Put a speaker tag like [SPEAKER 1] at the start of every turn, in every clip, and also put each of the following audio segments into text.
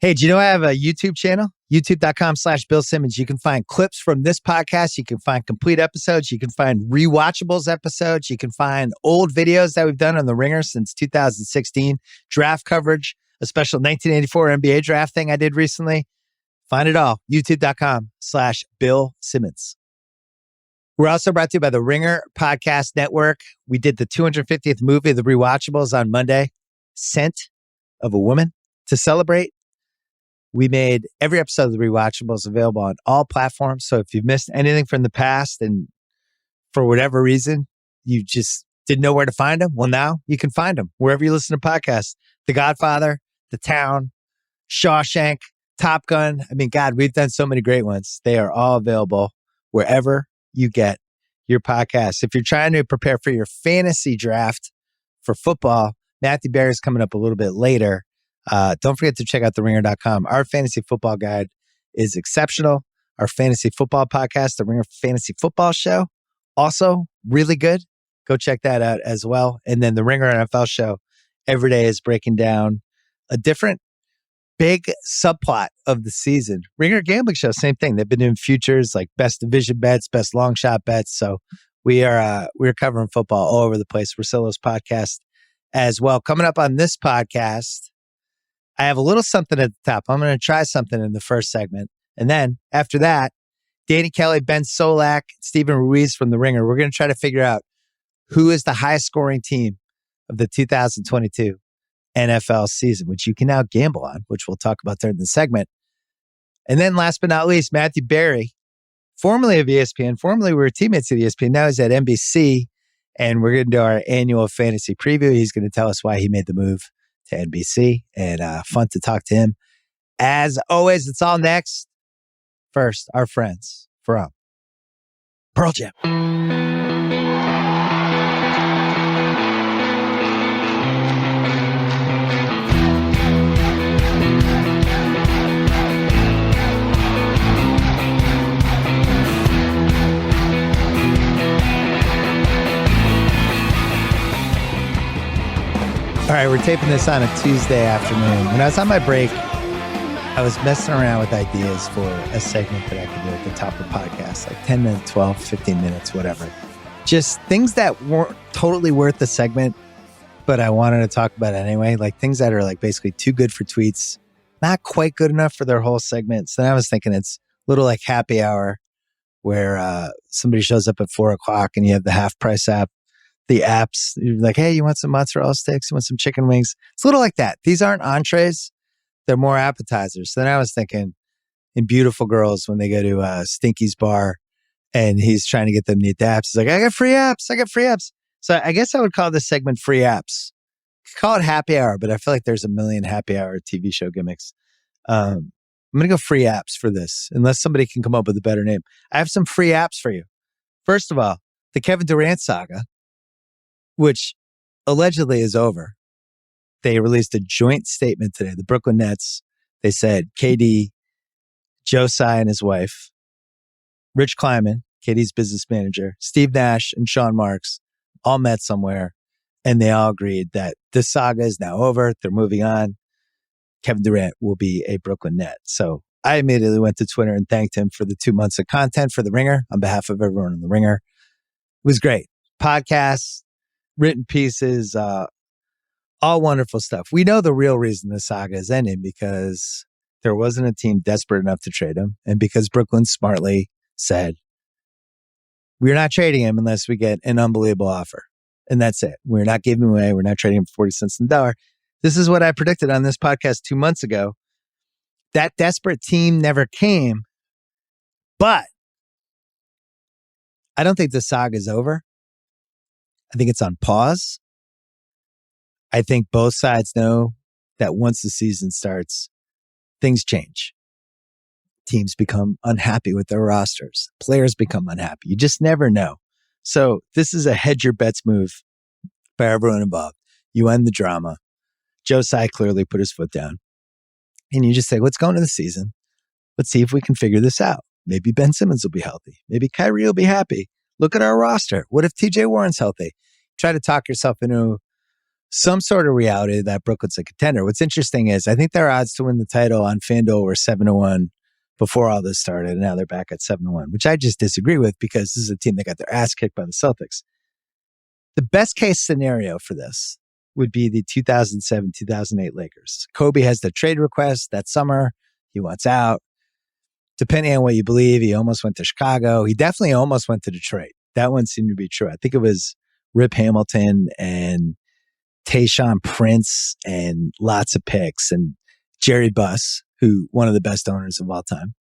[SPEAKER 1] Hey, do you know I have a YouTube channel? YouTube.com/Bill Simmons. You can find clips from this podcast. You can find complete episodes. You can find rewatchables episodes. You can find old videos that we've done on The Ringer since 2016. Draft coverage, a special 1984 NBA draft thing I did recently. Find it all. YouTube.com/Bill Simmons. We're also brought to you by the Ringer Podcast Network. We did the 250th movie of the rewatchables on Monday, Scent of a Woman. To celebrate, we made every episode of the rewatchables available on all platforms. So if you've missed anything from the past and for whatever reason, you just didn't know where to find them, well, now you can find them wherever you listen to podcasts. The Godfather, The Town, Shawshank, Top Gun. I mean, God, we've done so many great ones. They are all available wherever you get your podcasts. If you're trying to prepare for your fantasy draft for football, Matthew Berry is coming up a little bit later. Don't forget to check out theringer.com. Our fantasy football guide is exceptional. Our fantasy football podcast, the Ringer Fantasy Football Show, also really good. Go check that out as well. And then the Ringer NFL Show every day is breaking down a different big subplot of the season. Ringer Gambling Show, same thing. They've been doing futures like best division bets, best long shot bets. So we're covering football all over the place. Russillo's podcast as well. Coming up on this podcast, I have a little something at the top. I'm going to try something in the first segment. And then after that, Danny Kelly, Ben Solak, Steven Ruiz from The Ringer. We're going to try to figure out who is the highest scoring team of the 2022 NFL season, which you can now gamble on, which we'll talk about during the segment. And then last but not least, Matthew Berry, formerly of ESPN. Formerly we were teammates at ESPN. Now he's at NBC. And we're going to do our annual fantasy preview. He's going to tell us why he made the move to NBC, and fun to talk to him. As always, it's all next. First, our friends from Pearl Jam. All right, we're taping this on a Tuesday afternoon. When I was on my break, I was messing around with ideas for a segment that I could do at the top of the podcast, like 10 minutes, 12, 15 minutes, whatever. Just things that weren't totally worth the segment, but I wanted to talk about anyway, like things that are like basically too good for tweets, not quite good enough for their whole segment. So then I was thinking it's a little like happy hour where somebody shows up at 4:00 and you have the half price app. The apps, you're like, hey, you want some mozzarella sticks? You want some chicken wings? It's a little like that. These aren't entrees. They're more appetizers. So then I was thinking in Beautiful Girls when they go to Stinky's bar and he's trying to get them to eat the apps. He's like, I got free apps. I got free apps. So I guess I would call this segment Free Apps. Call it Happy Hour, but I feel like there's a million Happy Hour TV show gimmicks. I'm going to go Free Apps for this, unless somebody can come up with a better name. I have some free apps for you. First of all, the Kevin Durant saga, which allegedly is over. They released a joint statement today. The Brooklyn Nets, they said KD, Joe Tsai and his wife, Rich Kleiman, KD's business manager, Steve Nash and Sean Marks all met somewhere and they all agreed that this saga is now over. They're moving on. Kevin Durant will be a Brooklyn Net. So I immediately went to Twitter and thanked him for the 2 months of content for The Ringer on behalf of everyone in The Ringer. It was great. Podcasts, written pieces, all wonderful stuff. We know the real reason the saga is ending because there wasn't a team desperate enough to trade him. And because Brooklyn smartly said, we're not trading him unless we get an unbelievable offer. And that's it. We're not giving him away. We're not trading him for 40 cents on the dollar. This is what I predicted on this podcast 2 months ago. That desperate team never came. But I don't think the saga is over. I think it's on pause. I think both sides know that once the season starts, things change. Teams become unhappy with their rosters. Players become unhappy. You just never know. So this is a hedge your bets move by everyone involved. You end the drama. Joe Tsai clearly put his foot down. And you just say, let's go into the season. Let's see if we can figure this out. Maybe Ben Simmons will be healthy. Maybe Kyrie will be happy. Look at our roster. What if TJ Warren's healthy? Try to talk yourself into some sort of reality that Brooklyn's a contender. What's interesting is I think their odds to win the title on FanDuel were 7-1 before all this started, and now they're back at 7-1, which I just disagree with because this is a team that got their ass kicked by the Celtics. The best case scenario for this would be the 2007-2008 Lakers. Kobe has the trade request that summer. He wants out. Depending on what you believe, he almost went to Chicago. He definitely almost went to Detroit. That one seemed to be true. I think it was Rip Hamilton and Tayshaun Prince and lots of picks and Jerry Buss, who one of the best owners of all time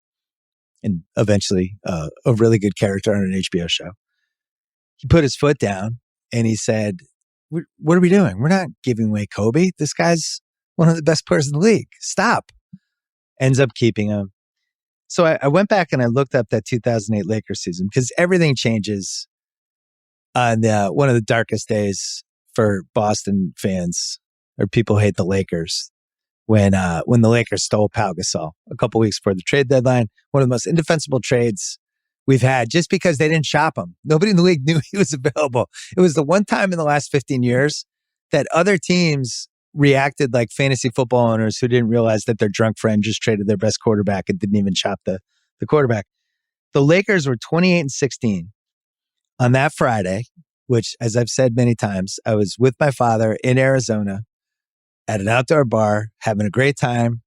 [SPEAKER 1] and eventually a really good character on an HBO show. He put his foot down and he said, what are we doing? We're not giving away Kobe. This guy's one of the best players in the league. Stop. Ends up keeping him. So I went back and I looked up that 2008 Lakers season because everything changes on one of the darkest days for Boston fans or people who hate the Lakers when the Lakers stole Pau Gasol a couple weeks before the trade deadline. One of the most indefensible trades we've had just because they didn't shop him. Nobody in the league knew he was available. It was the one time in the last 15 years that other teams reacted like fantasy football owners who didn't realize that their drunk friend just traded their best quarterback and didn't even shop the quarterback. The Lakers were 28-16 on that Friday, which, as I've said many times, I was with my father in Arizona at an outdoor bar, having a great time,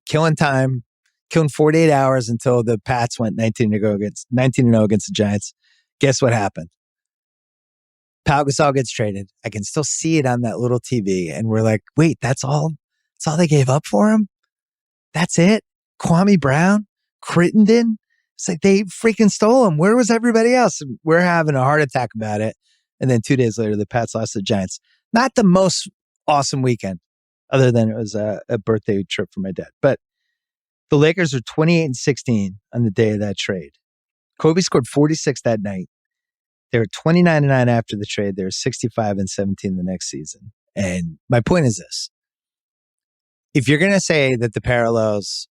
[SPEAKER 1] killing 48 hours until the Pats went 19-0 against the Giants. Guess what happened? Pau Gasol gets traded. I can still see it on that little TV. And we're like, wait, that's all they gave up for him? That's it? Kwame Brown? Crittenden? It's like they freaking stole him. Where was everybody else? And we're having a heart attack about it. And then 2 days later, the Pats lost to the Giants. Not the most awesome weekend, other than it was a birthday trip for my dad. But the Lakers are 28-16 on the day of that trade. Kobe scored 46 that night. They were 29-9 after the trade. They were 65-17 the next season. And my point is this. If you're going to say that the parallels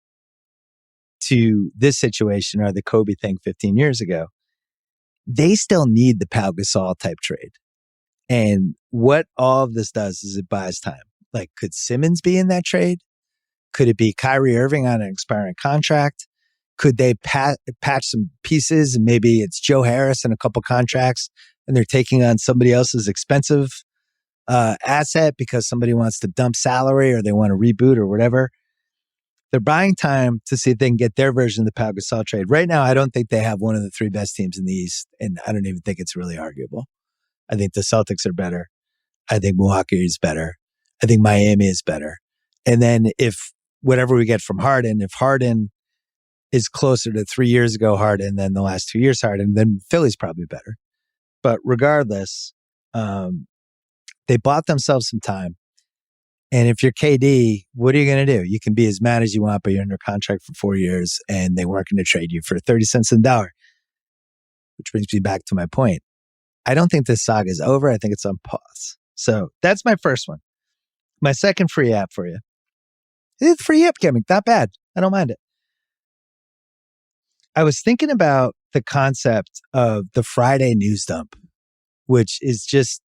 [SPEAKER 1] to this situation are the Kobe thing 15 years ago, they still need the Pau Gasol type trade. And what all of this does is it buys time. Like, could Simmons be in that trade? Could it be Kyrie Irving on an expiring contract? Could they patch some pieces and maybe it's Joe Harris and a couple contracts and they're taking on somebody else's expensive asset because somebody wants to dump salary or they want to reboot or whatever? They're buying time to see if they can get their version of the Pau Gasol trade. Right now, I don't think they have one of the three best teams in the East, and I don't even think it's really arguable. I think the Celtics are better. I think Milwaukee is better. I think Miami is better. And then if whatever we get from Harden, if Harden is closer to 3 years ago Harden than the last 2 years Harden, then Philly's probably better. But regardless, they bought themselves some time. And if you're KD, what are you going to do? You can be as mad as you want, but you're under contract for 4 years and they weren't going to trade you for 30 cents on the dollar. Which brings me back to my point. I don't think this saga is over. I think it's on pause. So that's my first one. My second free app for you. It's free app gimmick. Not bad. I don't mind it. I was thinking about the concept of the Friday news dump, which is just,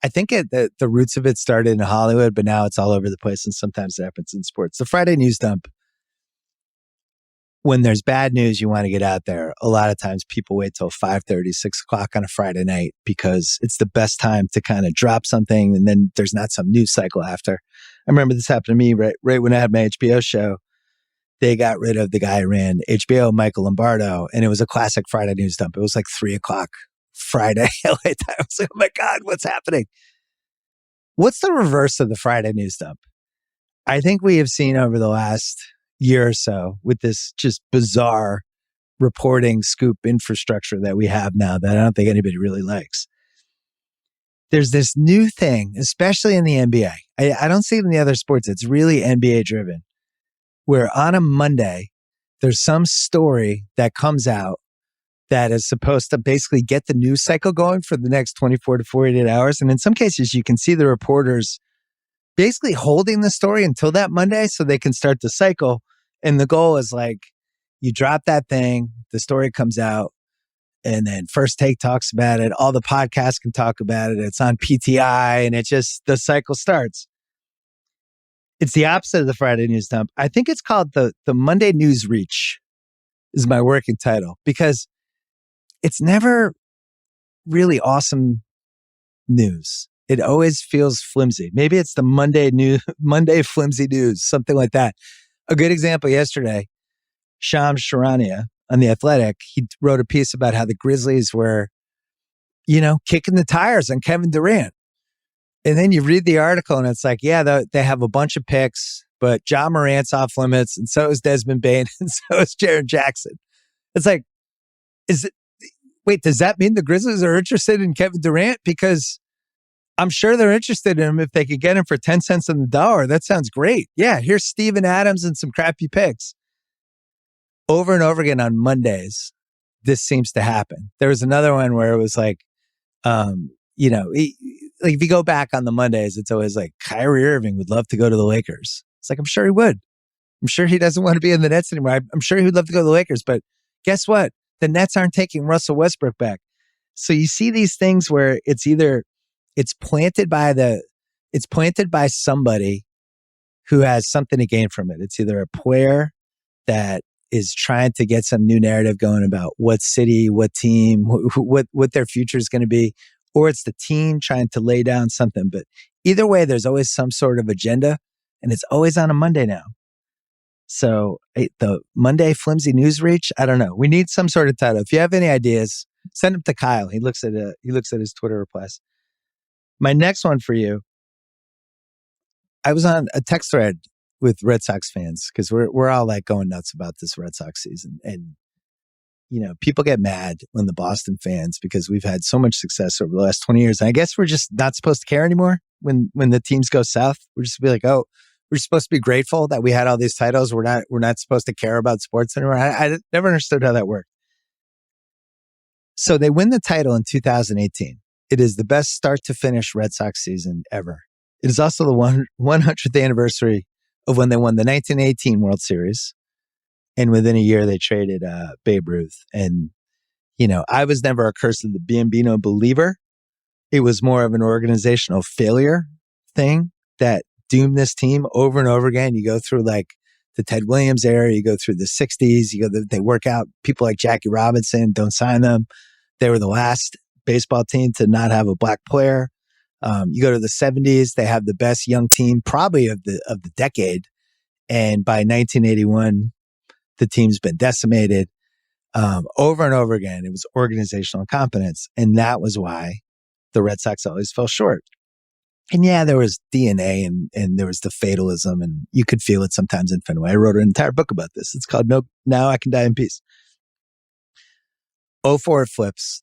[SPEAKER 1] I think the roots of it started in Hollywood, but now it's all over the place and sometimes it happens in sports. The Friday news dump, when there's bad news you want to get out there, a lot of times people wait till 5:30, 6 o'clock on a Friday night because it's the best time to kind of drop something and then there's not some news cycle after. I remember this happened to me right when I had my HBO show. They got rid of the guy who ran HBO, Michael Lombardo, and it was a classic Friday news dump. It was like 3 o'clock Friday LA time. I was like, oh my God, what's happening? What's the reverse of the Friday news dump? I think we have seen over the last year or so with this just bizarre reporting scoop infrastructure that we have now that I don't think anybody really likes. There's this new thing, especially in the NBA. I don't see it in the other sports. It's really NBA driven, where on a Monday, there's some story that comes out that is supposed to basically get the news cycle going for the next 24 to 48 hours. And in some cases, you can see the reporters basically holding the story until that Monday so they can start the cycle. And the goal is like, you drop that thing, the story comes out, And then First Take talks about it. All the podcasts can talk about it. It's on PTI, and the cycle starts. It's the opposite of the Friday news dump. I think it's called the Monday News Reach is my working title, because it's never really awesome news. It always feels flimsy. Maybe it's the Monday flimsy news, something like that. A good example yesterday, Shams Charania on The Athletic, he wrote a piece about how the Grizzlies were, kicking the tires on Kevin Durant. And then you read the article and it's like, yeah, they have a bunch of picks, but Ja Morant's off limits, and so is Desmond Bane, and so is Jaren Jackson. It's like, does that mean the Grizzlies are interested in Kevin Durant? Because I'm sure they're interested in him if they could get him for 10 cents on the dollar. That sounds great. Yeah, here's Steven Adams and some crappy picks. Over and over again on Mondays, this seems to happen. There was another one where it was like, if you go back on the Mondays, it's always like Kyrie Irving would love to go to the Lakers. It's like, I'm sure he would. I'm sure he doesn't want to be in the Nets anymore. I'm sure he would love to go to the Lakers, but guess what? The Nets aren't taking Russell Westbrook back. So you see these things where it's planted by somebody who has something to gain from it. It's either a player that is trying to get some new narrative going about what city, what team, what their future is going to be, or it's the team trying to lay down something. But either way, there's always some sort of agenda, and it's always on a Monday now. So the Monday flimsy news reach, I don't know. We need some sort of title. If you have any ideas, send them to Kyle. He looks at his Twitter replies. My next one for you, I was on a text thread with Red Sox fans because we're all like going nuts about this Red Sox season. And, people get mad when the Boston fans, because we've had so much success over the last 20 years. And I guess we're just not supposed to care anymore when the teams go south. We're just be like, oh, we're supposed to be grateful that we had all these titles. We're not supposed to care about sports anymore. I never understood how that worked. So they win the title in 2018. It is the best start to finish Red Sox season ever. It is also the 100th anniversary of when they won the 1918 World Series. And within a year, they traded Babe Ruth. And, I was never a curse of the Bambino believer. It was more of an organizational failure thing that doomed this team over and over again. You go through like the Ted Williams era, you go through the 60s, they work out people like Jackie Robinson, don't sign them. They were the last baseball team to not have a black player. You go to the 70s, they have the best young team probably of the decade. And by 1981, the team's been decimated. Over and over again, it was organizational incompetence. And that was why the Red Sox always fell short. And yeah, there was DNA and there was the fatalism, and you could feel it sometimes in Fenway. I wrote an entire book about this. It's called Now I Can Die in Peace. 04 it flips.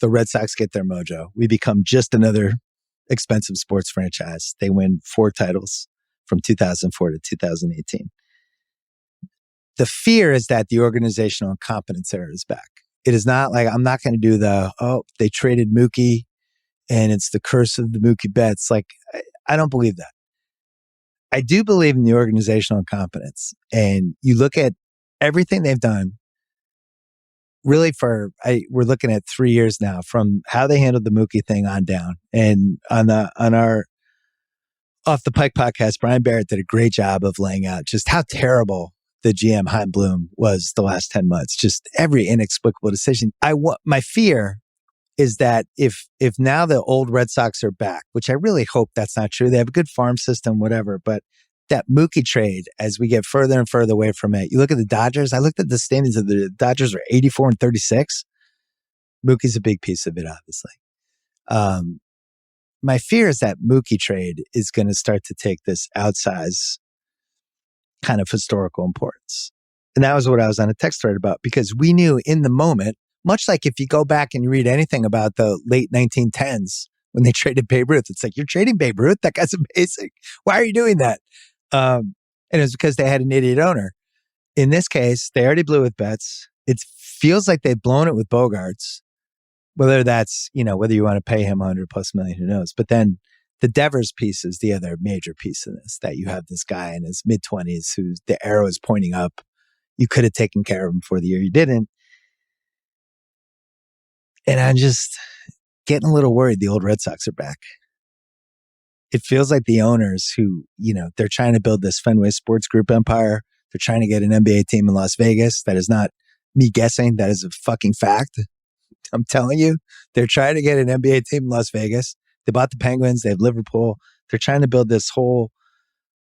[SPEAKER 1] The Red Sox get their mojo. We become just another expensive sports franchise. They win 4 titles from 2004 to 2018. The fear is that the organizational incompetence era is back. It is not like, I'm not going to do they traded Mookie and it's the curse of the Mookie Betts. Like, I don't believe that. I do believe in the organizational incompetence. And you look at everything they've done, really we're looking at 3 years now from how they handled the Mookie thing on down. And on our Off the Pike podcast, Brian Barrett did a great job of laying out just how terrible the GM Chaim Bloom was the last 10 months. Just every inexplicable decision. My fear is that if now the old Red Sox are back, which I really hope that's not true. They have a good farm system, whatever, but that Mookie trade, as we get further and further away from it, you look at the Dodgers. I looked at the standings of the Dodgers are 84 and 36. Mookie's a big piece of it, obviously. My fear is that Mookie trade is going to start to take this outsize kind of historical importance. And that was what I was on a text thread about, because we knew in the moment, much like if you go back and you read anything about the late 1910s when they traded Babe Ruth, it's like, you're trading Babe Ruth? That guy's amazing. Why are you doing that? And it was because they had an idiot owner. In this case, they already blew with Betts. It feels like they've blown it with Bogarts. Whether that's, whether you want to pay him $100+ million, who knows? But then the Devers piece is the other major piece of this, that you have this guy in his mid-20s who the arrow is pointing up. You could have taken care of him for the year. You didn't. And I'm just getting a little worried the old Red Sox are back. It feels like the owners who, they're trying to build this Fenway Sports Group empire. They're trying to get an NBA team in Las Vegas. That is not me guessing. That is a fucking fact. I'm telling you, they're trying to get an NBA team in Las Vegas. They bought the Penguins. They have Liverpool. They're trying to build this whole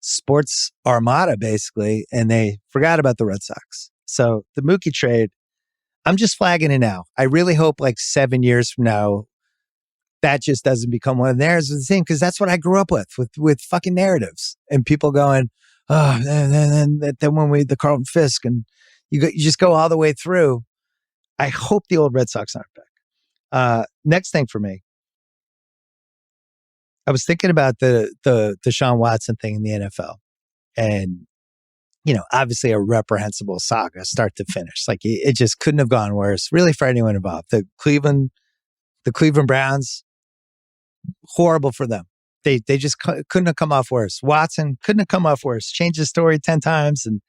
[SPEAKER 1] sports armada, basically, and they forgot about the Red Sox. So the Mookie trade, I'm just flagging it now. I really hope like 7 years from now, that just doesn't become one of theirs of the same, because that's what I grew up with fucking narratives and people going, oh, then when the Carlton Fisk, and you just go all the way through. I hope the old Red Sox aren't back. Next thing for me, I was thinking about the Deshaun Watson thing in the NFL, and obviously a reprehensible saga, start to finish. Like it just couldn't have gone worse, really, for anyone involved. The Cleveland Browns, horrible for them. They just couldn't have come off worse. Watson couldn't have come off worse. Changed the story 10 times, and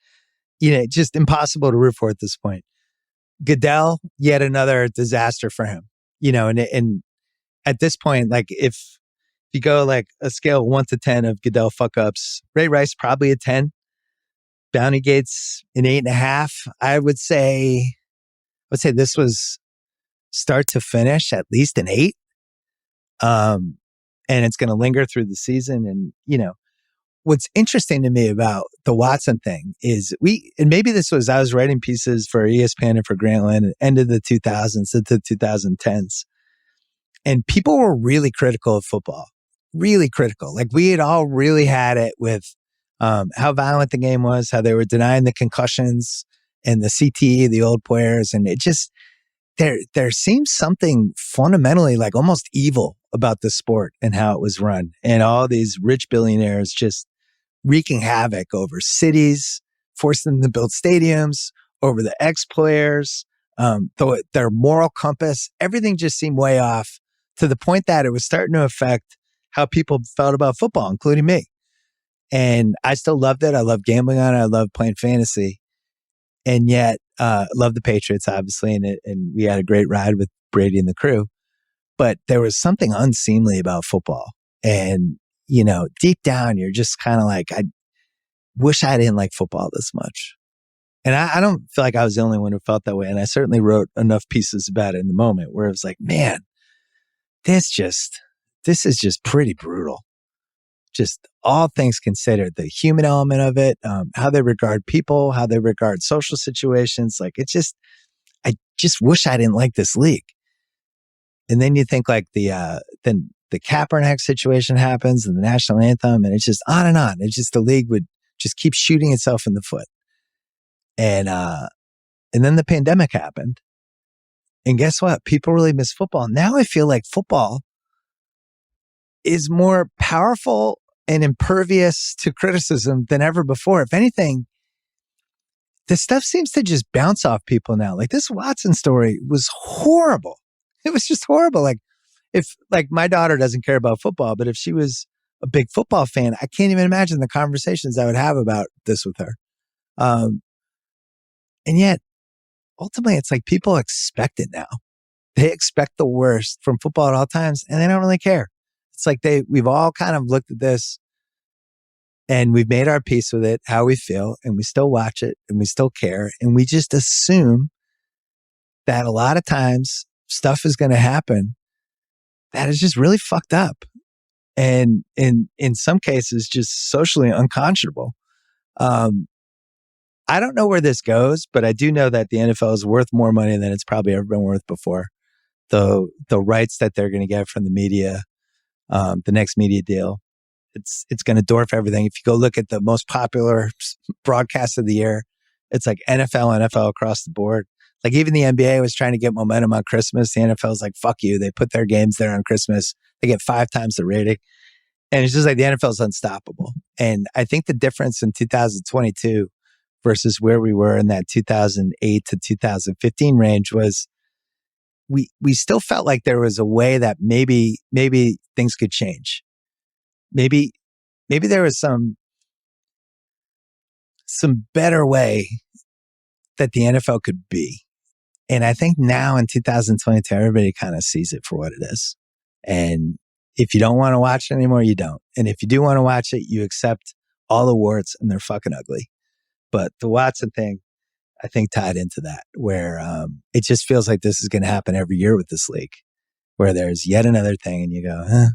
[SPEAKER 1] just impossible to root for at this point. Goodell, yet another disaster for him. And at this point, like if you go like a scale of 1 to 10 of Goodell fuck ups, Ray Rice probably a 10. Bounty Gates an 8.5. I would say this was start to finish at least an 8. And it's going to linger through the season. And, what's interesting to me about the Watson thing is and maybe this was, I was writing pieces for ESPN and for Grantland at the end of the 2000s into the 2010s. And people were really critical of football, really critical. Like we had all really had it with how violent the game was, how they were denying the concussions and the CTE, the old players. And it just, there seems something fundamentally like almost evil about the sport and how it was run. And all these rich billionaires just wreaking havoc over cities, forcing them to build stadiums, over the ex-players, their moral compass. Everything just seemed way off, to the point that it was starting to affect how people felt about football, including me. And I still loved it. I loved gambling on it. I loved playing fantasy. And yet, love the Patriots, obviously, and we had a great ride with Brady and the crew. But there was something unseemly about football. And, deep down, you're just kind of like, I wish I didn't like football this much. And I don't feel like I was the only one who felt that way. And I certainly wrote enough pieces about it in the moment where it was like, man, this is just pretty brutal. Just all things considered, the human element of it, how they regard people, how they regard social situations. Like I just wish I didn't like this league. And then you think like then the Kaepernick situation happens and the national anthem, and it's just on and on. It's just the league would just keep shooting itself in the foot. And then the pandemic happened. And guess what? People really miss football. Now I feel like football is more powerful and impervious to criticism than ever before. If anything, this stuff seems to just bounce off people now. Like this Watson story was horrible. It was just horrible. Like if my daughter doesn't care about football, but if she was a big football fan, I can't even imagine the conversations I would have about this with her. And yet ultimately it's like people expect it now. They expect the worst from football at all times, and they don't really care. It's like we've all kind of looked at this and we've made our peace with it, how we feel, and we still watch it and we still care. And we just assume that a lot of times stuff is going to happen that is just really fucked up. And in some cases, just socially unconscionable. I don't know where this goes, but I do know that the NFL is worth more money than it's probably ever been worth before. The rights that they're going to get from the media, the next media deal, it's going to dwarf everything. If you go look at the most popular broadcast of the year, it's like NFL across the board. Like even the NBA was trying to get momentum on Christmas. The NFL's like, fuck you. They put their games there on Christmas. They get 5 times the rating. And it's just like the NFL's unstoppable. And I think the difference in 2022 versus where we were in that 2008 to 2015 range was we still felt like there was a way that maybe things could change. Maybe there was some better way that the NFL could be. And I think now in 2022, everybody kind of sees it for what it is. And if you don't want to watch it anymore, you don't. And if you do want to watch it, you accept all the warts and they're fucking ugly. But the Watson thing, I think tied into that, where it just feels like this is going to happen every year with this league, where there's yet another thing and you go,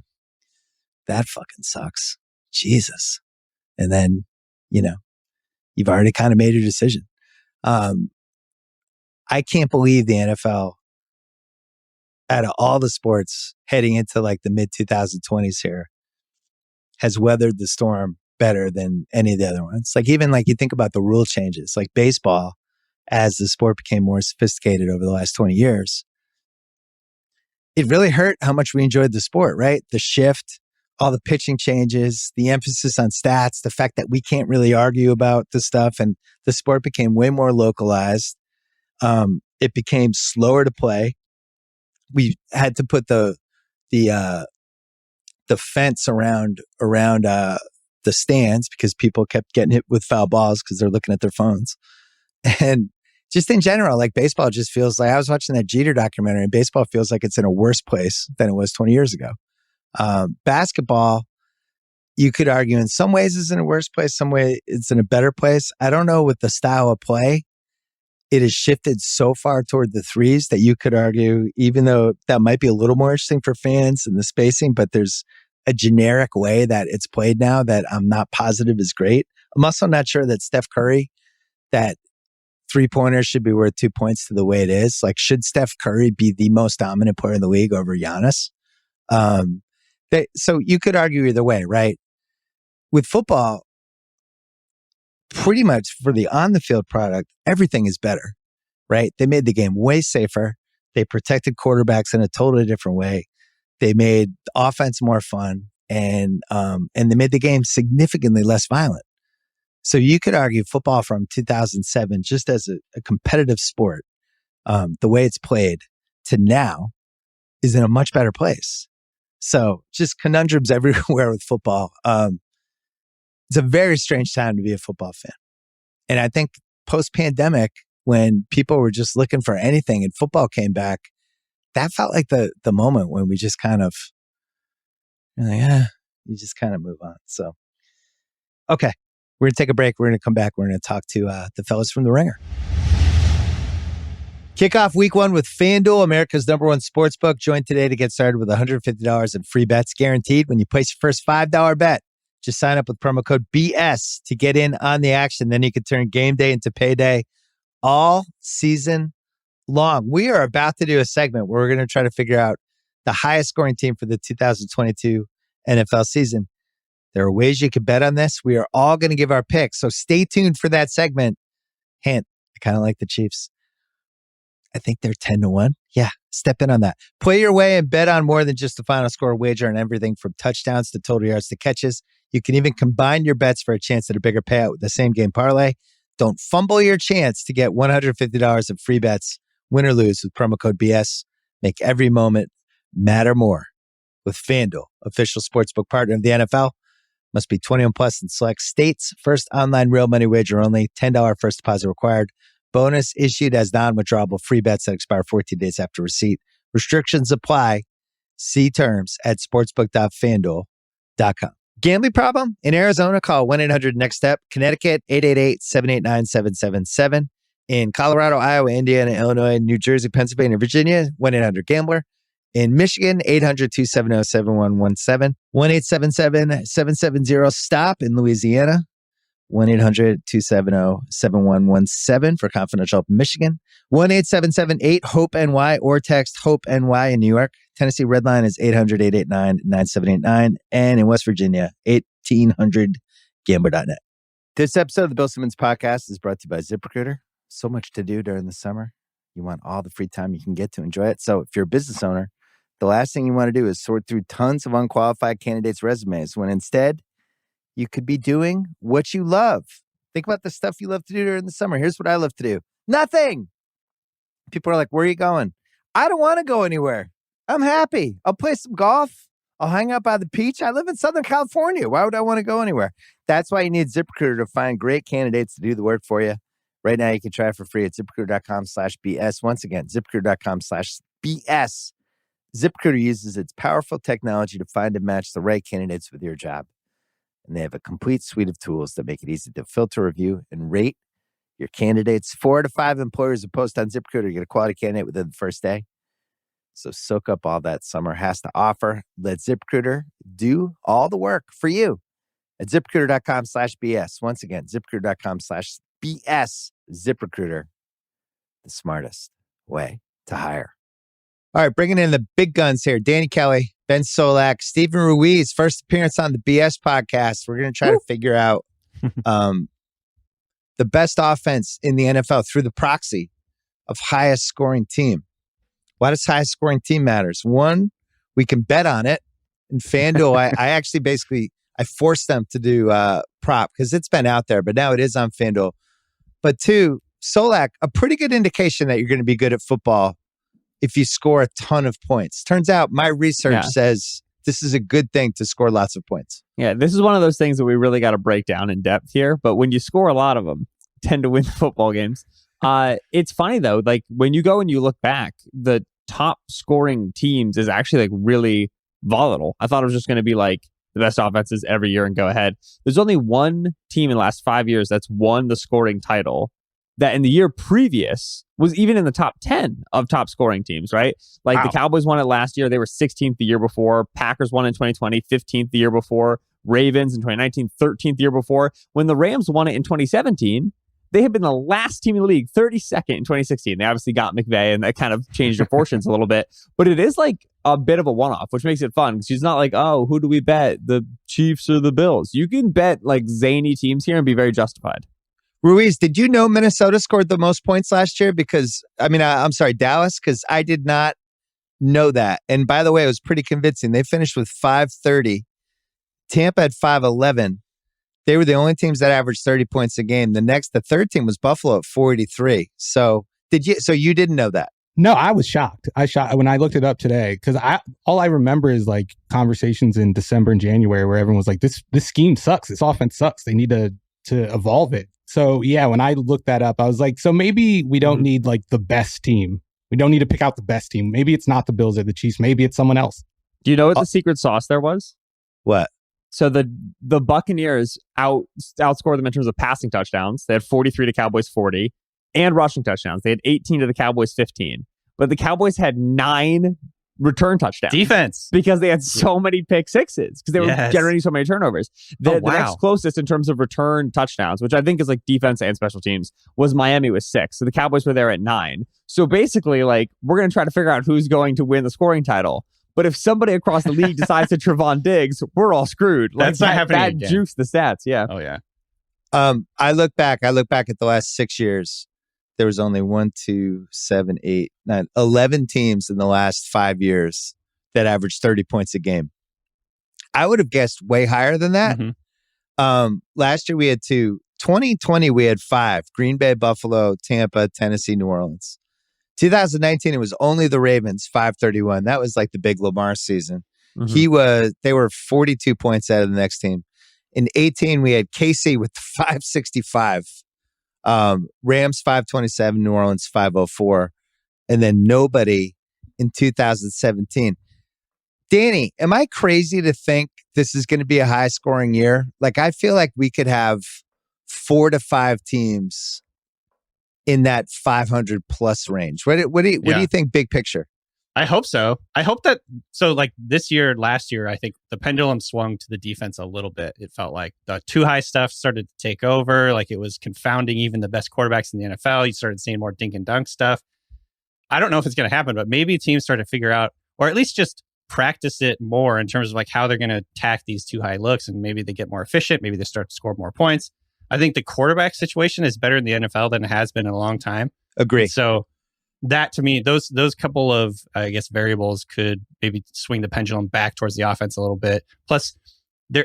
[SPEAKER 1] that fucking sucks. Jesus. And then, you've already kind of made your decision. I can't believe the NFL, out of all the sports heading into like the mid 2020s here, has weathered the storm better than any of the other ones. Like even like you think about the rule changes, like baseball, as the sport became more sophisticated over the last 20 years, it really hurt how much we enjoyed the sport, right? The shift, all the pitching changes, the emphasis on stats, the fact that we can't really argue about the stuff, and the sport became way more localized. It became slower to play. We had to put the fence around the stands because people kept getting hit with foul balls because they're looking at their phones. And just in general, like baseball just feels like, I was watching that Jeter documentary, and baseball feels like it's in a worse place than it was 20 years ago. Basketball, you could argue in some ways is in a worse place, some way it's in a better place. I don't know, with the style of play, it has shifted so far toward the threes that you could argue, even though that might be a little more interesting for fans and the spacing, but there's a generic way that it's played now that I'm not positive is great. I'm also not sure that Steph Curry, that 3-pointers should be worth 2 points to the way it is. Like, should Steph Curry be the most dominant player in the league over Giannis? So you could argue either way, right? With football, pretty much for the on-the-field product, everything is better, right? They made the game way safer. They protected quarterbacks in a totally different way. They made the offense more fun, and they made the game significantly less violent. So you could argue football from 2007, just as a competitive sport, the way it's played to now is in a much better place. So just conundrums everywhere with football. It's a very strange time to be a football fan. And I think post-pandemic, when people were just looking for anything and football came back, that felt like the moment when we just kind of, you just kind of move on. So, okay, we're going to take a break. We're going to come back. We're going to talk to the fellas from The Ringer. Kick off week one with FanDuel, America's #1 sportsbook. Join today to get started with $150 in free bets guaranteed when you place your first $5 bet. Just sign up with promo code BS to get in on the action. Then you can turn game day into payday all season long. We are about to do a segment where we're going to try to figure out the highest scoring team for the 2022 NFL season. There are ways you can bet on this. We are all going to give our picks. So stay tuned for that segment. Hint, I kind of like the Chiefs. I think they're 10-1. Yeah, step in on that. Play your way and bet on more than just the final score wager on everything from touchdowns to total yards to catches. You can even combine your bets for a chance at a bigger payout with the same game parlay. Don't fumble your chance to get $150 in free bets, win or lose, with promo code BS. Make every moment matter more with FanDuel, official sportsbook partner of the NFL. Must be 21 plus in select states. First online real money wager only. $10 first deposit required. Bonus issued as non-withdrawable free bets that expire 14 days after receipt. Restrictions apply. See terms at sportsbook.fanduel.com. Gambling problem? In Arizona, call 1-800-NEXT-STEP. Connecticut, 888-789-7777. In Colorado, Iowa, Indiana, Illinois, New Jersey, Pennsylvania, Virginia, 1-800-GAMBLER. In Michigan, 800-270-7117. 1-877-770-STOP. In Louisiana, 1-800-270-7117 for confidential help in Michigan. 1-877-8-HOPE-NY or text HOPE-NY in New York. Tennessee Redline is 800-889-9789. And in West Virginia, 1800-gambler.net. This episode of the Bill Simmons Podcast is brought to you by ZipRecruiter. So much to do during the summer. You want all the free time you can get to enjoy it. So if you're a business owner, the last thing you want to do is sort through tons of unqualified candidates' resumes, when instead you could be doing what you love. Think about the stuff you love to do during the summer. Here's what I love to do. Nothing. People are like, where are you going? I don't want to go anywhere. I'm happy. I'll play some golf. I'll hang out by the beach. I live in Southern California. Why would I want to go anywhere? That's why you need ZipRecruiter to find great candidates to do the work for you. Right now, you can try it for free at ZipRecruiter.com/BS. Once again, ZipRecruiter.com/BS. ZipRecruiter uses its powerful technology to find and match the right candidates with your job. And they have a complete suite of tools that make it easy to filter, review, and rate your candidates. 4 to 5 employers who post on ZipRecruiter get a quality candidate within the first day. So soak up all that summer has to offer. Let ZipRecruiter do all the work for you at ZipRecruiter.com/BS. Once again, ZipRecruiter.com/BS. ZipRecruiter, the smartest way to hire. All right, bringing in the big guns here. Danny Kelly, Ben Solak, Steven Ruiz, first appearance on the BS podcast. We're going to try to figure out the best offense in the NFL through the proxy of highest scoring team. Why does highest scoring team matters? One, we can bet on it. In FanDuel, I actually I forced them to do prop because it's been out there, but now it is on FanDuel. But two, Solak, a pretty good indication that you're going to be good at football if you score a ton of points. Turns out my research says this is a good thing to score lots of points.
[SPEAKER 2] Yeah, this is one of those things that we really got to break down in depth here. But when you score a lot of them, tend to win football games. It's funny, though, like when you go and you look back, the top scoring teams is actually like really volatile. I thought it was just going to be like the best offenses every year and go ahead. There's only one team in the last 5 years that's won the scoring title that in the year previous was even in the top 10 of top scoring teams, right? Like the Cowboys won it last year. They were 16th the year before. Packers won in 2020, 15th the year before. Ravens in 2019, 13th the year before. When the Rams won it in 2017, they had been the last team in the league, 32nd in 2016. They obviously got McVay, and that kind of changed their fortunes a little bit. But it is like a bit of a one-off, which makes it fun. Because she's not like, oh, who do we bet? The Chiefs or the Bills? You can bet like zany teams here and be very justified.
[SPEAKER 1] Ruiz, did you know Minnesota scored the most points last year? Because, I'm sorry, Dallas, because I did not know that. And by the way, it was pretty convincing. They finished with 530. Tampa had 511. They were the only teams that averaged 30 points a game. The third team was Buffalo at 483. So you didn't know that?
[SPEAKER 3] No, I was shocked. When I looked it up today, because all I remember is like conversations in December and January where everyone was like, this scheme sucks. This offense sucks. They need to evolve it. So yeah, when I looked that up, I was like, so maybe we don't need like the best team. We don't need to pick out the best team. Maybe it's not the Bills or the Chiefs. Maybe it's someone else.
[SPEAKER 2] Do you know what the secret sauce there was?
[SPEAKER 1] What?
[SPEAKER 2] So the Buccaneers outscored them in terms of passing touchdowns. They had 43 to Cowboys 40, and rushing touchdowns. They had 18 to the Cowboys 15. But the Cowboys had 9 return touchdowns.
[SPEAKER 4] Defense.
[SPEAKER 2] Because they had so many pick sixes, because they were generating so many turnovers. The next closest in terms of return touchdowns, which I think is like defense and special teams, was Miami with 6. So the Cowboys were there at 9. So basically, like, we're going to try to figure out who's going to win the scoring title. But if somebody across the league decides to Trevon Diggs, we're all screwed. Like,
[SPEAKER 4] that's not happening again.
[SPEAKER 2] That jukes the stats, yeah.
[SPEAKER 4] Oh, yeah.
[SPEAKER 1] I look back at the last 6 years. There was only 1, 2, 7, 8, 9, 11 teams in the last 5 years that averaged 30 points a game. I would have guessed way higher than that. Mm-hmm. Last year we had 2. 2020 we had 5. Green Bay, Buffalo, Tampa, Tennessee, New Orleans. 2019 it was only the Ravens, 531. That was like the big Lamar season. Mm-hmm. They were 42 points out of the next team. In 18 we had KC with 565. Rams 527, New Orleans 504, and then nobody in 2017. Danny, am I crazy to think this is going to be a high scoring year? Like, I feel like we could have 4 to 5 teams in that 500 plus range. What do you think, big picture?
[SPEAKER 4] I hope so. I hope that, so like last year, I think the pendulum swung to the defense a little bit. It felt like the too high stuff started to take over. Like it was confounding even the best quarterbacks in the NFL. You started seeing more dink and dunk stuff. I don't know if it's going to happen, but maybe teams start to figure out, or at least just practice it more in terms of like how they're going to attack these too high looks, and maybe they get more efficient. Maybe they start to score more points. I think the quarterback situation is better in the NFL than it has been in a long time.
[SPEAKER 1] Agree.
[SPEAKER 4] So that, to me, those couple of, I guess, variables could maybe swing the pendulum back towards the offense a little bit. Plus,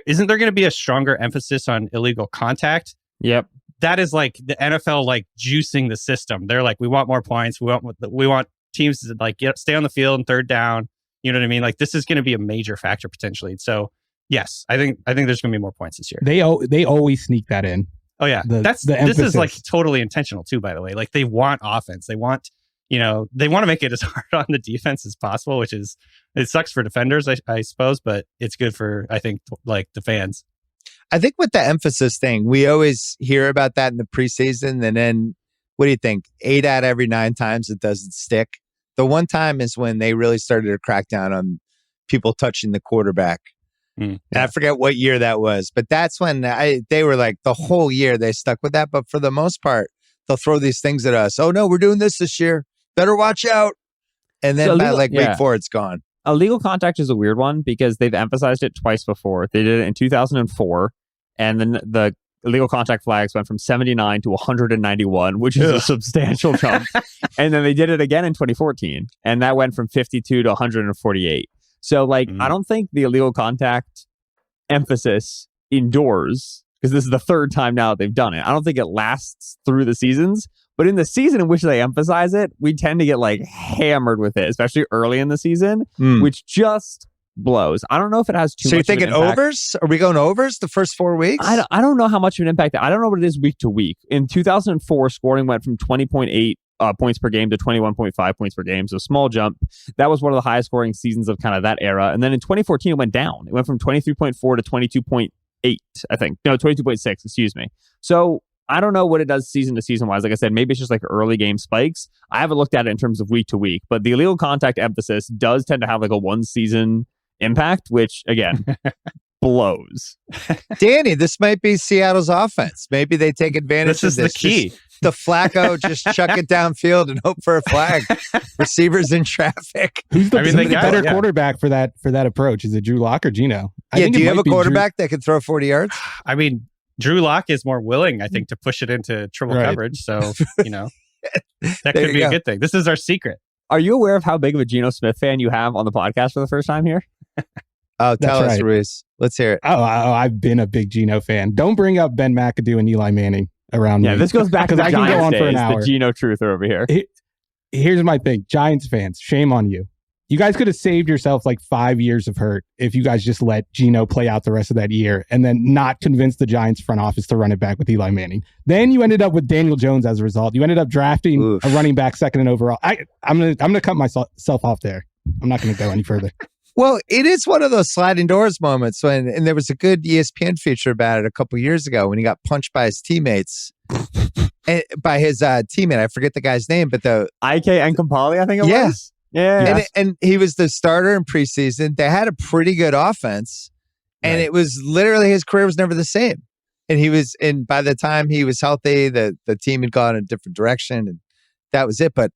[SPEAKER 4] isn't there going to be a stronger emphasis on illegal contact?
[SPEAKER 2] Yep.
[SPEAKER 4] That is like the NFL like juicing the system. They're like, we want more points. We want teams to like stay on the field and third down. You know what I mean? Like, this is going to be a major factor potentially. So yes, I think there's going to be more points this year.
[SPEAKER 3] They always sneak that in.
[SPEAKER 4] Oh yeah, this is like totally intentional too. By the way, like they want offense. They want they want to make it as hard on the defense as possible, which is it sucks for defenders, I suppose, but it's good for I think like the fans.
[SPEAKER 1] I think with the emphasis thing, we always hear about that in the preseason, and then what do you think? 8 out of every 9 times it doesn't stick. The one time is when they really started to crack down on people touching the quarterback. And I forget what year that was, but that's when they were like the whole year they stuck with that. But for the most part, they'll throw these things at us. Oh no, we're doing this year. Better watch out. And then by week 4, it's gone.
[SPEAKER 2] Illegal contact is a weird one because they've emphasized it twice before. They did it in 2004, and then the illegal contact flags went from 79 to 191, which is a substantial jump. And then they did it again in 2014, and that went from 52 to 148. So, I don't think the illegal contact emphasis indoors, because this is the 3rd time now that they've done it, I don't think it lasts through the seasons. But in the season in which they emphasize it, we tend to get hammered with it, especially early in the season, which just blows. I don't know if it has too much.
[SPEAKER 1] So you're thinking overs? Are we going overs the first 4 weeks?
[SPEAKER 2] I don't know how much of an impact. I don't know what it is week to week. In 2004, scoring went from 20.8 points per game to 21.5 points per game. So small jump. That was one of the highest scoring seasons of kind of that era. And then in 2014, it went down. It went from 23.4 to 22.8, I think. No, 22.6, excuse me. So I don't know what it does season to season wise. Like I said, maybe it's just early game spikes. I haven't looked at it in terms of week to week, but the illegal contact emphasis does tend to have a one season impact, which again, blows.
[SPEAKER 1] Danny, this might be Seattle's offense. Maybe they take advantage of this.
[SPEAKER 4] This is the key.
[SPEAKER 1] The Flacco, just chuck it downfield and hope for a flag. Receivers in traffic.
[SPEAKER 3] Who's the better quarterback for that approach? Is it Drew Lock or Geno?
[SPEAKER 1] Do you have a quarterback that can throw 40 yards?
[SPEAKER 4] I mean, Drew Lock is more willing, I think, to push it into triple coverage. So, that could be a good thing. This is our secret.
[SPEAKER 2] Are you aware of how big of a Geno Smith fan you have on the podcast for the first time here?
[SPEAKER 1] Oh, tell us, Ruiz. Let's hear it.
[SPEAKER 3] Oh, I've been a big Geno fan. Don't bring up Ben McAdoo and Eli Manning around me.
[SPEAKER 2] Yeah, this goes back to the Giants days, go on for an hour. The Geno truther over here.
[SPEAKER 3] Here's my thing. Giants fans, shame on you. You guys could have saved yourself 5 years of hurt if you guys just let Geno play out the rest of that year and then not convince the Giants front office to run it back with Eli Manning. Then you ended up with Daniel Jones as a result. You ended up drafting a running back second in overall. I'm gonna cut myself off there. I'm not gonna go any further.
[SPEAKER 1] Well, it is one of those sliding doors moments and there was a good ESPN feature about it a couple years ago when he got punched by his teammates. By his teammate, I forget the guy's name, but the
[SPEAKER 2] IK Nkampali, I think it was. Yeah.
[SPEAKER 1] And he was the starter in preseason. They had a pretty good offense, and it was literally his career was never the same. And by the time he was healthy, the team had gone in a different direction, and that was it. But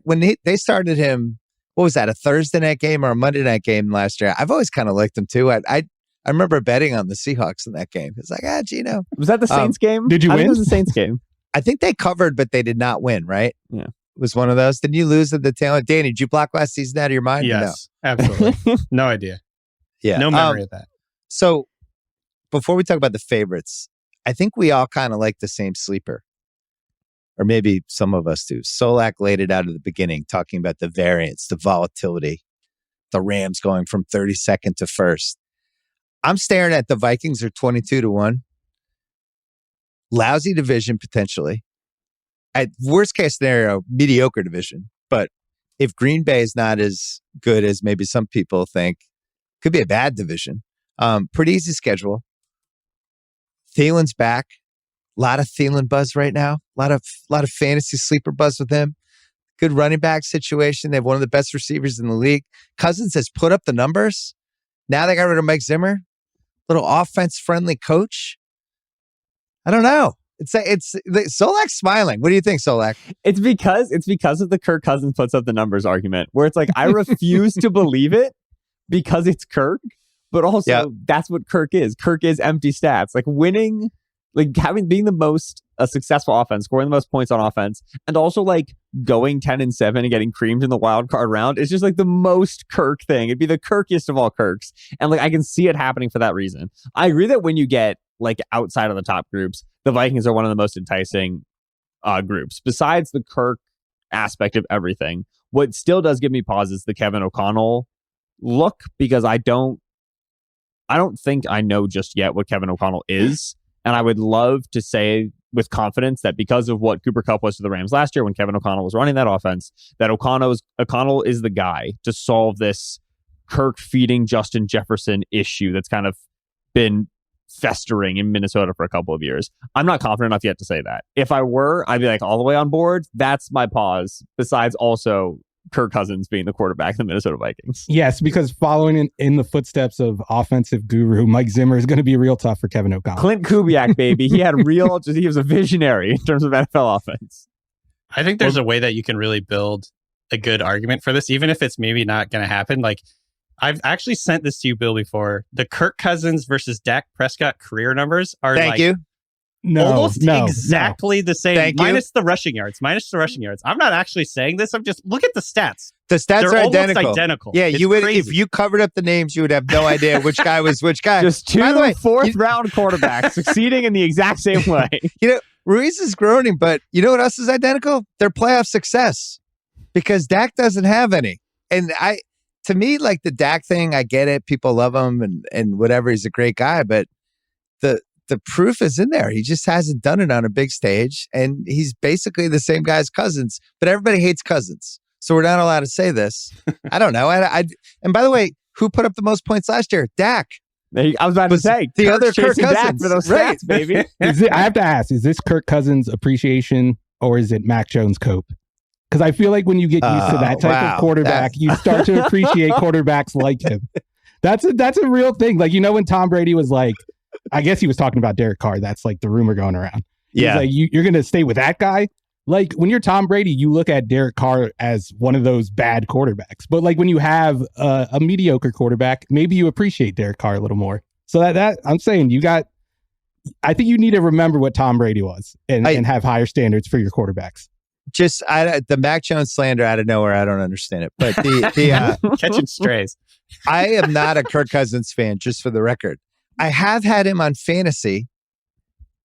[SPEAKER 1] when they started him, what was that, a Thursday night game or a Monday night game last year? I've always kind of liked him too. I remember betting on the Seahawks in that game. It's
[SPEAKER 2] Geno. Was that the Saints game?
[SPEAKER 3] Did you win?
[SPEAKER 2] It was the Saints game.
[SPEAKER 1] I think they covered, but they did not win, right?
[SPEAKER 2] Yeah.
[SPEAKER 1] It was one of those. Didn't you lose at the tail end? Danny, did you block last season out of your mind?
[SPEAKER 4] Yes, absolutely. No idea.
[SPEAKER 1] Yeah.
[SPEAKER 4] No memory of that.
[SPEAKER 1] So before we talk about the favorites, I think we all kind of like the same sleeper. Or maybe some of us do. Solak laid it out at the beginning, talking about the variance, the volatility, the Rams going from 32nd to 1st. I'm staring at the Vikings are 22-1. Lousy division, potentially. At worst case scenario, mediocre division. But if Green Bay is not as good as maybe some people think, could be a bad division. Pretty easy schedule. Thielen's back. A lot of Thielen buzz right now. A lot of fantasy sleeper buzz with him. Good running back situation. They have one of the best receivers in the league. Cousins has put up the numbers. Now they got rid of Mike Zimmer. Little offense-friendly coach. I don't know. It's Solak's smiling. What do you think, Solak?
[SPEAKER 2] It's because of the Kirk Cousins puts up the numbers argument, where it's I refuse to believe it because it's Kirk, but also that's what Kirk is. Kirk is empty stats. Winning, being the most successful offense, scoring the most points on offense, and also going 10-7 and getting creamed in the wild card round is just the most Kirk thing. It'd be the Kirkiest of all Kirks, and I can see it happening for that reason. I agree that when you get outside of the top groups, the Vikings are one of the most enticing groups. Besides the Kirk aspect of everything, what still does give me pause is the Kevin O'Connell look, because I don't think I know just yet what Kevin O'Connell is. And I would love to say with confidence that because of what Cooper Kupp was to the Rams last year when Kevin O'Connell was running that offense, that O'Connell is the guy to solve this Kirk feeding Justin Jefferson issue that's kind of been festering in Minnesota for a couple of years. I'm not confident enough yet to say that. If I were, I'd be like all the way on board. That's my pause, besides also Kirk Cousins being the quarterback of the Minnesota Vikings.
[SPEAKER 3] Yes, because following in the footsteps of offensive guru Mike Zimmer is going to be real tough for Kevin O'Connell.
[SPEAKER 2] Clint Kubiak, baby. He had he was a visionary in terms of NFL offense.
[SPEAKER 4] I think there's a way that you can really build a good argument for this, even if it's maybe not going to happen. Like, I've actually sent this to you, Bill, before. The Kirk Cousins versus Dak Prescott career numbers are almost exactly the same, minus the rushing yards. I'm not actually saying this. I'm just, look at the stats.
[SPEAKER 1] The stats
[SPEAKER 4] They're
[SPEAKER 1] are
[SPEAKER 4] almost
[SPEAKER 1] identical. Yeah,
[SPEAKER 4] It's
[SPEAKER 1] you would
[SPEAKER 4] crazy.
[SPEAKER 1] if you covered up the names, you would have no idea which guy was which guy.
[SPEAKER 2] Just two
[SPEAKER 1] By the way,
[SPEAKER 2] fourth-round quarterbacks succeeding in the exact same way.
[SPEAKER 1] Ruiz is groaning, but you know what else is identical? Their playoff success, because Dak doesn't have any. And to me, like the Dak thing, I get it. People love him and whatever. He's a great guy, but the proof is in there. He just hasn't done it on a big stage, and he's basically the same guy as Cousins. But everybody hates Cousins, so we're not allowed to say this. I don't know. And by the way, who put up the most points last year? Dak.
[SPEAKER 2] I was about to say
[SPEAKER 1] the other Kirk
[SPEAKER 2] Dak
[SPEAKER 1] Cousins
[SPEAKER 2] for those
[SPEAKER 1] right.
[SPEAKER 2] stats, baby.
[SPEAKER 3] I have to ask: is this Kirk Cousins appreciation or is it Mac Jones cope? Because I feel like when you get used to that type of quarterback, you start to appreciate quarterbacks like him. That's a real thing. Like, when Tom Brady was like, I guess he was talking about Derek Carr. That's like the rumor going around. He's like, you're going to stay with that guy? Like, when you're Tom Brady, you look at Derek Carr as one of those bad quarterbacks. But like when you have a mediocre quarterback, maybe you appreciate Derek Carr a little more. So that I'm saying I think you need to remember what Tom Brady was and have higher standards for your quarterbacks.
[SPEAKER 1] Just the Mac Jones slander out of nowhere, I don't understand it. But the
[SPEAKER 4] catching strays.
[SPEAKER 1] I am not a Kirk Cousins fan, just for the record. I have had him on fantasy,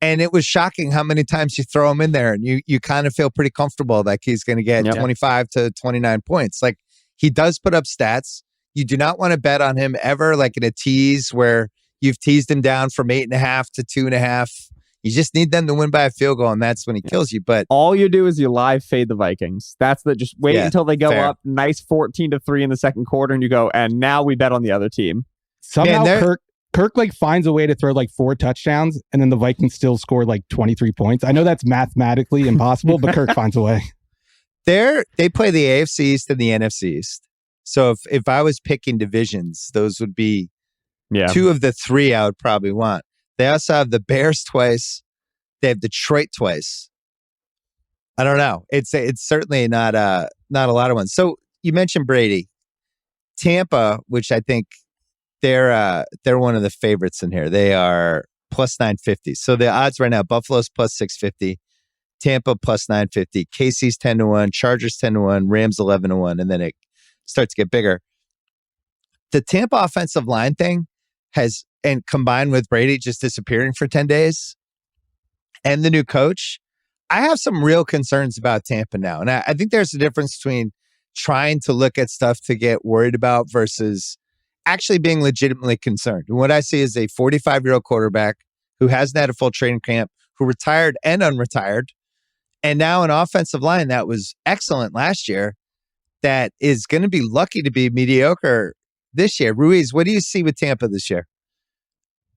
[SPEAKER 1] and it was shocking how many times you throw him in there, and you kind of feel pretty comfortable like he's going to get 25 to 29 points. Like, he does put up stats. You do not want to bet on him ever, like in a tease where you've teased him down from 8.5 to 2.5. You just need them to win by a field goal, and that's when he kills you. But
[SPEAKER 2] all you do is you live fade the Vikings. Just wait until they go up, nice 14-3 in the second quarter, and you go, and now we bet on the other team.
[SPEAKER 3] Somehow Kirk like finds a way to throw like 4 touchdowns, and then the Vikings still score like 23 points. I know that's mathematically impossible, but Kirk finds a way.
[SPEAKER 1] They play the AFC East and the NFC East. So if I was picking divisions, those would be 2 of the 3 I would probably want. They also have the Bears twice. They have Detroit twice. I don't know. It's certainly not a lot of ones. So you mentioned Brady, Tampa, which I think they're one of the favorites in here. They are plus 950. So the odds right now: Buffalo's plus 650, Tampa plus 950, KC's 10-1, Chargers 10-1, Rams 11-1, and then it starts to get bigger. The Tampa offensive line thing and combined with Brady just disappearing for 10 days and the new coach, I have some real concerns about Tampa now. And I think there's a difference between trying to look at stuff to get worried about versus actually being legitimately concerned. And what I see is a 45-year-old quarterback who hasn't had a full training camp, who retired and unretired, and now an offensive line that was excellent last year that is going to be lucky to be mediocre this year. Ruiz, what do you see with Tampa this year?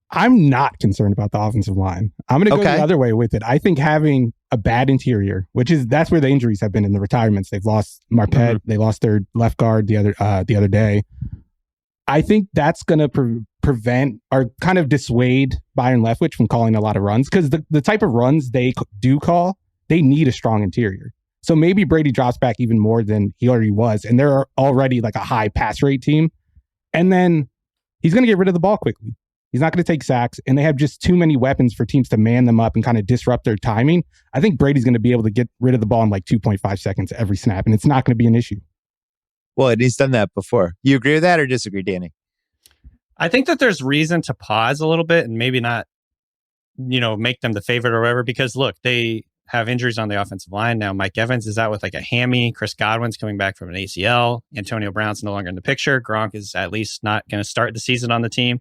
[SPEAKER 3] I'm not concerned about the offensive line. I'm going to go the other way with it. I think having a bad interior, that's where the injuries have been in the retirements. They've lost Marpet. They lost their left guard the other day. I think that's going to prevent or kind of dissuade Byron Leftwich from calling a lot of runs, because the type of runs they do call, they need a strong interior. So maybe Brady drops back even more than he already was, and they're already like a high pass rate team. And then he's going to get rid of the ball quickly. He's not going to take sacks, and they have just too many weapons for teams to man them up and kind of disrupt their timing. I think Brady's going to be able to get rid of the ball in like 2.5 seconds every snap, and it's not going to be an issue.
[SPEAKER 1] Well, and he's done that before. You agree with that or disagree, Danny?
[SPEAKER 4] I think that there's reason to pause a little bit and maybe not, make them the favorite or whatever, because look, they have injuries on the offensive line now. Mike Evans is out with like a hammy. Chris Godwin's coming back from an ACL. Antonio Brown's no longer in the picture. Gronk is at least not going to start the season on the team.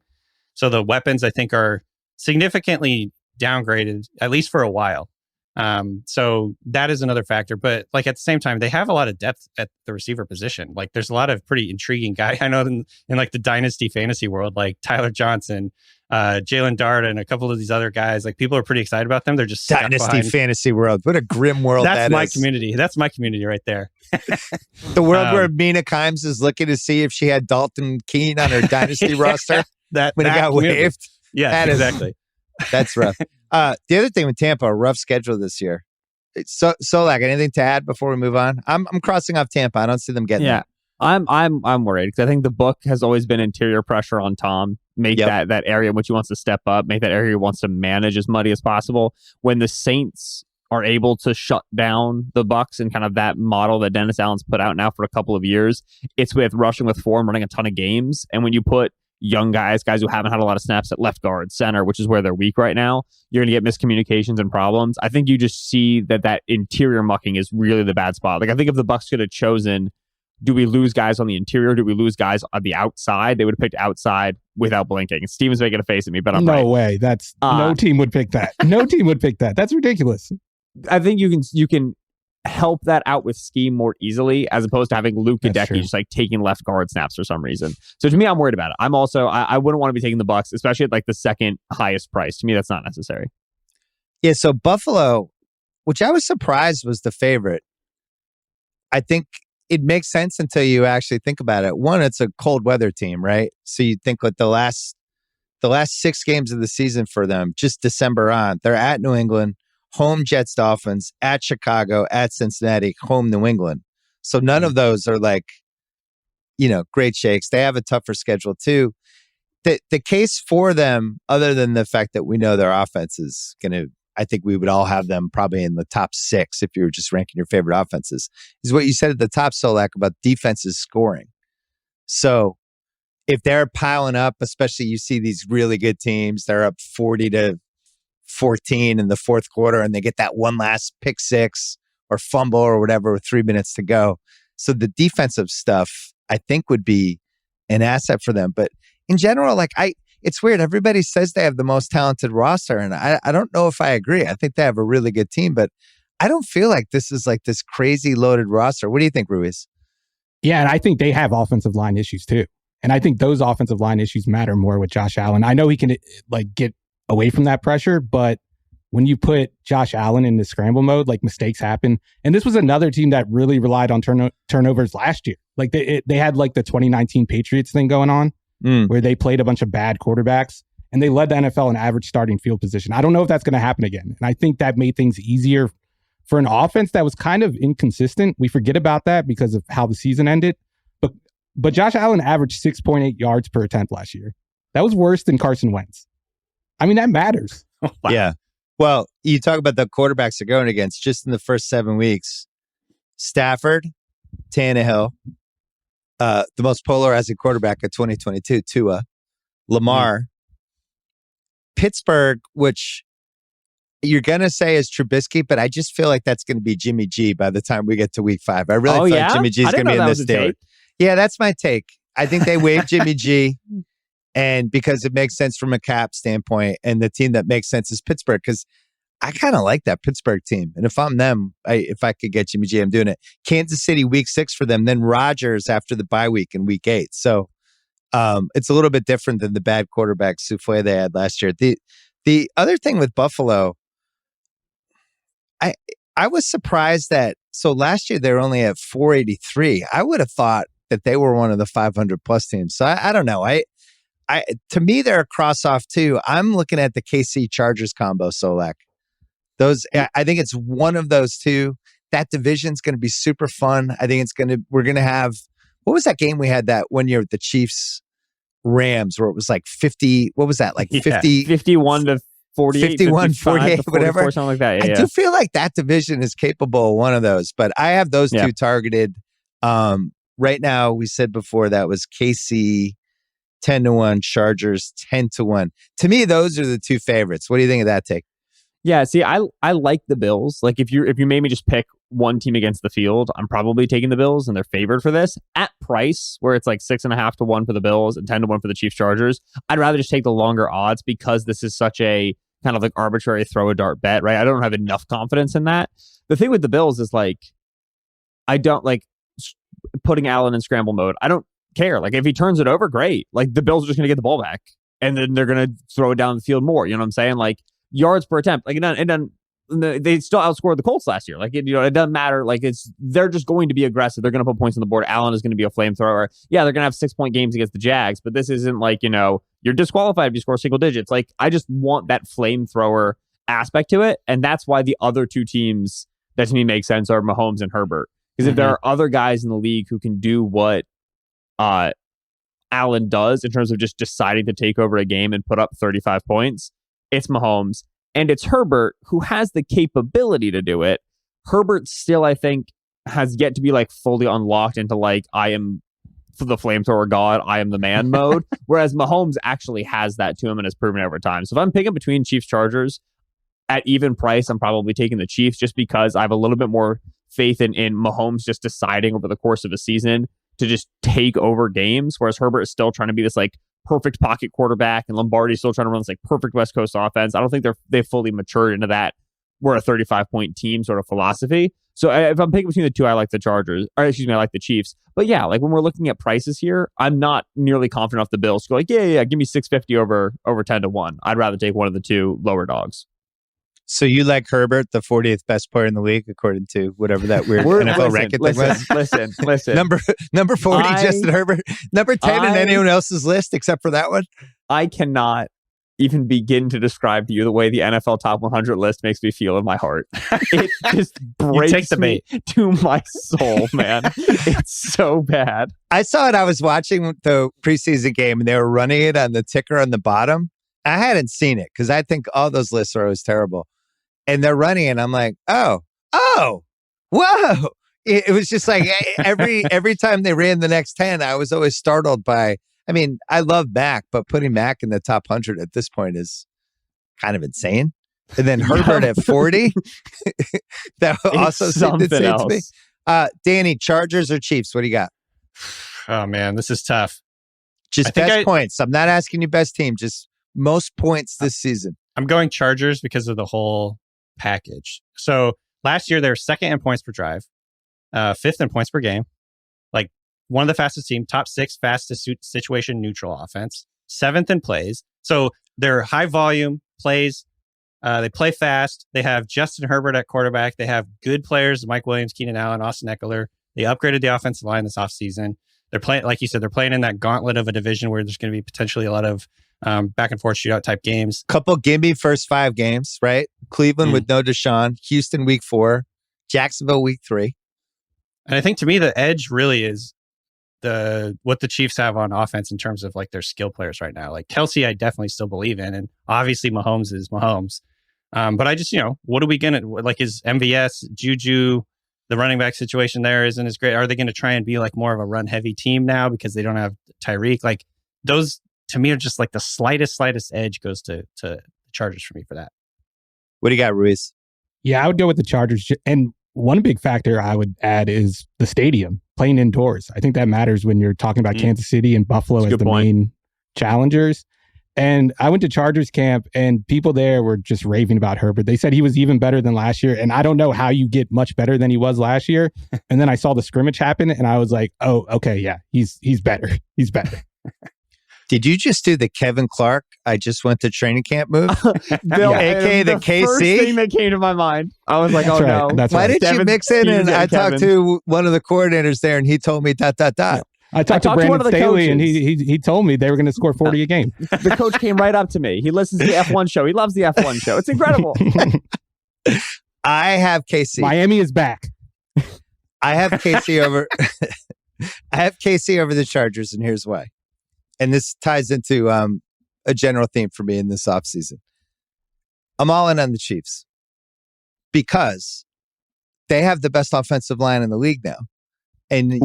[SPEAKER 4] So the weapons, I think, are significantly downgraded, at least for a while. So that is another factor. But like at the same time, they have a lot of depth at the receiver position. Like there's a lot of pretty intriguing guys. I know in like the dynasty fantasy world, like Tyler Johnson, Jalen Dart, and a couple of these other guys. Like people are pretty excited about them. They're just
[SPEAKER 1] dynasty fantasy world. What a grim world
[SPEAKER 4] That's my
[SPEAKER 1] is.
[SPEAKER 4] community. That's my community right there.
[SPEAKER 1] The world where Mina Kimes is looking to see if she had Dalton Keene on her dynasty roster when it got waived.
[SPEAKER 4] Yeah, exactly.
[SPEAKER 1] That's rough. The other thing with Tampa, a rough schedule this year. Solak, anything to add before we move on? I'm crossing off Tampa. I don't see them getting there.
[SPEAKER 2] I'm worried because I think the book has always been interior pressure on Tom. Make that area in which he wants to step up, make that area he wants to manage as muddy as possible. When the Saints are able to shut down the Bucs and kind of that model that Dennis Allen's put out now for a couple of years, it's with rushing with form, running a ton of games. And when you put young guys who haven't had a lot of snaps at left guard, center, which is where they're weak right now, you're going to get miscommunications and problems. I think you just see that interior mucking is really the bad spot. Like I think if the Bucs could have chosen, do we lose guys on the interior? Do we lose guys on the outside? They would have picked outside without blinking. Steven's making a face at me, but I'm right.
[SPEAKER 3] No way. That's no team would pick that. No team would pick that. That's ridiculous.
[SPEAKER 2] I think you can help that out with scheme more easily as opposed to having Luke Gadecki just like taking left guard snaps for some reason. So to me, I'm worried about it. I'm also I wouldn't want to be taking the Bucs, especially at like the second highest price. To me, that's not necessary.
[SPEAKER 1] Yeah. So Buffalo, which I was surprised was the favorite. I think it makes sense until you actually think about it. One, it's a cold weather team, right? So you think like the last 6 games of the season for them, just December on, they're at New England, home Jets, Dolphins, at Chicago, at Cincinnati, home New England. So none of those are like, great shakes. They have a tougher schedule too. The case for them, other than the fact that we know their offense is going to, I think we would all have them probably in the top 6 if you were just ranking your favorite offenses, is what you said at the top, Solak, about defenses scoring. So if they're piling up, especially you see these really good teams, they're up 40-14 in the fourth quarter and they get that one last pick 6 or fumble or whatever with 3 minutes to go. So the defensive stuff, I think, would be an asset for them. But in general, it's weird. Everybody says they have the most talented roster, and I don't know if I agree. I think they have a really good team, but I don't feel like this is like this crazy loaded roster. What do you think, Ruiz?
[SPEAKER 3] Yeah, and I think they have offensive line issues too. And I think those offensive line issues matter more with Josh Allen. I know he can get away from that pressure, but when you put Josh Allen in the scramble mode, like mistakes happen. And this was another team that really relied on turnovers last year. Like they had like the 2019 Patriots thing going on. Where they played a bunch of bad quarterbacks and they led the NFL in average starting field position. I don't know if that's going to happen again. And I think that made things easier for an offense that was kind of inconsistent. We forget about that because of how the season ended. But Josh Allen averaged 6.8 yards per attempt last year. That was worse than Carson Wentz. I mean, that matters.
[SPEAKER 1] Wow. Yeah. Well, you talk about the quarterbacks they're going against just in the first 7 weeks. Stafford, Tannehill, the most polarizing quarterback of 2022, Tua, Lamar, Pittsburgh, which you're going to say is Trubisky, but I just feel like that's going to be Jimmy G by the time we get to week 5. I really feel like Jimmy G is going to be in this state. Yeah, that's my take. I think they waived Jimmy G, and because it makes sense from a cap standpoint, and the team that makes sense is Pittsburgh, because I kind of like that Pittsburgh team. And if I'm them, if I could get Jimmy G, I'm doing it. Kansas City week 6 for them, then Rodgers after the bye week in week 8. So it's a little bit different than the bad quarterback souffle they had last year. The other thing with Buffalo, I was surprised that, so last year they were only at 483. I would have thought that they were one of the 500 plus teams. So I don't know. To me, they're a cross off too. I'm looking at the KC Chargers combo, Solak. I think it's one of those two. That division's going to be super fun. I think we're going to have, what was that game we had that one year with the Chiefs Rams where it was like 50, what was that? Like 50,
[SPEAKER 2] 51 to 48,
[SPEAKER 1] 51, 48, whatever.
[SPEAKER 2] Something like that.
[SPEAKER 1] I do feel like that division is capable of one of those, but I have those two targeted. Right now, we said before that was KC 10-1, Chargers 10-1. To me, those are the two favorites. What do you think of that take?
[SPEAKER 2] Yeah, see, I like the Bills. Like if you made me just pick one team against the field, I'm probably taking the Bills, and they're favored for this at price where it's like 6.5-1 for the Bills and 10-1 for the Chiefs Chargers. I'd rather just take the longer odds because this is such a kind of like arbitrary throw a dart bet, right? I don't have enough confidence in that. The thing with the Bills is like, I don't like putting Allen in scramble mode. I don't care. Like if he turns it over, great. Like the Bills are just going to get the ball back and then they're going to throw it down the field more. You know what I'm saying? Like yards per attempt. Like they still outscored the Colts last year. Like it doesn't matter. Like they're just going to be aggressive. They're going to put points on the board. Allen is going to be a flamethrower. Yeah, they're going to have 6-point games against the Jags, but this isn't like, you're disqualified if you score single digits. Like I just want that flamethrower aspect to it. And that's why the other two teams that to me make sense are Mahomes and Herbert. Because if there are other guys in the league who can do what Allen does in terms of just deciding to take over a game and put up 35 points, it's Mahomes. And it's Herbert who has the capability to do it. Herbert still, I think, has yet to be like fully unlocked into like, I am the flamethrower god, I am the man mode. Whereas Mahomes actually has that to him and has proven it over time. So if I'm picking between Chiefs Chargers at even price, I'm probably taking the Chiefs just because I have a little bit more faith in Mahomes just deciding over the course of a season to just take over games, whereas Herbert is still trying to be this like perfect pocket quarterback and Lombardi's still trying to run this like perfect West Coast offense. I don't think they've fully matured into that we're a 35-point team sort of philosophy. So if I'm picking between the two, I like the Chargers, or excuse me, I like the Chiefs. But yeah, like when we're looking at prices here, I'm not nearly confident off the Bills to go like, yeah, give me 650 over 10-1. I'd rather take one of the two lower dogs.
[SPEAKER 1] So you like Herbert, the 40th best player in the league, according to whatever that weird NFL ranking thing was?
[SPEAKER 2] Listen.
[SPEAKER 1] Number 40, Justin Herbert. Number 10 in anyone else's list except for that one?
[SPEAKER 2] I cannot even begin to describe to you the way the NFL Top 100 list makes me feel in my heart. It just breaks me to my soul, man. It's so bad.
[SPEAKER 1] I saw it. I was watching the preseason game, and they were running it on the ticker on the bottom. I hadn't seen it because I think all those lists are always terrible. And they're running, and I'm like, oh, whoa. It was just like every time they ran the next 10, I was always startled by, I mean, I love Mac, but putting Mac in the top 100 at this point is kind of insane. And then Herbert at 40, that also seemed insane to me. Danny, Chargers or Chiefs? What do you got?
[SPEAKER 4] Oh, man, this is tough.
[SPEAKER 1] Just best points. I'm not asking you best team, just most points this season.
[SPEAKER 4] I'm going Chargers because of the whole package. So last year, they were second in points per drive, fifth in points per game. Like one of the fastest team, top 6 fastest situation neutral offense, 7th in plays. So they're high volume plays. They play fast. They have Justin Herbert at quarterback. They have good players, Mike Williams, Keenan Allen, Austin Eckler. They upgraded the offensive line this offseason. They're playing, like you said, they're playing in that gauntlet of a division where there's going to be potentially a lot of back and forth shootout type games.
[SPEAKER 1] Couple gimme first 5 games, right? Cleveland with no Deshaun, Houston week 4, Jacksonville week 3.
[SPEAKER 4] And I think to me, the edge really is what the Chiefs have on offense in terms of like their skill players right now. Like Kelsey, I definitely still believe in, and obviously Mahomes is Mahomes. But I just, what are we going to, like, is MVS, Juju, the running back situation there isn't as great. Are they going to try and be like more of a run heavy team now because they don't have Tyreek? Like those to me are just like the slightest edge goes to the Chargers for me for that.
[SPEAKER 1] What do you got, Ruiz?
[SPEAKER 3] Yeah, I would go with the Chargers. And one big factor I would add is the stadium, playing indoors. I think that matters when you're talking about Kansas City and Buffalo as the main challengers. And I went to Chargers camp and people there were just raving about Herbert. They said he was even better than last year. And I don't know how you get much better than he was last year. And then I saw the scrimmage happen and I was like, oh, okay, yeah, he's better. He's better.
[SPEAKER 1] Did you just do the Kevin Clark, I just went to training camp move?
[SPEAKER 2] Bill,
[SPEAKER 1] AKA the KC?
[SPEAKER 2] First thing that came to my mind. I was like,
[SPEAKER 3] That's right.
[SPEAKER 2] no.
[SPEAKER 3] That's
[SPEAKER 1] Why
[SPEAKER 3] right.
[SPEAKER 1] didn't you mix in? And I talked to one of the coordinators there and he told me ...
[SPEAKER 3] I talked to Brandon Staley and he told me they were going to score 40 a game.
[SPEAKER 2] The coach came right up to me. He listens to the F1 show. He loves the F1 show. It's incredible.
[SPEAKER 1] I have KC.
[SPEAKER 3] Miami is back.
[SPEAKER 1] I have KC over. I have KC over the Chargers, and here's why. And this ties into a general theme for me in this offseason. I'm all in on the Chiefs because they have the best offensive line in the league now. And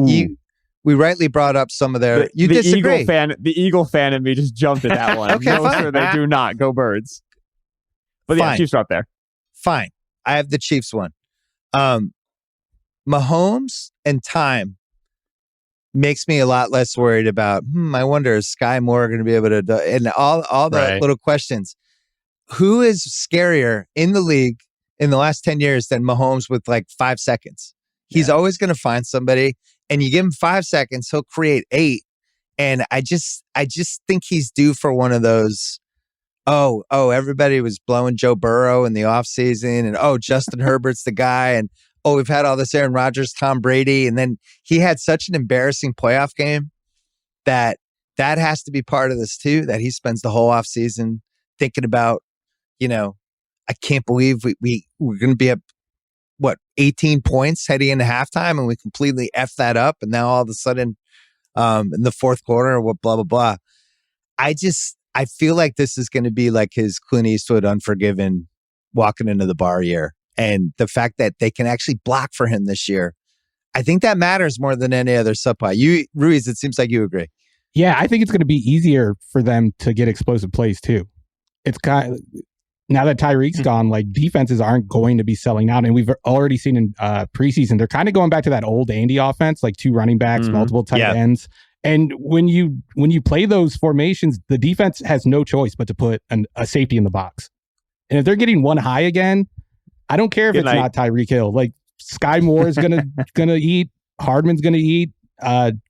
[SPEAKER 1] we rightly brought up some of their... You disagree.
[SPEAKER 2] The Eagle fan in me just jumped at that one.
[SPEAKER 1] Okay,
[SPEAKER 2] no,
[SPEAKER 1] fine.
[SPEAKER 2] sir, they do not. Go Birds. But yeah, Chiefs are up there.
[SPEAKER 1] Fine. I have the Chiefs one. Mahomes and time makes me a lot less worried about, I wonder, is Sky Moore going to be able to do, and all the little questions. who is scarier in the league in the last 10 years than Mahomes with like 5 seconds? He's always going to find somebody, and you give him 5 seconds, he'll create 8. And I just think he's due for one of those. Oh, everybody was blowing Joe Burrow in the offseason, and Justin Herbert's the guy, and we've had all this Aaron Rodgers, Tom Brady, and then he had such an embarrassing playoff game that has to be part of this too, that he spends the whole offseason thinking about, I can't believe we're going to be up, 18 points heading into halftime, and we completely F that up, and now all of a sudden in the fourth quarter, blah, blah, blah. I feel like this is going to be like his Clint Eastwood Unforgiven walking into the bar year. And the fact that they can actually block for him this year, I think that matters more than any other subplay. Ruiz, it seems like you agree.
[SPEAKER 3] Yeah, I think it's going to be easier for them to get explosive plays too. It's kind of, now that Tyreek's gone, like defenses aren't going to be selling out. And we've already seen in preseason, they're kind of going back to that old Andy offense, like 2 running backs, multiple tight ends. And when you play those formations, the defense has no choice but to put a safety in the box. And if they're getting one high again, I don't care if it's not Tyreek Hill. Like Sky Moore is gonna eat. Hardman's gonna eat.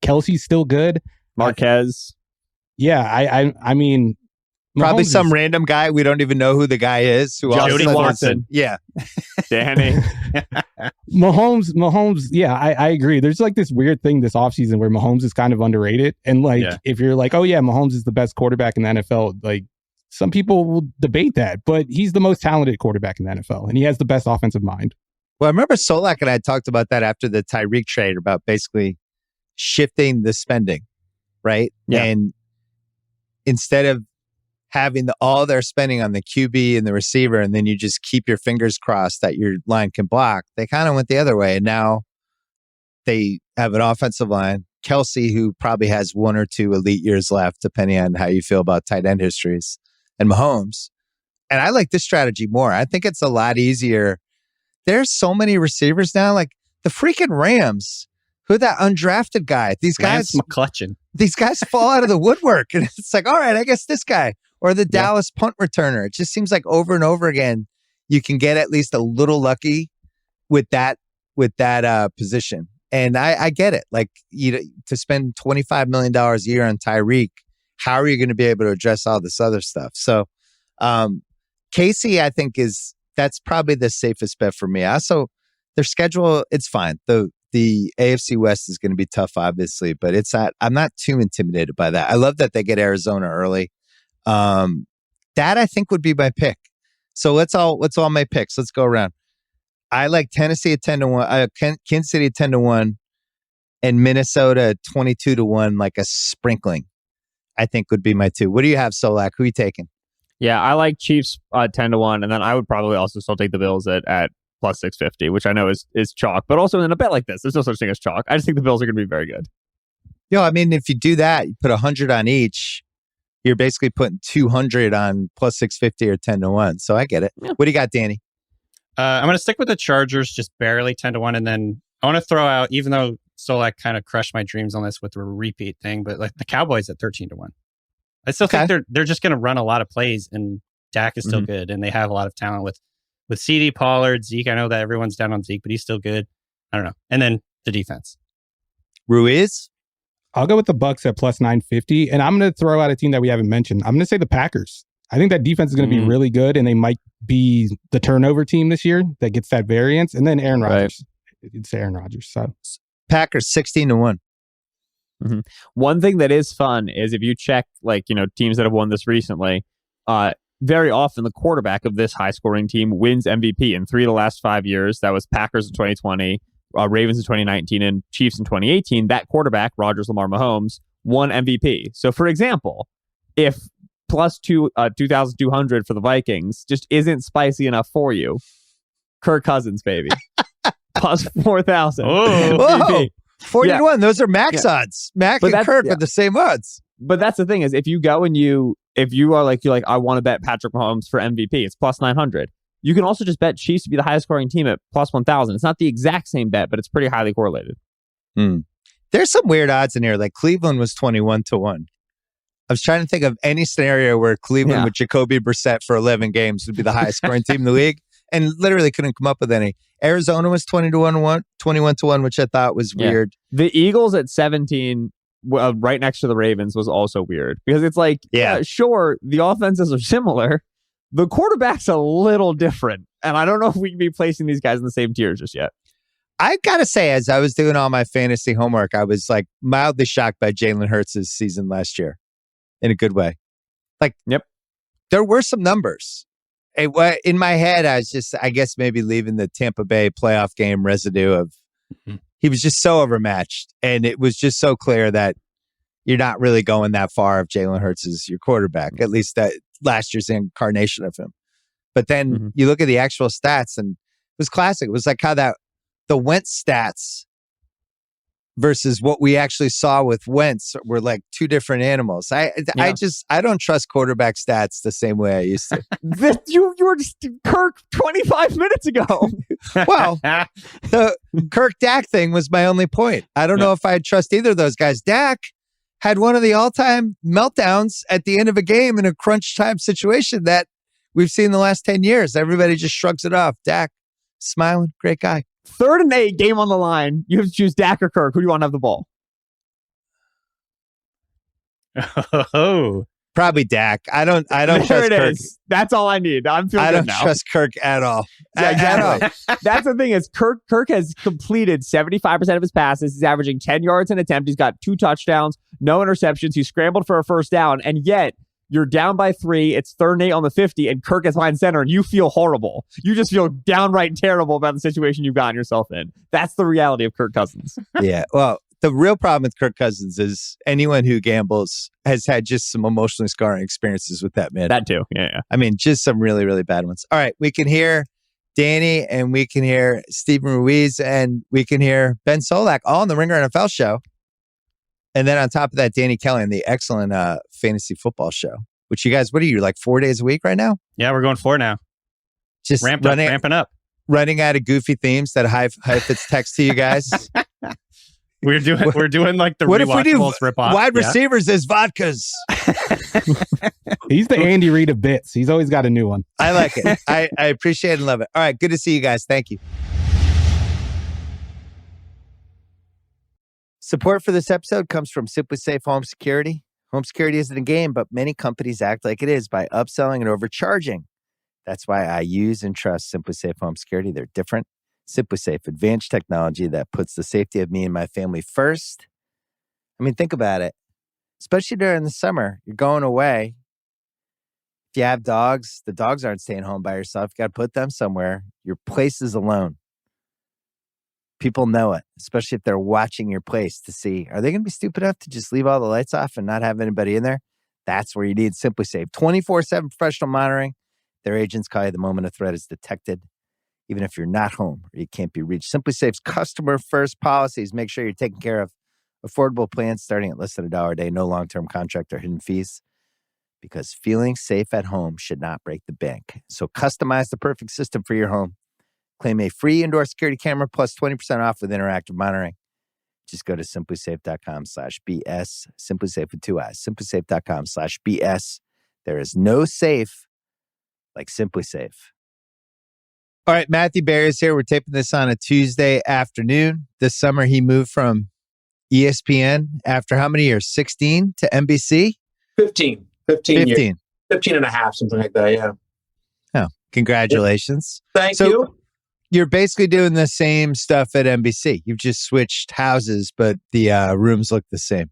[SPEAKER 3] Kelsey's still good.
[SPEAKER 2] Marquez.
[SPEAKER 3] I mean,
[SPEAKER 1] probably some random guy we don't even know who the guy is.
[SPEAKER 2] Jody Watson.
[SPEAKER 1] Yeah.
[SPEAKER 2] Danny.
[SPEAKER 3] Mahomes. Yeah, I agree. There's like this weird thing this offseason where Mahomes is kind of underrated. And like, if you're like, oh yeah, Mahomes is the best quarterback in the NFL, like some people will debate that, but he's the most talented quarterback in the NFL and he has the best offensive mind.
[SPEAKER 1] Well, I remember Solak and I talked about that after the Tyreek trade, about basically shifting the spending, right? Yeah. And instead of having all their spending on the QB and the receiver, and then you just keep your fingers crossed that your line can block, they kind of went the other way. And now they have an offensive line, Kelsey, who probably has 1 or 2 elite years left, depending on how you feel about tight end histories, and Mahomes. And I like this strategy more. I think it's a lot easier. There's so many receivers now, like the freaking Rams, who that undrafted guy. These guys,
[SPEAKER 4] Lance McCutcheon.
[SPEAKER 1] These guys fall out of the woodwork. And it's like, all right, I guess this guy. Or the Dallas punt returner. It just seems like over and over again, you can get at least a little lucky with that position. And I get it. Like, to spend $25 million a year on Tyreek, how are you going to be able to address all this other stuff? So Casey, I think that's probably the safest bet for me. Also, their schedule, it's fine. The AFC West is going to be tough, obviously, but I'm not too intimidated by that. I love that they get Arizona early. That I think would be my pick. So let's all make picks. Let's go around. I like Tennessee at 10-1, Kansas City at 10-1, and Minnesota at 22-1, like a sprinkling. I think would be my 2. What do you have, Solak? Who are you taking?
[SPEAKER 2] Yeah, I like Chiefs 10-1, and then I would probably also still take the Bills at plus 650, which I know is chalk. But also in a bet like this, there's no such thing as chalk. I just think the Bills are going to be very good.
[SPEAKER 1] I mean, if you do that, you put 100 on each. You're basically putting 200 on plus 650 or 10-1. So I get it. Yeah. What do you got, Danny?
[SPEAKER 4] I'm going to stick with the Chargers, just barely 10-1. And then I want to throw out, even though Solak kind of crushed my dreams on this with the repeat thing, but like the Cowboys at 13-1. I still think they're just going to run a lot of plays, and Dak is still good. And they have a lot of talent with CD, Pollard, Zeke. I know that everyone's down on Zeke, but he's still good. I don't know. And then the defense.
[SPEAKER 1] Ruiz?
[SPEAKER 3] I'll go with the Bucks at plus 950, and I'm going to throw out a team that we haven't mentioned. I'm going to say the Packers. I think that defense is going to be really good, and they might be the turnover team this year that gets that variance. And then Aaron Rodgers. It's Aaron Rodgers. So
[SPEAKER 1] Packers 16-1.
[SPEAKER 2] Mm-hmm. One thing that is fun is if you check, teams that have won this recently, very often the quarterback of this high-scoring team wins MVP in 3 of the last 5 years. That was Packers in 2020. Ravens in 2019 and Chiefs in 2018, that quarterback, Lamar Mahomes, won MVP. So, for example, if plus 2,200 for the Vikings just isn't spicy enough for you, Kirk Cousins, baby. Plus 4,000.
[SPEAKER 1] Whoa. 40-1. Those are max odds. Mac and Kirk are the same odds.
[SPEAKER 2] But that's the thing is, if you go and you're like, I want to bet Patrick Mahomes for MVP, it's plus 900. You can also just bet Chiefs to be the highest scoring team at plus 1,000. It's not the exact same bet, but it's pretty highly correlated.
[SPEAKER 1] There's some weird odds in here. Like Cleveland was 21-1. I was trying to think of any scenario where Cleveland with Jacoby Brissett for 11 games would be the highest scoring team in the league, and literally couldn't come up with any. Arizona was 21-1, which I thought was weird.
[SPEAKER 2] The Eagles at 17, right next to the Ravens, was also weird because it's like, sure, the offenses are similar. The quarterback's a little different, and I don't know if we can be placing these guys in the same tier just yet.
[SPEAKER 1] I gotta say, as I was doing all my fantasy homework, I was like mildly shocked by Jalen Hurts' season last year. In a good way. Like, there were some numbers. In my head, I was just, I guess, maybe leaving the Tampa Bay playoff game residue of he was just so overmatched. And it was just so clear that you're not really going that far if Jalen Hurts is your quarterback, at least that last year's incarnation of him. But then you look at the actual stats, and it was classic. It was like how the Wentz stats versus what we actually saw with Wentz were like two different animals. I don't trust quarterback stats the same way I used to.
[SPEAKER 2] You were just Kirk 25 minutes ago.
[SPEAKER 1] Well, the Kirk Dak thing was my only point. I don't know if I'd trust either of those guys. Dak had one of the all-time meltdowns at the end of a game in a crunch time situation that we've seen the last 10 years. Everybody just shrugs it off. Dak, smiling, great guy.
[SPEAKER 2] 3rd and 8, game on the line. You have to choose Dak or Kirk. Who do you want to have the ball?
[SPEAKER 1] Oh, probably Dak. I don't trust Kirk.
[SPEAKER 2] That's all I need. I
[SPEAKER 1] don't trust Kirk at all.
[SPEAKER 2] Yeah, exactly. That's the thing is Kirk has completed 75% of his passes. He's averaging 10 yards an attempt. He's got 2 touchdowns, no interceptions. He scrambled for a first down, and yet you're down by 3. It's 3rd and 8 on the 50, and Kirk is behind center, and you feel horrible. You just feel downright terrible about the situation you've gotten yourself in. That's the reality of Kirk Cousins.
[SPEAKER 1] Yeah. Well, the real problem with Kirk Cousins is anyone who gambles has had just some emotionally scarring experiences with that man.
[SPEAKER 2] That too. Yeah.
[SPEAKER 1] I mean, just some really, really bad ones. All right. We can hear Danny, and we can hear Steven Ruiz, and we can hear Ben Solak all on the Ringer NFL show. And then on top of that, Danny Kelly on the excellent fantasy football show, which you guys, what are you, like 4 days a week right now?
[SPEAKER 4] Yeah, we're going 4 now.
[SPEAKER 1] Just
[SPEAKER 4] ramping up.
[SPEAKER 1] Running out of goofy themes that Heifetz text to you guys.
[SPEAKER 4] We're doing like the
[SPEAKER 1] what if we do
[SPEAKER 4] ripoff?
[SPEAKER 1] Wide receivers as vodkas?
[SPEAKER 3] He's the Andy Reid of bits. He's always got a new one.
[SPEAKER 1] I like it. I appreciate and love it. All right, good to see you guys. Thank you. Support for this episode comes from Simply Safe Home Security. Home security isn't a game, but many companies act like it is by upselling and overcharging. That's why I use and trust Simply Safe Home Security. They're different. Simply Safe, advanced technology that puts the safety of me and my family first. I mean, think about it. Especially during the summer, you're going away. If you have dogs, the dogs aren't staying home by yourself. You got to put them somewhere. Your place is alone. People know it, especially if they're watching your place to see, are they going to be stupid enough to just leave all the lights off and not have anybody in there? That's where you need Simply Safe. 24/7 professional monitoring. Their agents call you the moment a threat is detected, even if you're not home or you can't be reached. Simply Safe's customer-first policies make sure you're taking care of affordable plans starting at less than $1 a day, no long-term contract or hidden fees, because feeling safe at home should not break the bank. So customize the perfect system for your home. Claim a free indoor security camera plus 20% off with interactive monitoring. Just go to simplysafe.com/BS. SimpliSafe with 2 I's. SimpliSafe.com/BS. There is no safe like Simply Safe. All right, Matthew Berry is here. We're taping this on a Tuesday afternoon. This summer, he moved from ESPN after how many years? 16 to NBC?
[SPEAKER 5] 15 years. 15 and a half, something like that, yeah.
[SPEAKER 1] Oh, congratulations.
[SPEAKER 5] Thank you.
[SPEAKER 1] You're basically doing the same stuff at NBC. You've just switched houses, but the rooms look the same.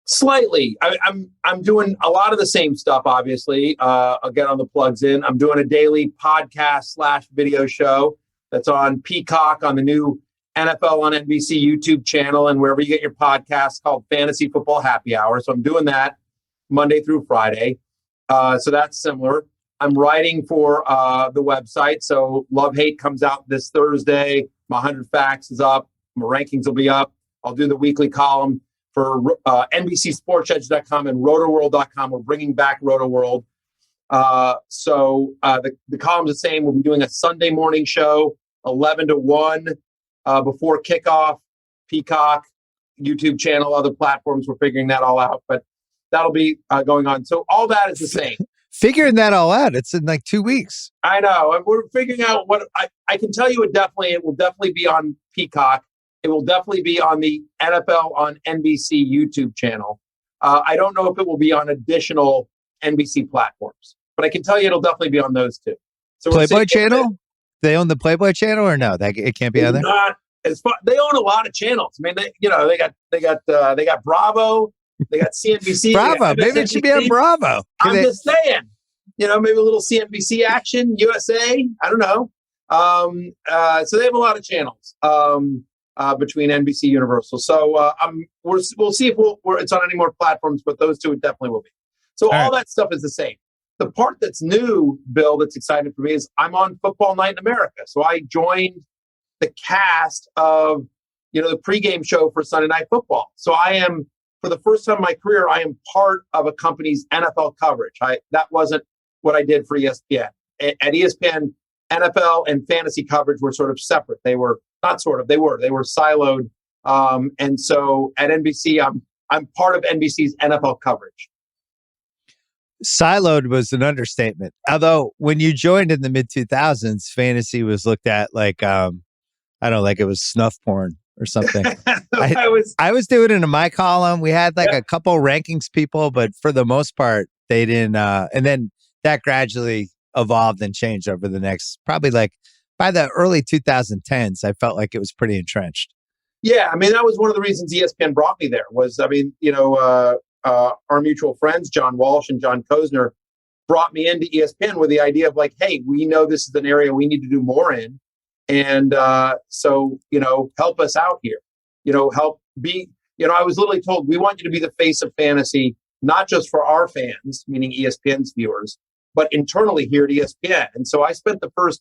[SPEAKER 5] Slightly. I'm doing a lot of the same stuff, obviously. I'll get on the plugs in. I'm doing a daily podcast/video show that's on Peacock on the new NFL on NBC YouTube channel and wherever you get your podcasts, called Fantasy Football Happy Hour. So I'm doing that Monday through Friday. So that's similar. I'm writing for the website. So Love Hate comes out this Thursday. My 100 Facts is up. My rankings will be up. I'll do the weekly column for NBCSportsEdge.com and RotoWorld.com. We're bringing back RotoWorld. So the column's the same. We'll be doing a Sunday morning show, 11 to 1 before kickoff. Peacock, YouTube channel, other platforms. We're figuring that all out. But that'll be going on. So all that is the same.
[SPEAKER 1] Figuring that all out, it's in like 2 weeks.
[SPEAKER 5] I know. And we're figuring out what I can tell you. It will definitely be on Peacock. It will definitely be on the NFL on NBC YouTube channel. I don't know if it will be on additional NBC platforms, but I can tell you it'll definitely be on those two. So
[SPEAKER 1] Playboy channel? They own the Playboy channel or no? It can't be on there.
[SPEAKER 5] Not as far. They own a lot of channels. I mean, they got Bravo, they got CNBC.
[SPEAKER 1] Bravo. Maybe it should be on Bravo.
[SPEAKER 5] I'm just saying. Maybe a little CNBC action, USA. I don't know. So they have a lot of channels between NBC, Universal. So we'll see if it's on any more platforms, but those two it definitely will be. So all that stuff is the same. The part that's new, Bill, that's exciting for me is I'm on Football Night in America. So I joined the cast of the pregame show for Sunday Night Football. So I am, for the first time in my career, I am part of a company's NFL coverage. That wasn't what I did for ESPN. At ESPN, NFL and fantasy coverage were sort of separate. They were not sort of. They were siloed. And so at NBC, I'm part of NBC's NFL coverage.
[SPEAKER 1] Siloed was an understatement. Although when you joined in the mid 2000s, fantasy was looked at like like it was snuff porn or something. I was doing it in my column. We had like a couple rankings people, but for the most part, they didn't. And then that gradually evolved and changed over the next, probably like by the early 2010s, I felt like it was pretty entrenched.
[SPEAKER 5] Yeah, I mean, that was one of the reasons ESPN brought me there was, our mutual friends, John Walsh and John Kozner, brought me into ESPN with the idea of like, hey, we know this is an area we need to do more in. And so, help us out here, help be, I was literally told, we want you to be the face of fantasy, not just for our fans, meaning ESPN's viewers, but internally here at ESPN. And so I spent the first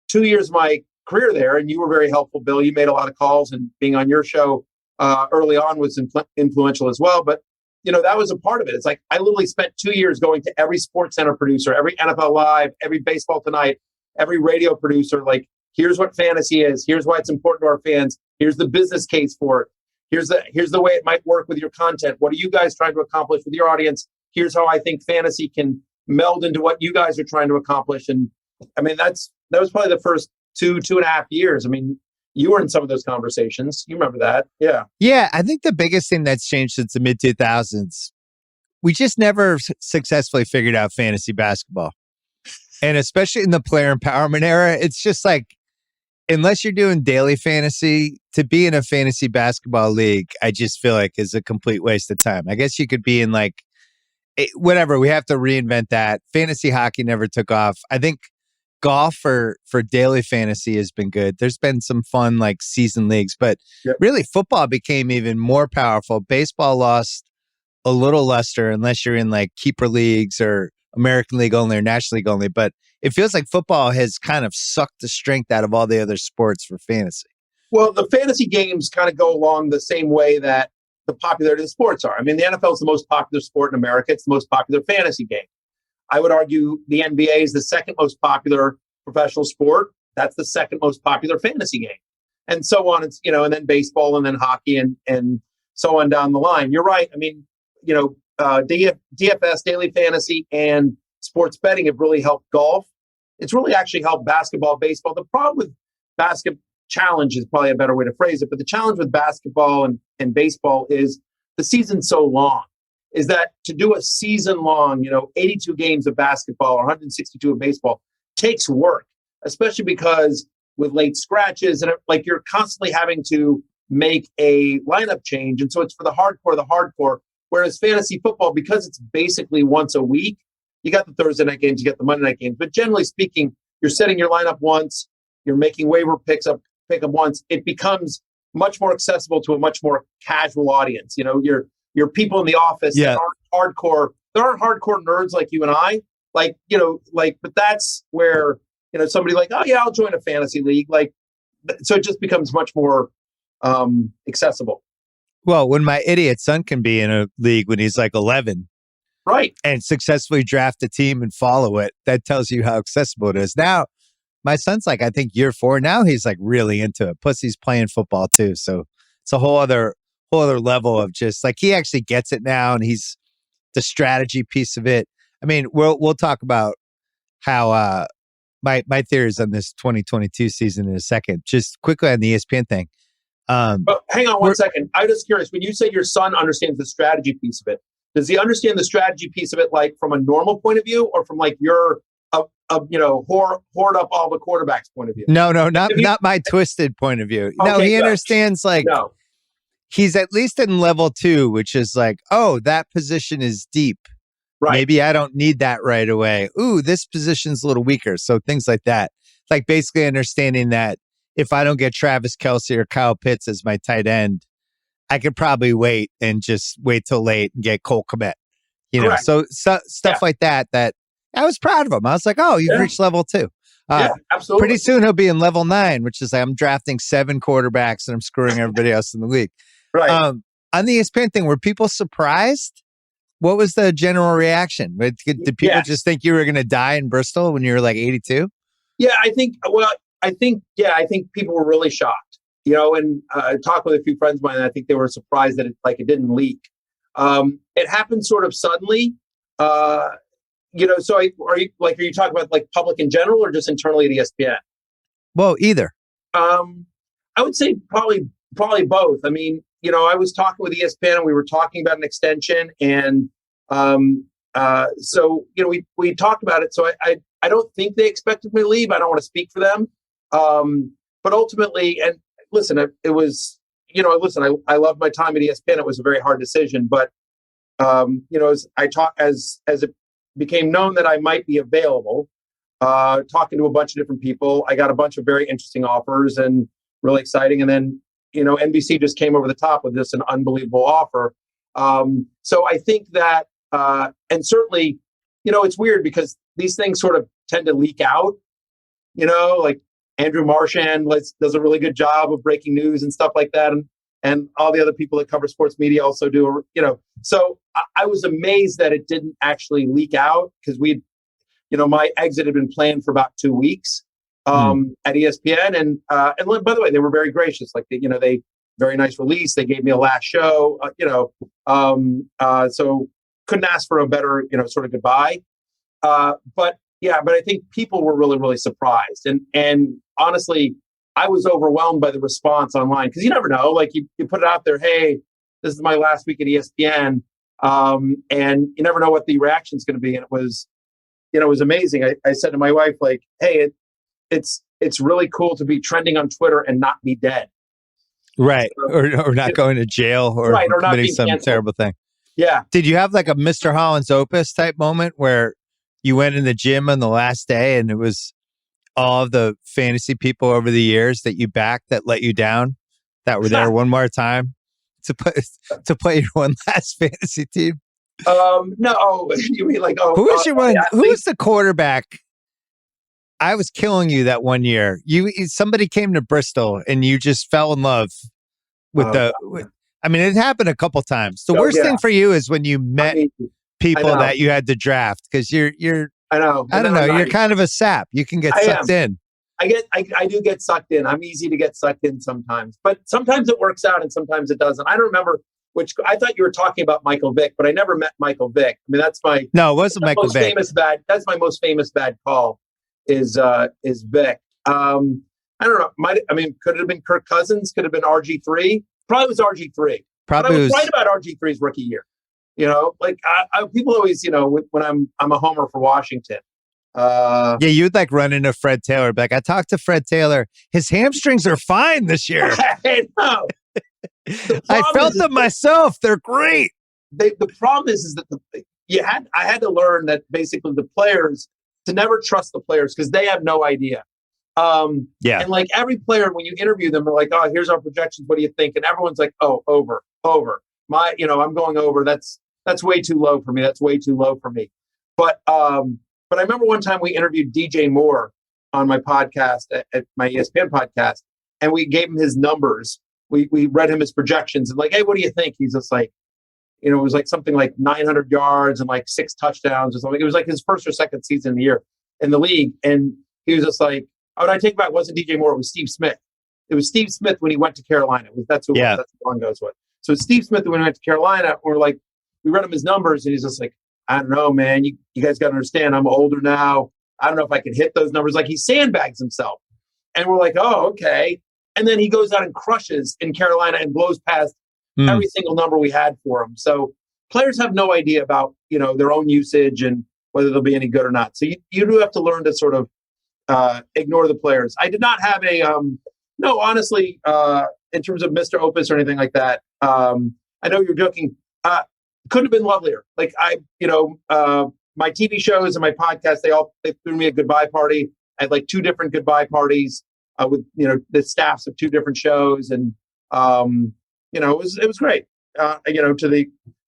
[SPEAKER 5] 2 years of my career there, and you were very helpful, Bill. You made a lot of calls, and being on your show early on was influential as well. But, that was a part of it. It's like I literally spent 2 years going to every Sports Center producer, every NFL Live, every Baseball Tonight, every radio producer, like, here's what fantasy is. Here's why it's important to our fans. Here's the business case for it. Here's the way it might work with your content. What are you guys trying to accomplish with your audience? Here's how I think fantasy can meld into what you guys are trying to accomplish. And I mean, that was probably the first 2.5 years. I mean, you were in some of those conversations. You remember that? Yeah.
[SPEAKER 1] Yeah. I think the biggest thing that's changed since the mid 2000s, we just never successfully figured out fantasy basketball. And especially in the player empowerment era, it's just like, unless you're doing daily fantasy, to be in a fantasy basketball league, I just feel like is a complete waste of time. I guess you could be in like, whatever, we have to reinvent that. Fantasy hockey never took off. I think golf for daily fantasy has been good. There's been some fun like season leagues, but really football became even more powerful. Baseball lost a little luster unless you're in like keeper leagues or American League only or National League only. But it feels like football has kind of sucked the strength out of all the other sports for fantasy.
[SPEAKER 5] Well, the fantasy games kind of go along the same way that the popularity of the sports are. I mean, the NFL is the most popular sport in America. It's the most popular fantasy game. I would argue the NBA is the second most popular professional sport. That's the second most popular fantasy game. And so on. It's, and then baseball and then hockey and so on down the line. You're right. I mean, DFS, daily fantasy, and sports betting have really helped golf. It's really actually helped basketball, baseball. The problem with basketball, challenge is probably a better way to phrase it, but the challenge with basketball and baseball is the season's so long, is that to do a season long, 82 games of basketball or 162 of baseball takes work, especially because with late scratches and like you're constantly having to make a lineup change. And so it's for the hardcore, whereas fantasy football, because it's basically once a week, you got the Thursday night games, you got the Monday night games, but generally speaking, you're setting your lineup once, you're making waiver picks up once. It becomes much more accessible to a much more casual audience. Your people in the office that aren't hardcore. There aren't hardcore nerds like you and I. But that's where, somebody like, oh yeah, I'll join a fantasy league. So it just becomes much more accessible.
[SPEAKER 1] Well, when my idiot son can be in a league when he's like 11,
[SPEAKER 5] right,
[SPEAKER 1] and successfully draft a team and follow it, that tells you how accessible it is. Now, my son's like, I think year 4 now. He's like really into it. Plus, he's playing football too, so it's a whole other level of just like he actually gets it now, and he's the strategy piece of it. I mean, we'll talk about how my theories on this 2022 season in a second. Just quickly on the ESPN thing.
[SPEAKER 5] But hang on one second. I'm just curious. When you say your son understands the strategy piece of it, does he understand the strategy piece of it like from a normal point of view, or from like your hoard up all the quarterbacks point of view?
[SPEAKER 1] No, not my twisted point of view. No,
[SPEAKER 5] Okay,
[SPEAKER 1] he
[SPEAKER 5] good.
[SPEAKER 1] understands like he's at least in level 2, which is like, oh, that position is deep.
[SPEAKER 5] Right.
[SPEAKER 1] Maybe I don't need that right away. Ooh, this position's a little weaker. So things like that. Like basically understanding that if I don't get Travis Kelce or Kyle Pitts as my tight end, I could probably wait and just wait till late and get Cole Kmet. You know,
[SPEAKER 5] Correct.
[SPEAKER 1] so stuff like that I was proud of him. I was like, oh, you've reached level 2.
[SPEAKER 5] Yeah, absolutely.
[SPEAKER 1] Pretty soon he'll be in level 9, which is like I'm drafting 7 quarterbacks and I'm screwing everybody else in the league.
[SPEAKER 5] Right.
[SPEAKER 1] On the ESPN thing, were people surprised? What was the general reaction? Did people just think you were going to die in Bristol when you were like 82?
[SPEAKER 5] Yeah, I think people were really shocked. You know, and I talked with a few friends of mine, and I think they were surprised that it didn't leak. It happened sort of suddenly. You know, so are you talking about like public in general or just internally at ESPN?
[SPEAKER 1] Well, either.
[SPEAKER 5] I would say probably both. I mean, you know, I was talking with ESPN and we were talking about an extension, and so you know, we talked about it. So I don't think they expected me to leave. I don't want to speak for them, but ultimately, and listen, it was, you know, I loved my time at ESPN. It was a very hard decision, but you know, as it became known that I might be available, talking to a bunch of different people, I got a bunch of very interesting offers and really exciting. And then, you know, NBC just came over the top with just an unbelievable offer. So I think that, and certainly, you know, it's weird because these things sort of tend to leak out, you know, like Andrew Marchand does a really good job of breaking news and stuff like that. And all the other people that cover sports media also do, you know. So I was amazed that it didn't actually leak out because my exit had been planned for about 2 weeks at ESPN. And by the way, they were very gracious. Like, they very nice release. They gave me a last show, so couldn't ask for a better, sort of goodbye. But I think people were really, really surprised. And honestly, I was overwhelmed by the response online because you never know. Like you put it out there, hey, this is my last week at ESPN, and you never know what the reaction is going to be. And it was amazing. I said to my wife, like, hey, it's really cool to be trending on Twitter and not be dead,
[SPEAKER 1] right? Or not going to jail or committing some terrible thing.
[SPEAKER 5] Yeah.
[SPEAKER 1] Did you have like a Mr. Holland's Opus type moment where you went in the gym on the last day and it was all of the fantasy people over the years that you backed that let you down that were there one more time to play your one last fantasy team?
[SPEAKER 5] No, you mean like,
[SPEAKER 1] who was your one? Who was the quarterback? I was killing you that one year. Somebody came to Bristol and you just fell in love with I mean, it happened a couple times. The worst thing for you is when you met people that you had to draft because you're.
[SPEAKER 5] I know.
[SPEAKER 1] I don't know. You're kind of a sap. You can get sucked in.
[SPEAKER 5] I do get sucked in. I'm easy to get sucked in sometimes, but sometimes it works out and sometimes it doesn't. I don't remember which. I thought you were talking about Michael Vick, but I never met Michael Vick. I mean,
[SPEAKER 1] it wasn't Michael Vick.
[SPEAKER 5] That's my most famous bad call. Is Vick. I don't know. Could it have been Kirk Cousins? Could it have been RG3? Probably was RG3. Probably was right about RG3's rookie year. People always, when I'm a homer for Washington.
[SPEAKER 1] You'd like run into Fred Taylor. Like, I talked to Fred Taylor. His hamstrings are fine this year.
[SPEAKER 5] I know.
[SPEAKER 1] I felt them myself. They're great.
[SPEAKER 5] The problem is that I had to learn that basically the players, to never trust the players because they have no idea. And like every player, when you interview them, they're like, oh, here's our projections. What do you think? And everyone's like, oh, over. I'm going over. That's way too low for me. That's way too low for me. But I remember one time we interviewed DJ Moore on my podcast at my ESPN podcast, and we gave him his numbers. We read him his projections and like, hey, what do you think? He's just like, it was like something like 900 yards and like 6 touchdowns or something. It was like his first or second season in the year in the league. And he was just like, I take back, it wasn't DJ Moore, it was Steve Smith. It was Steve Smith when he went to Carolina. That's who long goes with. So Steve Smith when he went to Carolina, we're like, we read him his numbers, and he's just like, I don't know, man. You guys got to understand, I'm older now. I don't know if I can hit those numbers. Like, he sandbags himself. And we're like, oh, okay. And then he goes out and crushes in Carolina and blows past every single number we had for him. So players have no idea about, their own usage and whether they'll be any good or not. So you do have to learn to sort of ignore the players. I did not have no, honestly, in terms of Mr. Opus or anything like that. I know you're joking. Couldn't have been lovelier. Like, my TV shows and my podcast, they threw me a goodbye party. I had like 2 different goodbye parties with the staffs of 2 different shows, and it was great. To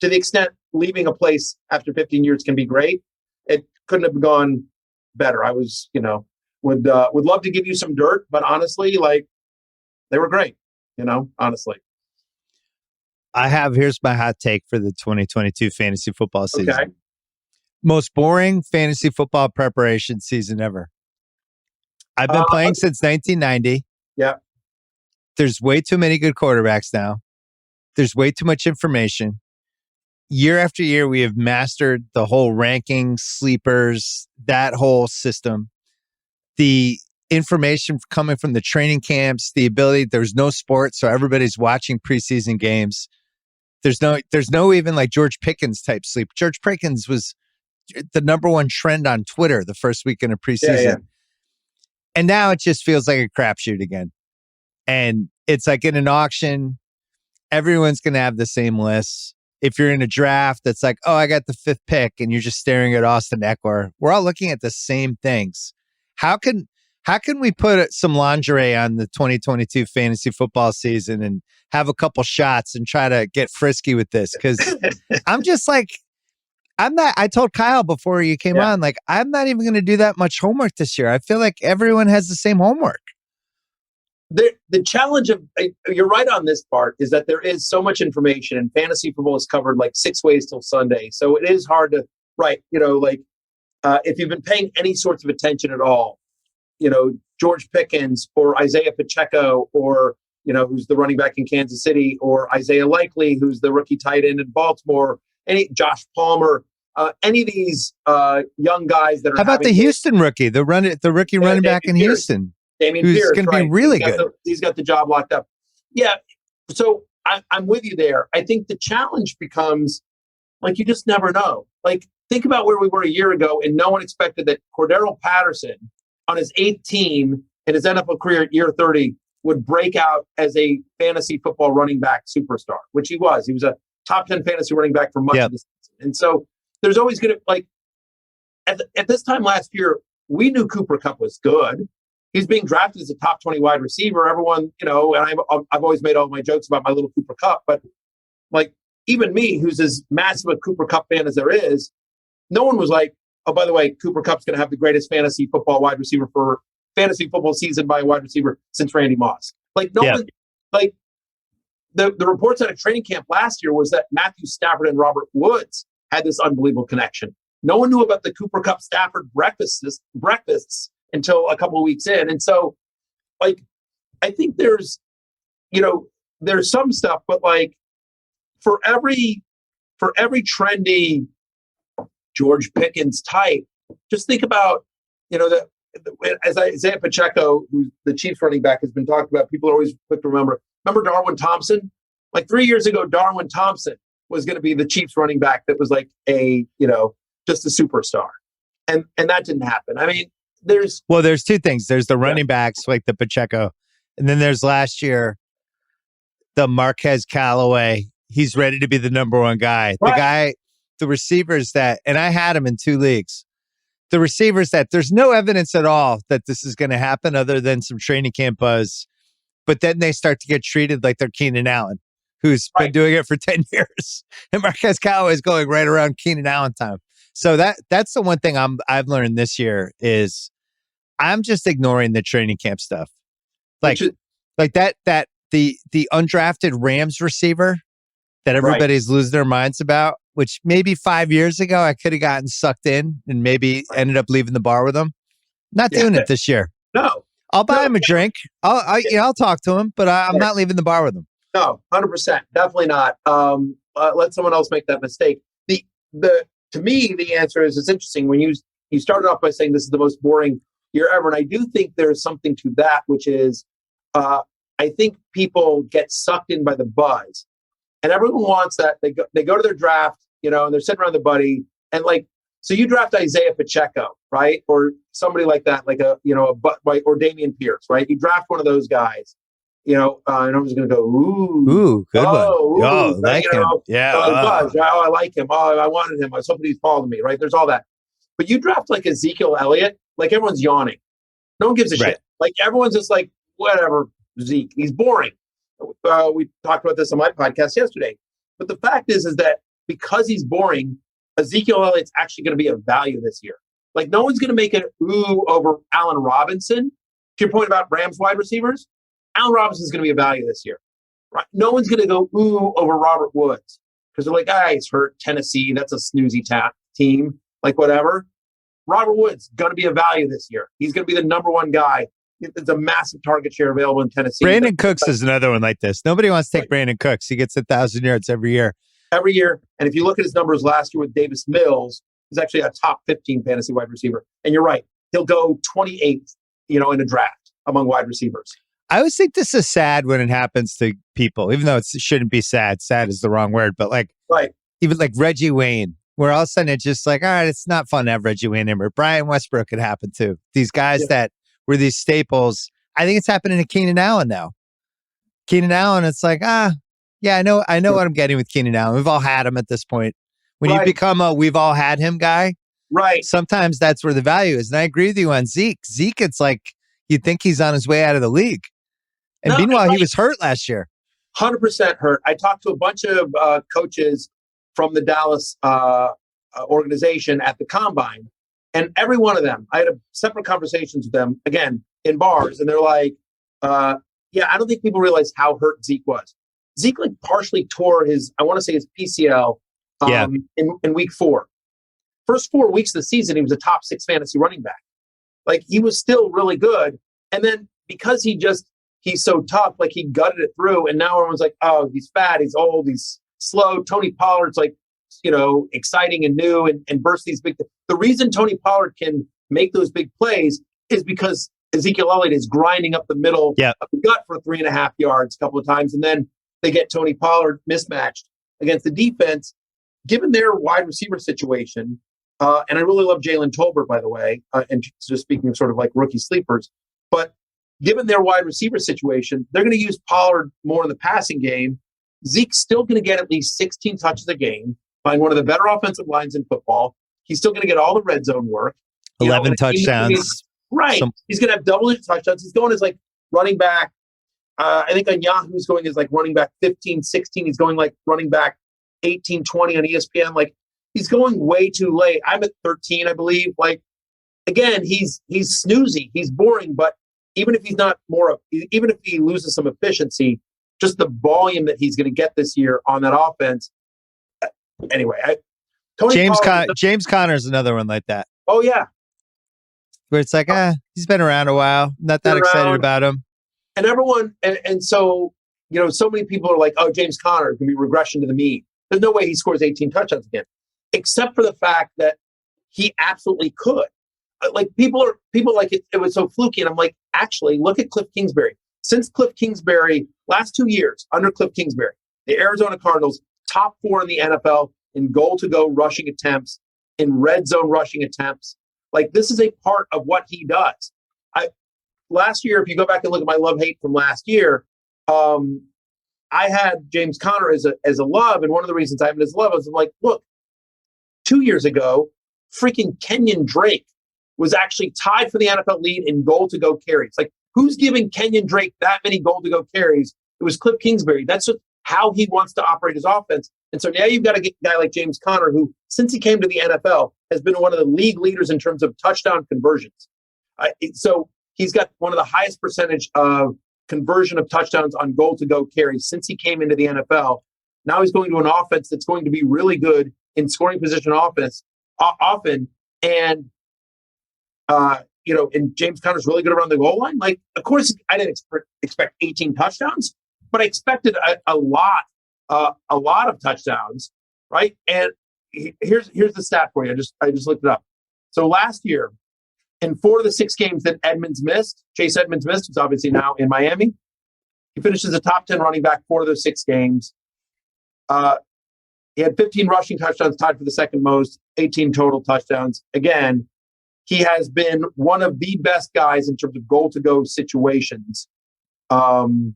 [SPEAKER 5] the extent leaving a place after 15 years can be great, it couldn't have gone better. I was would love to give you some dirt, but honestly, like, they were great. Honestly.
[SPEAKER 1] Here's my hot take for the 2022 fantasy football season.
[SPEAKER 5] Okay.
[SPEAKER 1] Most boring fantasy football preparation season ever. I've been playing since 1990.
[SPEAKER 5] Yeah.
[SPEAKER 1] There's way too many good quarterbacks now. There's way too much information. Year after year, we have mastered the whole ranking, sleepers, that whole system. The information coming from the training camps, the ability, there's no sport, so everybody's watching preseason games. There's no even like George Pickens type sleep. George Pickens was the number 1 trend on Twitter the first weekend of preseason.
[SPEAKER 5] Yeah.
[SPEAKER 1] And now it just feels like a crapshoot again. And it's like in an auction, everyone's going to have the same lists. If you're in a draft that's like, oh, I got the 5th pick, and you're just staring at Austin Eckler, we're all looking at the same things. How can we put some lingerie on the 2022 fantasy football season and have a couple shots and try to get frisky with this? Because I'm just like, I told Kyle before you came on, like, I'm not even going to do that much homework this year. I feel like everyone has the same homework.
[SPEAKER 5] The challenge of, you're right on this part, is that there is so much information, and fantasy football is covered like 6 ways till Sunday. So it is hard to, if you've been paying any sorts of attention at all, George Pickens or Isaiah Pacheco, or, who's the running back in Kansas City, or Isaiah Likely, who's the rookie tight end in Baltimore, Josh Palmer, any of these young guys that are.
[SPEAKER 1] How about the Houston rookie, the rookie running back in Houston?
[SPEAKER 5] Damian
[SPEAKER 1] who's
[SPEAKER 5] Pierce,
[SPEAKER 1] going to be really good.
[SPEAKER 5] He's got the job locked up. Yeah. So I'm with you there. I think the challenge becomes, like, you just never know. Like, think about where we were a year ago, and no one expected that Cordero Patterson, on his 8th team in his NFL career at year 30, would break out as a fantasy football running back superstar, which he was. He was a top 10 fantasy running back for much of the season. And so there's always going to, like, at this time last year, we knew Cooper Kupp was good. He's being drafted as a top 20 wide receiver. Everyone, and I've always made all my jokes about my little Cooper Kupp, but, like, even me, who's as massive a Cooper Kupp fan as there is, no one was like, oh, by the way, Cooper Kupp's going to have the greatest fantasy football wide receiver for fantasy football season by a wide receiver since Randy Moss. Like, no one, like, the reports out of training camp last year was that Matthew Stafford and Robert Woods had this unbelievable connection. No one knew about the Cooper Kupp Stafford breakfasts until a couple of weeks in. And so, like, I think there's some stuff, but, like, for every trendy George Pickens type, just think about, as Isaiah Pacheco, who's the Chiefs running back, has been talked about. People are always quick to remember Darwin Thompson? Like, 3 years ago, Darwin Thompson was going to be the Chiefs running back that was like just a superstar. And that didn't happen. I mean, there's
[SPEAKER 1] 2 things. There's the running backs like the Pacheco, and then there's last year the Marquez Callaway. He's ready to be the number 1 guy.
[SPEAKER 5] Right.
[SPEAKER 1] The receivers that, and I had him in 2 leagues. The receivers that there's no evidence at all that this is going to happen other than some training camp buzz. But then they start to get treated like they're Keenan Allen, who's been doing it for 10 years. And Marquez Callaway is going right around Keenan Allen time. So that's the one thing I've learned this year is I'm just ignoring the training camp stuff. Like the undrafted Rams receiver that everybody's losing their minds about, which maybe 5 years ago I could have gotten sucked in and maybe ended up leaving the bar with him. Not doing it this year.
[SPEAKER 5] No.
[SPEAKER 1] I'll buy him a drink. I'll talk to him, but I'm not leaving the bar with him.
[SPEAKER 5] No, 100%, definitely not. Let someone else make that mistake. To me, the answer is, it's interesting when you started off by saying this is the most boring year ever, and I do think there's something to that, which is I think people get sucked in by the buzz, and everyone wants that. They go to their draft, and they're sitting around the buddy, and so you draft Isaiah Pacheco, right, or somebody like that, like or Dameon Pierce, right? You draft one of those guys. And I'm just going to go,
[SPEAKER 1] ooh, good one.
[SPEAKER 5] Ooh,
[SPEAKER 1] like him. Yeah.
[SPEAKER 5] I like him. Oh, I wanted him. I was hoping he'd fall to me, right? There's all that. But you draft like Ezekiel Elliott, like everyone's yawning. No one gives a shit. Like everyone's just like, whatever, Zeke. He's boring. We talked about this on my podcast yesterday. But the fact is that because he's boring, Ezekiel Elliott's actually going to be of value this year. Like no one's going to make it ooh over Allen Robinson. To your point about Rams wide receivers, Allen Robinson is going to be a value this year. Right? No one's going to go ooh over Robert Woods because they're like, he's hurt. Tennessee, that's a snoozy team. Like whatever. Robert Woods going to be a value this year. He's going to be the number one guy. There's a massive target share available in Tennessee.
[SPEAKER 1] Brandon Cooks is another one like this. Nobody wants to take Brandon Cooks. He gets 1,000 yards every year.
[SPEAKER 5] Every year. And if you look at his numbers last year with Davis Mills, he's actually a top 15 fantasy wide receiver. And you're right. He'll go 28th, in a draft among wide receivers.
[SPEAKER 1] I always think this is sad when it happens to people, even though it shouldn't be sad. Sad is the wrong word, but even like Reggie Wayne, where all of a sudden it's just like, all right, it's not fun to have Reggie Wayne anymore. Brian Westbrook could happen too. These guys that were these staples. I think it's happening to Keenan Allen now. Keenan Allen, it's like, I know what I'm getting with Keenan Allen. We've all had him at this point. When you become a we've all had him guy,
[SPEAKER 5] right?
[SPEAKER 1] Sometimes that's where the value is. And I agree with you on Zeke. Zeke, it's like you'd think he's on his way out of the league. And meanwhile, he was hurt last year.
[SPEAKER 5] 100% hurt. I talked to a bunch of coaches from the Dallas organization at the Combine, and every one of them, I had separate conversations with them, again, in bars, and they're like, I don't think people realize how hurt Zeke was. Zeke partially tore his PCL in week 4. First 4 weeks of the season, he was a top 6 fantasy running back. He was still really good. And then because he's so tough, he gutted it through. And now everyone's like, oh, he's fat, he's old, he's slow. Tony Pollard's exciting and new and burst these big. The reason Tony Pollard can make those big plays is because Ezekiel Elliott is grinding up the middle of the gut for 3.5 yards a couple of times. And then they get Tony Pollard mismatched against the defense. Given their wide receiver situation, and I really love Jalen Tolbert, by the way, and just speaking of sort of rookie sleepers, but given their wide receiver situation, they're going to use Pollard more in the passing game. Zeke's still going to get at least 16 touches a game, find one of the better offensive lines in football. He's still going to get all the red zone work.
[SPEAKER 1] 11 touchdowns.
[SPEAKER 5] Right. He's going to have double-digit touchdowns. He's going as running back. I think on Yahoo he's going as running back 15, 16. He's going running back 18, 20 on ESPN. He's going way too late. I'm at 13, I believe. Again, he's snoozy. He's boring, but even if even if he loses some efficiency, just the volume that he's going to get this year on that offense. Anyway,
[SPEAKER 1] James Conner's another one like that.
[SPEAKER 5] Oh yeah,
[SPEAKER 1] where it's he's been around a while. Not that excited about him.
[SPEAKER 5] And everyone, and so so many people are like, oh, James Conner can be regression to the mean. There's no way he scores 18 touchdowns again, except for the fact that he absolutely could. People it was so fluky, and I'm like, actually, look at Cliff Kingsbury. Since Cliff Kingsbury, last 2 years under Cliff Kingsbury, the Arizona Cardinals top 4 in the NFL in goal-to-go rushing attempts, in red zone rushing attempts. This is a part of what he does. Last year, if you go back and look at my love-hate from last year, I had James Conner as a love, and one of the reasons I have him as a love is I'm like, look, 2 years ago, freaking Kenyon Drake was actually tied for the NFL lead in goal-to-go carries. Who's giving Kenyon Drake that many goal-to-go carries? It was Cliff Kingsbury. That's just how he wants to operate his offense. And so now you've got a guy like James Conner, who, since he came to the NFL, has been one of the league leaders in terms of touchdown conversions. So he's got one of the highest percentage of conversion of touchdowns on goal-to-go carries since he came into the NFL. Now he's going to an offense that's going to be really good in scoring position offense often. And, and James Conner's really good around the goal line. Of course, I didn't expect 18 touchdowns, but I expected a lot of touchdowns, right? And here's the stat for you. I just looked it up. So last year, in 4 of the 6 games that Chase Edmonds missed, who's obviously now in Miami, he finished as a top 10 running back 4 of those 6 games. He had 15 rushing touchdowns, tied for the second most, 18 total touchdowns. Again, he has been one of the best guys in terms of goal-to-go situations in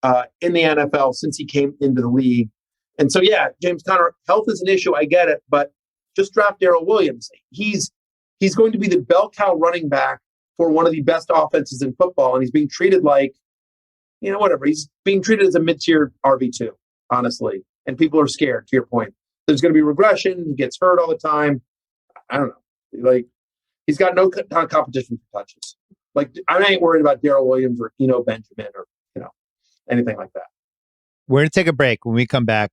[SPEAKER 5] the NFL since he came into the league. And so, yeah, James Conner, health is an issue. I get it, but just draft Darrell Williams. He's going to be the bell cow running back for one of the best offenses in football, and he's being treated like, whatever. He's being treated as a mid-tier RB2, honestly. And people are scared, to your point. There's going to be regression. He gets hurt all the time. I don't know. Like, he's got no competition for touches. Like, I ain't worried about Darrell Williams or Benjamin or, anything like that.
[SPEAKER 1] We're going to take a break. When we come back,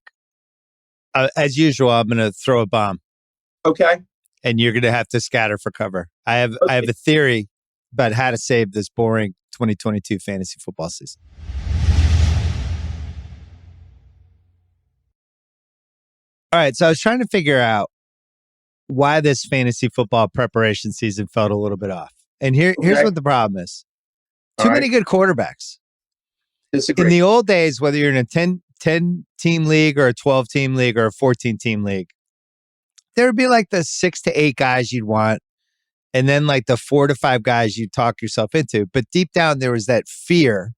[SPEAKER 1] as usual, I'm going to throw a bomb.
[SPEAKER 5] Okay.
[SPEAKER 1] And you're going to have to scatter for cover. I have a theory about how to save this boring 2022 fantasy football season. All right, so I was trying to figure out why this fantasy football preparation season felt a little bit off. And here's what the problem is. Too many good quarterbacks.
[SPEAKER 5] Disagree.
[SPEAKER 1] In the old days, whether you're in a 10-team league or a 12-team league or a 14-team league, there would be like the 6 to 8 guys you'd want, and then like the 4 to 5 guys you'd talk yourself into. But deep down, there was that fear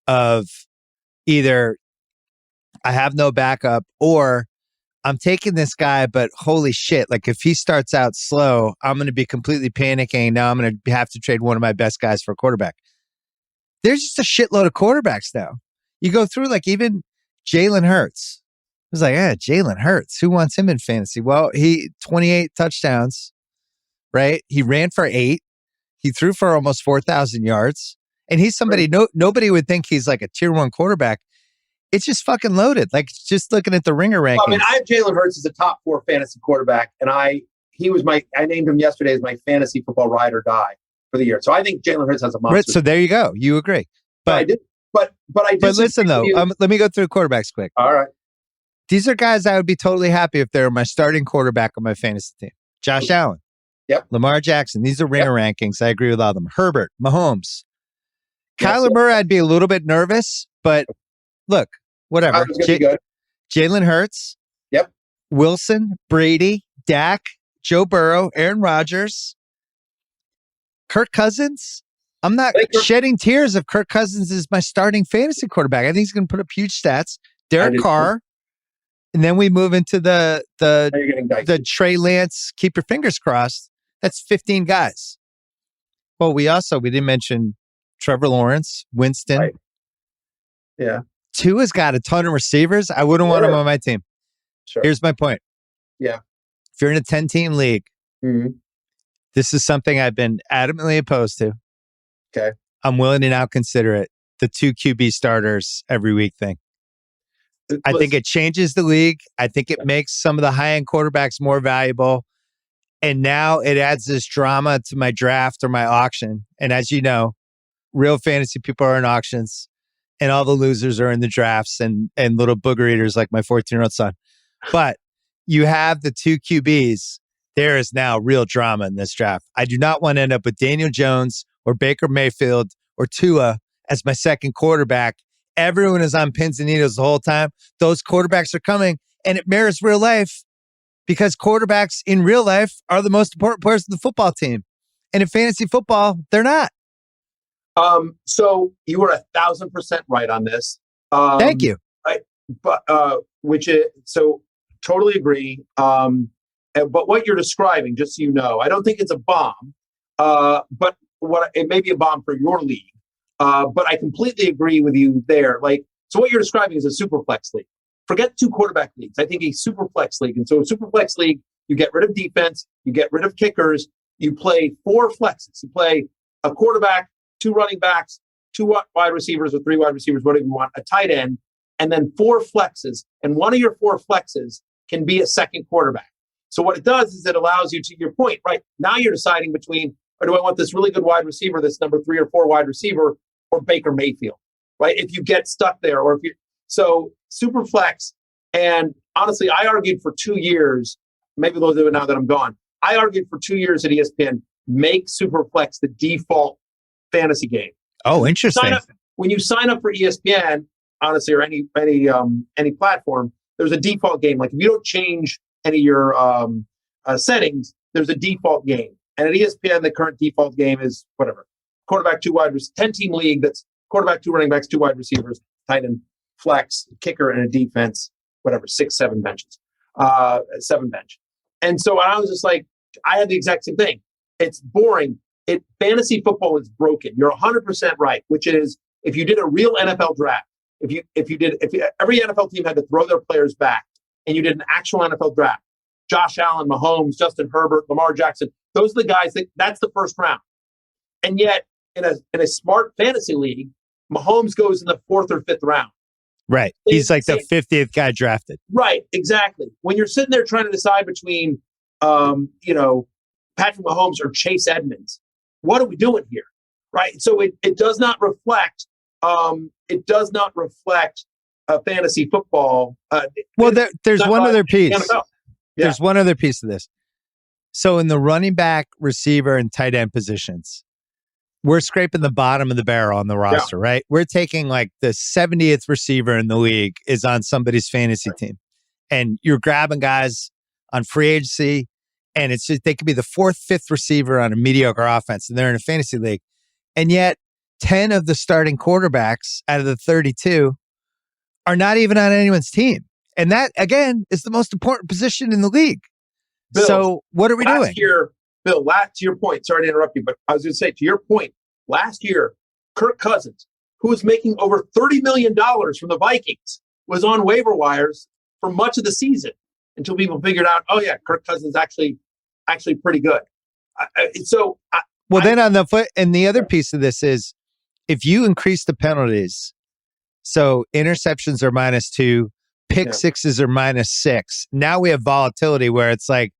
[SPEAKER 1] of either I have no backup or I'm taking this guy, but holy shit, like if he starts out slow, I'm going to be completely panicking. Now I'm going to have to trade one of my best guys for a quarterback. There's just a shitload of quarterbacks now. You go through like even Jalen Hurts. It was like, Jalen Hurts. Who wants him in fantasy? Well, he 28 touchdowns, right? He ran for 8. He threw for almost 4,000 yards. And he's somebody, nobody would think he's like a tier 1 quarterback. It's just fucking loaded. Like just looking at the Ringer rankings.
[SPEAKER 5] Well, I have Jalen Hurts as a top 4 fantasy quarterback, and I named him yesterday as my fantasy football ride or die for the year. So I think Jalen Hurts has a monster.
[SPEAKER 1] Right, so there you go. You agree. But
[SPEAKER 5] I did. But
[SPEAKER 1] listen though, let me go through quarterbacks quick.
[SPEAKER 5] All right.
[SPEAKER 1] These are guys I would be totally happy if they're my starting quarterback on my fantasy team. Josh Allen.
[SPEAKER 5] Yep.
[SPEAKER 1] Lamar Jackson. These are Ringer rankings. I agree with all of them. Herbert, Mahomes. Kyler Murray, I'd be a little bit nervous, but look, whatever. Jalen Hurts.
[SPEAKER 5] Yep.
[SPEAKER 1] Wilson, Brady, Dak, Joe Burrow, Aaron Rodgers, Kirk Cousins. I'm not shedding tears if Kirk Cousins is my starting fantasy quarterback. I think he's going to put up huge stats. Derek Carr. And then we move into the Trey Lance, keep your fingers crossed. That's 15 guys. Well, we didn't mention Trevor Lawrence, Winston.
[SPEAKER 5] Right. Yeah.
[SPEAKER 1] Tua's got a ton of receivers. I wouldn't want him on my team.
[SPEAKER 5] Sure.
[SPEAKER 1] Here's my point.
[SPEAKER 5] Yeah.
[SPEAKER 1] If you're in a 10-team league, this is something I've been adamantly opposed to.
[SPEAKER 5] Okay.
[SPEAKER 1] I'm willing to now consider it. The 2 QB starters every week thing. I think it changes the league. I think it makes some of the high-end quarterbacks more valuable. And now it adds this drama to my draft or my auction. And as you know, real fantasy people are in auctions and all the losers are in the drafts and little booger eaters like my 14-year-old son. But you have the 2 QBs. There is now real drama in this draft. I do not want to end up with Daniel Jones or Baker Mayfield or Tua as my second quarterback. Everyone is on pins and needles the whole time. Those quarterbacks are coming, and it mirrors real life because quarterbacks in real life are the most important players of the football team. And in fantasy football, they're not.
[SPEAKER 5] So you were 1,000% right on this.
[SPEAKER 1] Thank you.
[SPEAKER 5] So totally agree. But what you're describing, just so you know, I don't think it's a bomb, but it may be a bomb for your league. But I completely agree with you there. So what you're describing is a super flex league. Forget 2 quarterback leagues. I think a super flex league. And so a super flex league, you get rid of defense, you get rid of kickers, you play 4 flexes. You play a quarterback, 2 running backs, 2 wide receivers or 3 wide receivers, whatever you want, a tight end, and then 4 flexes. And one of your 4 flexes can be a second quarterback. So what it does is it allows you, to your point, right? Now you're deciding between, or do I want this really good wide receiver, this number 3 or 4 wide receiver, or Baker Mayfield? right? If you get stuck there, or if you so Superflex. And honestly, I argued for 2 years. Maybe they'll do it now that I'm gone. I argued for 2 years at ESPN. Make Superflex the default fantasy game.
[SPEAKER 1] Oh, interesting.
[SPEAKER 5] When you sign up for ESPN, honestly, or any platform, there's a default game. Like if you don't change any of your settings, there's a default game. And at ESPN, the current default game is whatever. Quarterback, 2 wide receivers, 10-team league. That's quarterback, 2 running backs, 2 wide receivers, tight end, flex, kicker, and a defense. Whatever, 6, 7 benches, 7 bench. And so I was just like, I had the exact same thing. It's boring. Fantasy football is broken. You're 100% right, which is if you did a real NFL draft, if every NFL team had to throw their players back and you did an actual NFL draft, Josh Allen, Mahomes, Justin Herbert, Lamar Jackson, those are the guys that's the first round. And yet in a smart fantasy league, Mahomes goes in the 4th or 5th round.
[SPEAKER 1] Right. He's like the 50th guy drafted.
[SPEAKER 5] Right. Exactly. When you're sitting there trying to decide between, Patrick Mahomes or Chase Edmonds, what are we doing here? Right. So it does not reflect. It does not reflect fantasy football.
[SPEAKER 1] Well, there's one other piece.
[SPEAKER 5] Yeah.
[SPEAKER 1] There's one other piece of this. So in the running back, receiver, and tight end positions, we're scraping the bottom of the barrel on the roster, right? We're taking like the 70th receiver in the league is on somebody's fantasy team. And you're grabbing guys on free agency, and it's just, they could be the 4th, 5th receiver on a mediocre offense, and they're in a fantasy league. And yet 10 of the starting quarterbacks out of the 32 are not even on anyone's team. And that, again, is the most important position in the league. Bill, so what are we doing?
[SPEAKER 5] Bill, to your point, sorry to interrupt you, but I was going to say, to your point, last year, Kirk Cousins, who was making over $30 million from the Vikings, was on waiver wires for much of the season until people figured out, oh yeah, Kirk Cousins actually pretty good.
[SPEAKER 1] Then on the foot, and the other piece of this is, if you increase the penalties, so interceptions are -2, pick sixes are -6. Now we have volatility where it's like,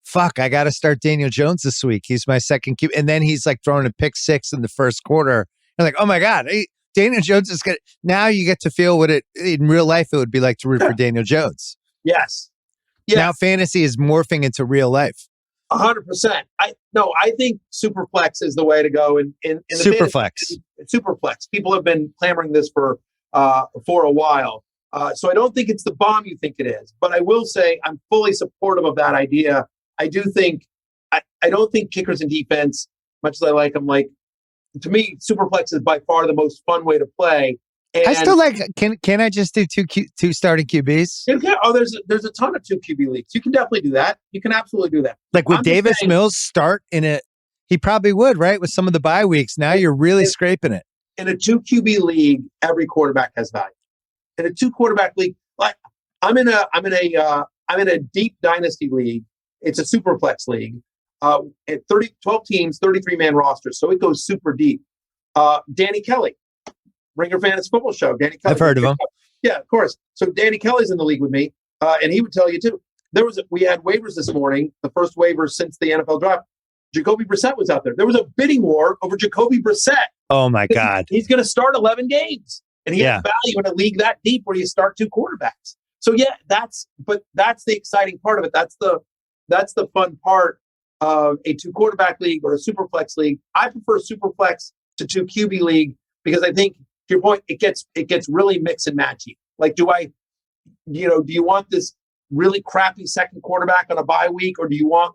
[SPEAKER 1] fuck, I got to start Daniel Jones this week. He's my second QB. And then he's like throwing a pick 6 in the first quarter. You're like, oh my God, Daniel Jones is good. Now you get to feel what in real life it would be like to root for Daniel Jones.
[SPEAKER 5] Yes.
[SPEAKER 1] Now fantasy is morphing into real life.
[SPEAKER 5] 100%. I think Superflex is the way to go. In
[SPEAKER 1] Superflex.
[SPEAKER 5] Superflex. People have been clamoring this for a while. So I don't think it's the bomb you think it is. But I will say I'm fully supportive of that idea. I do think I don't think kickers and defense, much as I like them, like to me, Superflex is by far the most fun way to play. And
[SPEAKER 1] I still like. Can I just do two starting QBs?
[SPEAKER 5] There's a ton of 2 QB leagues. You can definitely do that. You can absolutely do that.
[SPEAKER 1] Like would Davis Mills start in it? He probably would, right? With some of the bye weeks. Now you're really scraping it.
[SPEAKER 5] In a 2 QB league, every quarterback has value. In a 2 quarterback league, like I'm in a deep dynasty league. It's a Superflex league. At 12 teams, 33-man roster, so it goes super deep. Danny Kelly, Ringer Fantasy Football Show. Danny Kelly.
[SPEAKER 1] I've heard of him.
[SPEAKER 5] Yeah, of course. So Danny Kelly's in the league with me, and he would tell you too. We had waivers this morning, the first waivers since the NFL draft. Jacoby Brissett was out there. There was a bidding war over Jacoby Brissett.
[SPEAKER 1] Oh my God.
[SPEAKER 5] He's going to start 11 games, and he has value in a league that deep where you start 2 quarterbacks. So that's the exciting part of it. That's the fun part of a 2 quarterback league or a Superflex league. I prefer Superflex to 2 QB league because I think, to your point, it gets really mix and matchy. Like, do you want this really crappy second quarterback on a bye week, or do you want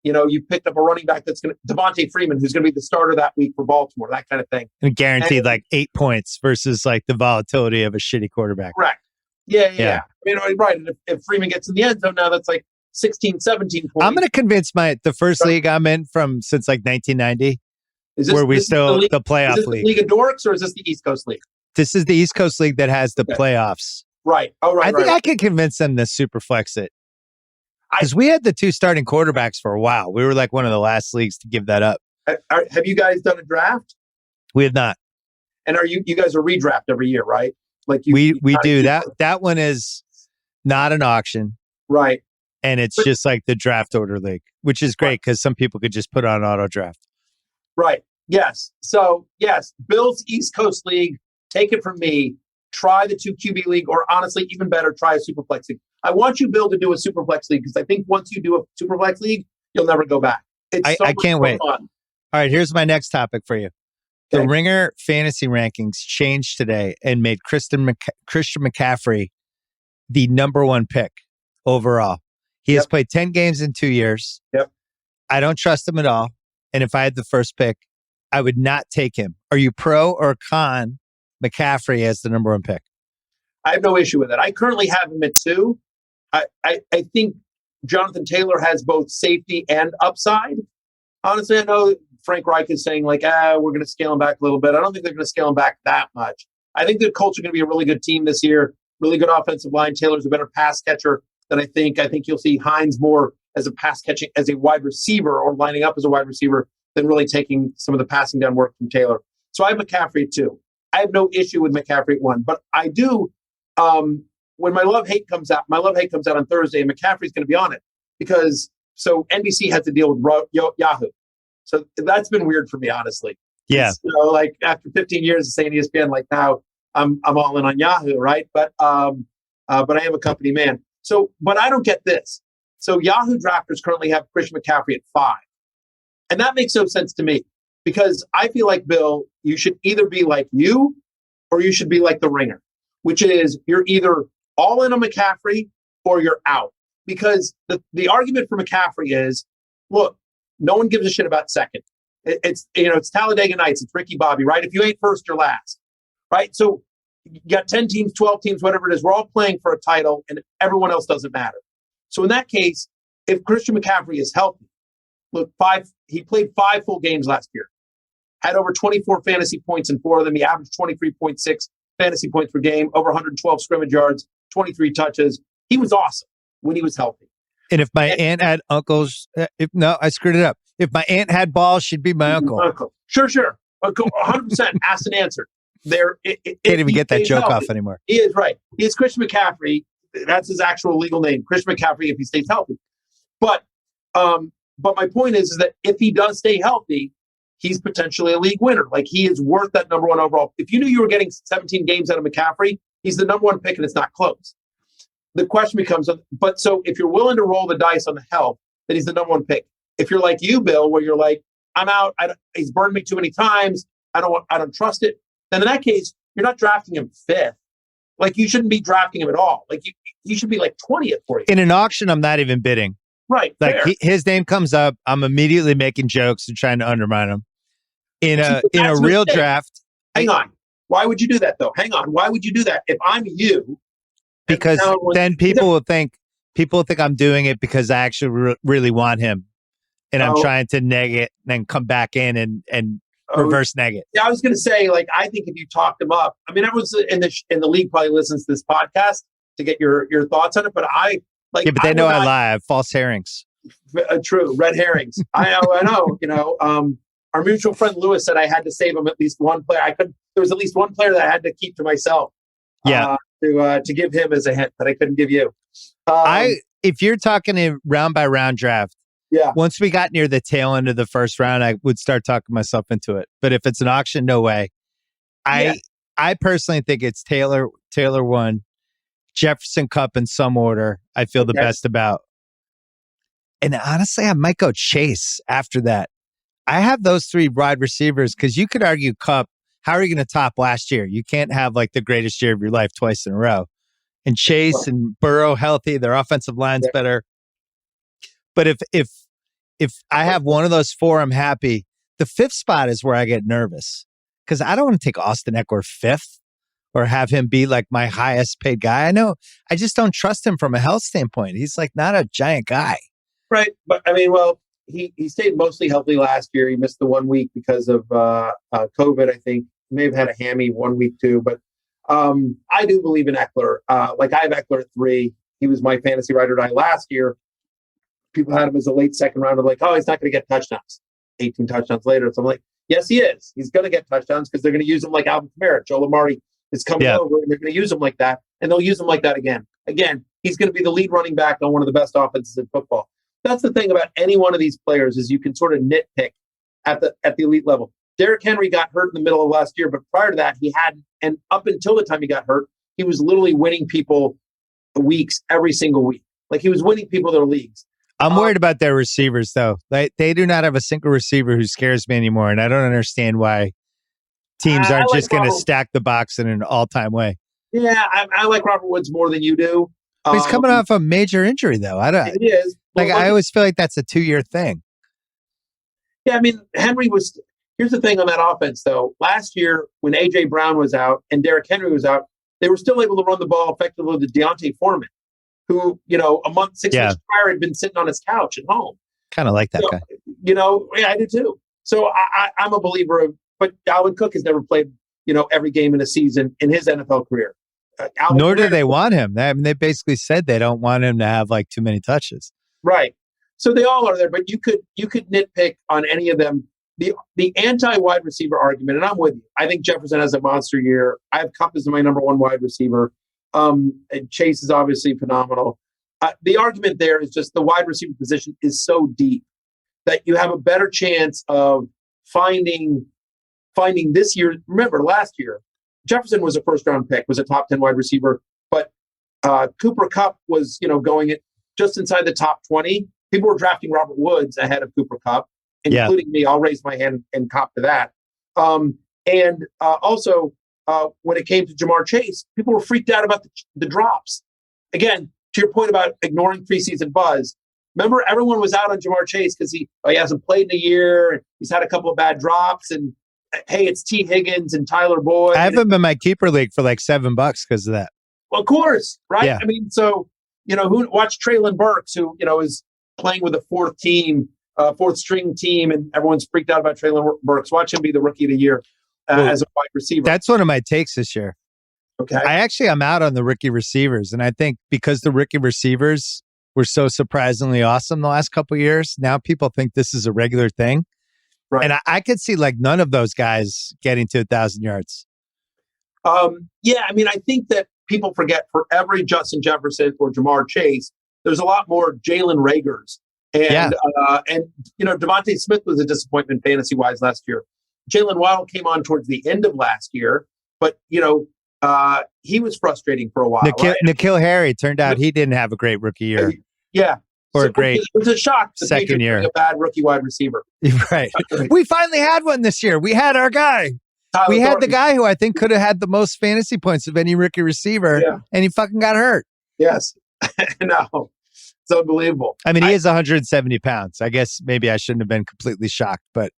[SPEAKER 5] you picked up a running back that's going to Devontae Freeman, who's going to be the starter that week for Baltimore, that kind of thing,
[SPEAKER 1] and guaranteed like 8 points versus like the volatility of a shitty quarterback.
[SPEAKER 5] Correct. Yeah. I mean, right. And if Freeman gets in the end zone now, that's like 16, 17 points.
[SPEAKER 1] I'm going to convince the first league I'm in since like 1990, where we still the playoff
[SPEAKER 5] is this
[SPEAKER 1] league.
[SPEAKER 5] The League of Dorks, or is this the East Coast League?
[SPEAKER 1] This is the East Coast League that has the playoffs.
[SPEAKER 5] Right. Oh, right.
[SPEAKER 1] I think I could convince them to Superflex it. Because we had the 2 starting quarterbacks for a while. We were like one of the last leagues to give that up.
[SPEAKER 5] Have you guys done a draft?
[SPEAKER 1] We have not.
[SPEAKER 5] And are you guys are redraft every year, right? Like
[SPEAKER 1] we do that. That one is not an auction,
[SPEAKER 5] right?
[SPEAKER 1] And it's just like the draft order league, which is great because some people could just put on auto draft.
[SPEAKER 5] Right. Yes. So yes, Bill's East Coast League, take it from me, try the 2 QB league, or honestly, even better, try a superflex league. I want you, Bill, to do a superflex league because I think once you do a superflex league, you'll never go back.
[SPEAKER 1] I can't wait.
[SPEAKER 5] Fun.
[SPEAKER 1] All right, here's my next topic for you. The
[SPEAKER 5] Okay.
[SPEAKER 1] Ringer fantasy rankings changed today and made Christian McCaffrey the number 1 pick overall. He has played 10 games in 2 years.
[SPEAKER 5] Yep.
[SPEAKER 1] I don't trust him at all. And if I had the first pick, I would not take him. Are you pro or con McCaffrey as the number 1 pick?
[SPEAKER 5] I have no issue with it. I currently have him at 2. I think Jonathan Taylor has both safety and upside. Honestly, I know Frank Reich is saying we're going to scale him back a little bit. I don't think they're going to scale him back that much. I think the Colts are going to be a really good team this year. Really good offensive line. Taylor's a better pass catcher than I think. I think you'll see Hines more as a pass catching, as a wide receiver or lining up as a wide receiver than really taking some of the passing down work from Taylor. So I have McCaffrey at 2. I have no issue with McCaffrey at 1, but I do. When my love hate comes out on Thursday, and McCaffrey's going to be on it because NBC has to deal with Yahoo. So that's been weird for me, honestly.
[SPEAKER 1] Yeah.
[SPEAKER 5] After 15 years of saying ESPN, now I'm all in on Yahoo, right? But I am a company man. So, but I don't get this. So Yahoo drafters currently have Christian McCaffrey at 5. And that makes no sense to me because I feel like, Bill, you should either be like you or you should be like the Ringer, which is you're either all in on McCaffrey or you're out. Because the argument for McCaffrey is, look, no one gives a shit about second. It's Talladega Nights. It's Ricky Bobby, right? If you ain't first, you're last, right? So you got 10 teams, 12 teams, whatever it is. We're all playing for a title and everyone else doesn't matter. So in that case, if Christian McCaffrey is healthy, look, he played 5 full games last year, had over 24 fantasy points in 4 of them. He averaged 23.6 fantasy points per game, over 112 scrimmage yards, 23 touches. He was awesome when he was healthy.
[SPEAKER 1] And if my aunt had uncles, I screwed it up. If my aunt had balls, she'd be my uncle.
[SPEAKER 5] Sure. 100% asked and answered.
[SPEAKER 1] Can't even get that joke off anymore.
[SPEAKER 5] He is right. He is Christian McCaffrey. That's his actual legal name, Christian McCaffrey, if he stays healthy. But my point is that if he does stay healthy, he's potentially a league winner. He is worth that number 1 overall. If you knew you were getting 17 games out of McCaffrey, he's the number 1 pick and it's not close. The question becomes, so if you're willing to roll the dice on the health, then he's the number 1 pick. If you're like you, Bill, where you're like, I'm out, he's burned me too many times, I don't trust it, then in that case, you're not drafting him 5th. You shouldn't be drafting him at all. You should be 20th for you.
[SPEAKER 1] In an auction, I'm not even bidding.
[SPEAKER 5] Right.
[SPEAKER 1] His name comes up, I'm immediately making jokes and trying to undermine him. In a real draft.
[SPEAKER 5] Hang on. Why would you do that though? Hang on. Why would you do that? If I'm you.
[SPEAKER 1] Because then people will think I'm doing it because I actually really want him. And I'm trying to neg it and then come back in and reverse neg it.
[SPEAKER 5] Yeah, I was going to say, I think if you talked him up, I was in the league probably listens to this podcast to get your thoughts on it. But but
[SPEAKER 1] they know I lie. I have false herrings.
[SPEAKER 5] True. Red herrings. I know. Our mutual friend Lewis said I had to save him at least one player. There was at least one player that I had to keep to myself.
[SPEAKER 1] Yeah.
[SPEAKER 5] To give him as a hint that I couldn't give you.
[SPEAKER 1] If you're talking a round by round draft,
[SPEAKER 5] yeah.
[SPEAKER 1] Once we got near the tail end of the first round, I would start talking myself into it. But if it's an auction, no way. I personally think it's Taylor 1, Jefferson Kupp in some order. I feel the best about. And honestly, I might go Chase after that. I have those 3 wide receivers because you could argue Kupp. How are you going to top last year? You can't have the greatest year of your life twice in a row. And Chase and Burrow healthy, their offensive line's better. But if I have one of those 4, I'm happy. The 5th spot is where I get nervous because I don't want to take Austin Eckler 5th or have him be my highest paid guy. I know I just don't trust him from a health standpoint. He's not a giant guy.
[SPEAKER 5] Right. But he stayed mostly healthy last year. He missed the 1 week because of COVID, I think. He may have had a hammy 1 week too. But I do believe in Eckler. I have Eckler at 3. He was my fantasy ride or die last year. People had him as a late second round of he's not going to get touchdowns. 18 touchdowns later. So I'm like, yes, he is. He's going to get touchdowns because they're going to use him like Alvin Kamara. Joe Amari is coming over and they're going to use him like that. And they'll use him like that again. Again, he's going to be the lead running back on one of the best offenses in football. That's the thing about any one of these players is you can sort of nitpick at the elite level. Derrick Henry got hurt in the middle of last year, but prior to that, he hadn't. And up until the time he got hurt, he was literally winning people weeks every single week. Like he was winning people their leagues.
[SPEAKER 1] I'm worried about their receivers, though. They do not have a single receiver who scares me anymore, and I don't understand why teams aren't just going to stack the box in an all-time way.
[SPEAKER 5] Yeah, I like Robert Woods more than you do.
[SPEAKER 1] But he's coming off a major injury, though.
[SPEAKER 5] It is.
[SPEAKER 1] Like, I always feel like that's a 2-year thing.
[SPEAKER 5] Yeah, I mean, Henry was. Here's the thing on that offense, though. Last year, when A.J. Brown was out and Derrick Henry was out, they were still able to run the ball effectively with Deontay Foreman, who, a month, 6 months prior had been sitting on his couch at home.
[SPEAKER 1] Kind of like that guy.
[SPEAKER 5] Yeah, I do too. So I'm a believer of, but Dalvin Cook has never played, every game in a season in his NFL career.
[SPEAKER 1] Nor do they want him. I mean, they basically said they don't want him to have like too many touches.
[SPEAKER 5] Right. So they all are there, but you could nitpick on any of them. The anti-wide receiver argument, and I'm with you. I think Jefferson has a monster year. I have Kupp as my number one wide receiver. And Chase is obviously phenomenal. The argument there is just the wide receiver position is so deep that you have a better chance of finding this year. Remember, last year, Jefferson was a first-round pick, was a top 10 wide receiver, but Cooper Kupp was, going at just inside the top 20. People were drafting Robert Woods ahead of Cooper Kupp, including me. I'll raise my hand and cop to that. Also, when it came to Jamar Chase, people were freaked out about the drops. Again, to your point about ignoring preseason buzz, remember everyone was out on Jamar Chase because he hasn't played in a year, and he's had a couple of bad drops, and hey, it's T. Higgins and Tyler Boyd.
[SPEAKER 1] I have him in my keeper league for like $7 because of that.
[SPEAKER 5] Well, of course, right?
[SPEAKER 1] Yeah.
[SPEAKER 5] I mean, so, who watch Traylon Burks, who, is playing with a fourth string team, and everyone's freaked out about Traylon Burks. Watch him be the rookie of the year as a wide receiver.
[SPEAKER 1] That's one of my takes this year.
[SPEAKER 5] Okay.
[SPEAKER 1] I'm out on the rookie receivers. And I think because the rookie receivers were so surprisingly awesome the last couple of years, now people think this is a regular thing.
[SPEAKER 5] Right.
[SPEAKER 1] And I could see like none of those guys getting to 1,000 yards.
[SPEAKER 5] Yeah, I mean, I think that people forget for every Justin Jefferson or Jamar Chase, there's a lot more Jalen Ragers. And Devontae Smith was a disappointment fantasy-wise last year. Jalen Waddle came on towards the end of last year, but, he was frustrating for a while.
[SPEAKER 1] N'Keal Harry turned out he didn't have a great rookie year.
[SPEAKER 5] Yeah.
[SPEAKER 1] Or a great
[SPEAKER 5] it was a shock.
[SPEAKER 1] second year.
[SPEAKER 5] A bad rookie wide receiver.
[SPEAKER 1] Right. We finally had one this year. We had our guy. We had the guy who I think could have had the most fantasy points of any rookie receiver, and he fucking got hurt.
[SPEAKER 5] Yes. No. It's unbelievable.
[SPEAKER 1] I mean, he is 170 pounds. I guess maybe I shouldn't have been completely shocked, but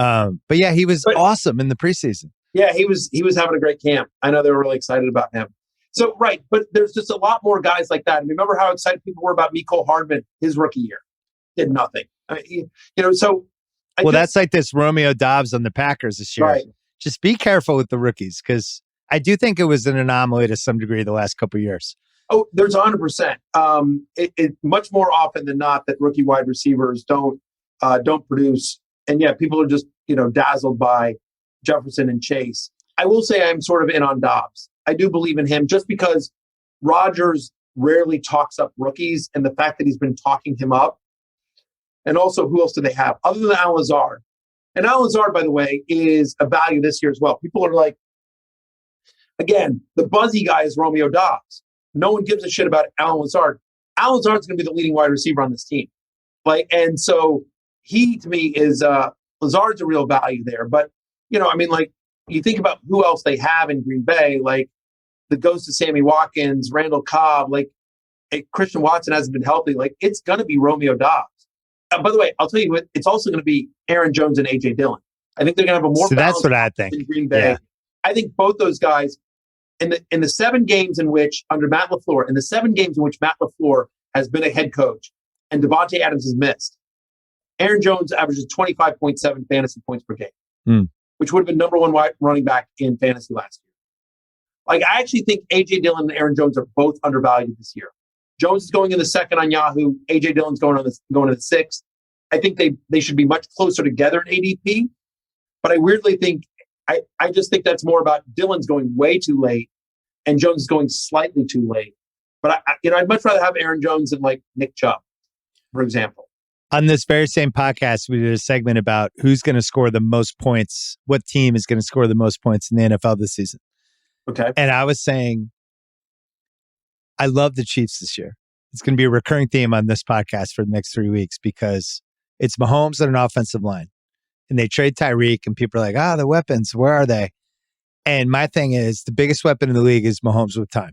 [SPEAKER 1] yeah, he was awesome in the preseason.
[SPEAKER 5] Yeah, he was having a great camp. I know they were really excited about him. So, right, but there's just a lot more guys like that. And remember how excited people were about Mecole Hardman his rookie year? Did nothing. I mean,
[SPEAKER 1] that's like this Romeo Dobbs on the Packers this year.
[SPEAKER 5] Right.
[SPEAKER 1] Just be careful with the rookies because I do think it was an anomaly to some degree the last couple of years.
[SPEAKER 5] Oh, there's 100%. It much more often than not that rookie wide receivers don't produce. And yeah, people are just, dazzled by Jefferson and Chase. I will say I'm sort of in on Dobbs. I do believe in him just because Rodgers rarely talks up rookies, and the fact that he's been talking him up. And also, who else do they have other than Allen Lazard? And Allen Lazard, by the way, is a value this year as well. People are like, again, the buzzy guy is Romeo Dobbs. No one gives a shit about Allen Lazard. Allen Lazard's going to be the leading wide receiver on this team. And so he, to me, is Lazard's a real value there. But, you think about who else they have in Green Bay, like the ghost of Sammy Watkins, Randall Cobb, Christian Watson hasn't been healthy. It's going to be Romeo Dobbs. By the way, I'll tell you what, it's also going to be Aaron Jones and A.J. Dillon. I think they're going to have a more
[SPEAKER 1] that's what I think.
[SPEAKER 5] In Green Bay.
[SPEAKER 1] Yeah.
[SPEAKER 5] I think both those guys, in the 7 games in which, under Matt LaFleur, Matt LaFleur has been a head coach and Devontae Adams has missed, Aaron Jones averages 25.7 fantasy points per game, which would have been number one running back in fantasy last year. I actually think A.J. Dillon and Aaron Jones are both undervalued this year. Jones is going in the 2nd on Yahoo. A.J. Dillon's going in the 6th. I think they should be much closer together in ADP. But I weirdly think, I just think that's more about Dillon's going way too late and Jones is going slightly too late. But I'd much rather have Aaron Jones than Nick Chubb, for example.
[SPEAKER 1] On this very same podcast, we did a segment about who's going to score the most points, what team is going to score the most points in the NFL this season.
[SPEAKER 5] Okay.
[SPEAKER 1] And I was saying, I love the Chiefs this year. It's going to be a recurring theme on this podcast for the next 3 weeks because it's Mahomes and an offensive line. And they trade Tyreek, and people are like, the weapons, where are they? And my thing is, the biggest weapon in the league is Mahomes with time.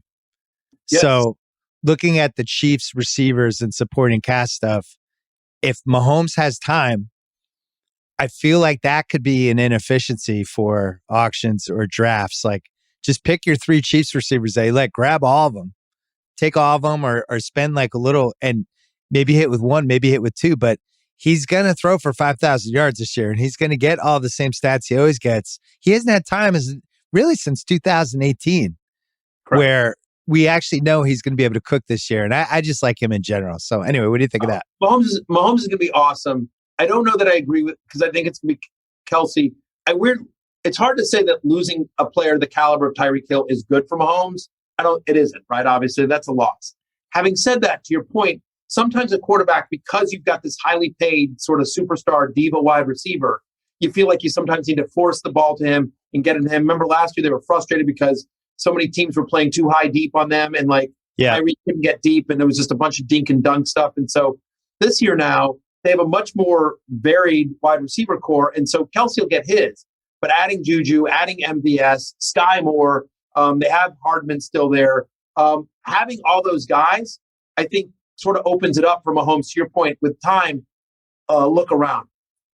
[SPEAKER 5] Yes.
[SPEAKER 1] So looking at the Chiefs receivers and supporting cast stuff, if Mahomes has time, I feel like that could be an inefficiency for auctions or drafts. Like, just pick your 3 Chiefs receivers that you like, grab all of them, take all of them, or spend like a little and maybe hit with 1, maybe hit with 2. But he's going to throw for 5,000 yards this year, and he's going to get all the same stats he always gets. He hasn't had time really since 2018,
[SPEAKER 5] Correct.
[SPEAKER 1] where we actually know he's going to be able to cook this year. And I just like him in general. So anyway, what do you think of that?
[SPEAKER 5] Mahomes is going to be awesome. I don't know that I agree with, because I think it's going to be Kelsey. It's hard to say that losing a player the caliber of Tyreek Hill is good for Mahomes. It isn't, right? Obviously, that's a loss. Having said that, to your point, sometimes a quarterback, because you've got this highly paid sort of superstar diva wide receiver, you feel like you sometimes need to force the ball to him and get it to him. Remember last year, they were frustrated because so many teams were playing too high deep on them, and Tyreek couldn't get deep, and it was just a bunch of dink and dunk stuff. And so this year now, they have a much more varied wide receiver core, and so Kelsey will get his. But adding Juju, adding MVS, Sky Moore, they have Hardman still there. Having all those guys, I think, sort of opens it up for Mahomes. To your point, with time, look around.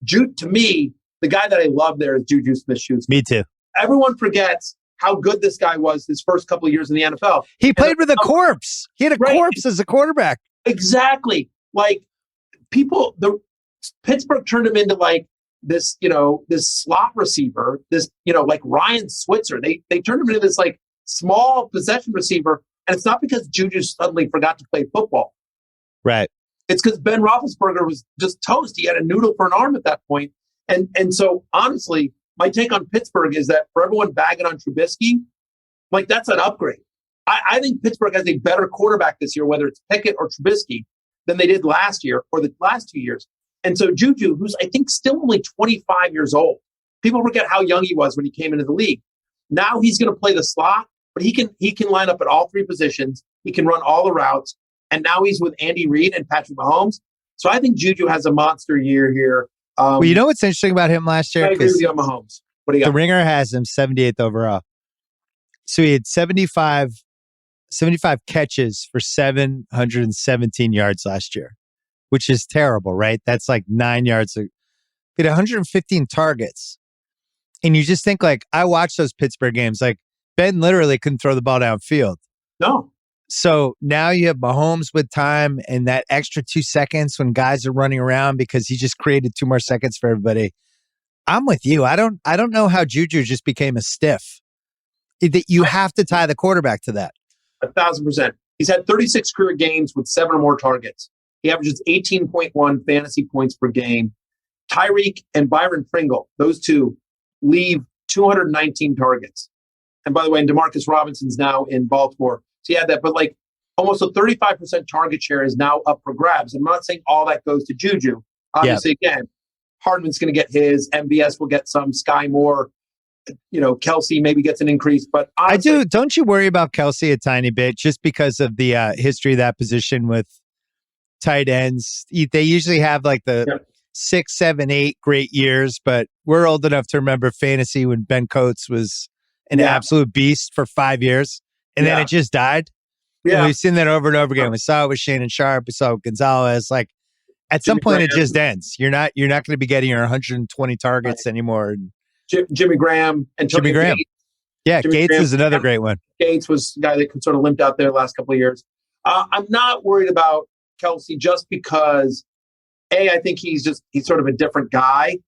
[SPEAKER 5] To me, the guy that I love there is Juju Smith-Schuster.
[SPEAKER 1] Me too.
[SPEAKER 5] Everyone forgets how good this guy was his first couple of years in the NFL.
[SPEAKER 1] He played with a corpse. He had a corpse as a quarterback.
[SPEAKER 5] Exactly. Like Pittsburgh turned him into like this, this slot receiver, this, like Ryan Switzer. They turned him into this like small possession receiver. And it's not because Juju suddenly forgot to play football.
[SPEAKER 1] Right.
[SPEAKER 5] It's because Ben Roethlisberger was just toast. He had a noodle for an arm at that point. And so honestly, my take on Pittsburgh is that for everyone bagging on Trubisky, like that's an upgrade. I think Pittsburgh has a better quarterback this year, whether it's Pickett or Trubisky, than they did last year or the last 2 years. And so Juju, who's I think still only 25 years old, people forget how young he was when he came into the league. Now he's going to play the slot, but he can line up at all 3 positions. He can run all the routes. And now he's with Andy Reid and Patrick Mahomes. So I think Juju has a monster year here.
[SPEAKER 1] Well, you know what's interesting about him last year?
[SPEAKER 5] I agree with you on Mahomes. What do you got?
[SPEAKER 1] The Ringer has him 78th overall. So he had 75 catches for 717 yards last year, which is terrible, right? That's like 9 yards. He had 115 targets. And you just think like, I watched those Pittsburgh games, like Ben literally couldn't throw the ball downfield.
[SPEAKER 5] No.
[SPEAKER 1] So now you have Mahomes with time and that extra 2 seconds when guys are running around because he just created 2 more seconds for everybody. I'm with you. I don't know how Juju just became a stiff. That you have to tie the quarterback to that.
[SPEAKER 5] 1,000%. He's had 36 career games with 7 or more targets. He averages 18.1 fantasy points per game. Tyreek and Byron Pringle, those two, leave 219 targets. And by the way, DeMarcus Robinson's now in Baltimore. So he had that, but like almost a 35% target share is now up for grabs. I'm not saying all that goes to Juju. Obviously, again, Hardman's going to get his. MVS will get some. Sky Moore, Kelsey maybe gets an increase. But honestly,
[SPEAKER 1] I do. Don't you worry about Kelsey a tiny bit just because of the history of that position with tight ends? They usually have like the 6, 7, 8 great years, but we're old enough to remember fantasy when Ben Coates was an absolute beast for 5 years. And then it just died. Yeah. And we've seen that over and over again. We saw it with Shannon Sharp. We saw it with Gonzalez. Like at some point it just ends. You're not going to be getting your 120 targets anymore.
[SPEAKER 5] Jimmy Graham and
[SPEAKER 1] Jimmy Graham.
[SPEAKER 5] Gates.
[SPEAKER 1] Yeah,
[SPEAKER 5] Jimmy
[SPEAKER 1] Gates
[SPEAKER 5] Graham,
[SPEAKER 1] is another great one.
[SPEAKER 5] Gates was the guy that sort of limped out there the last couple of years. I'm not worried about Kelsey just because, I think he's sort of a different guy.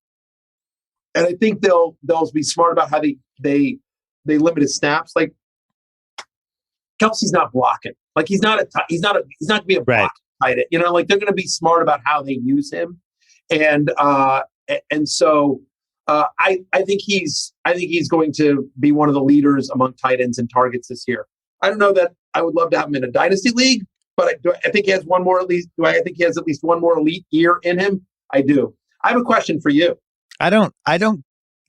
[SPEAKER 5] And I think they'll be smart about how they limit his snaps. Like, Kelsey's not blocking. Like he's not going to be a block tight end. Like they're going to be smart about how they use him, and so I think he's going to be one of the leaders among tight ends in targets this year. I don't know that I would love to have him in a dynasty league, But I think he has one more at least. I think he has at least one more elite year in him? I do. I have a question for you.
[SPEAKER 1] I don't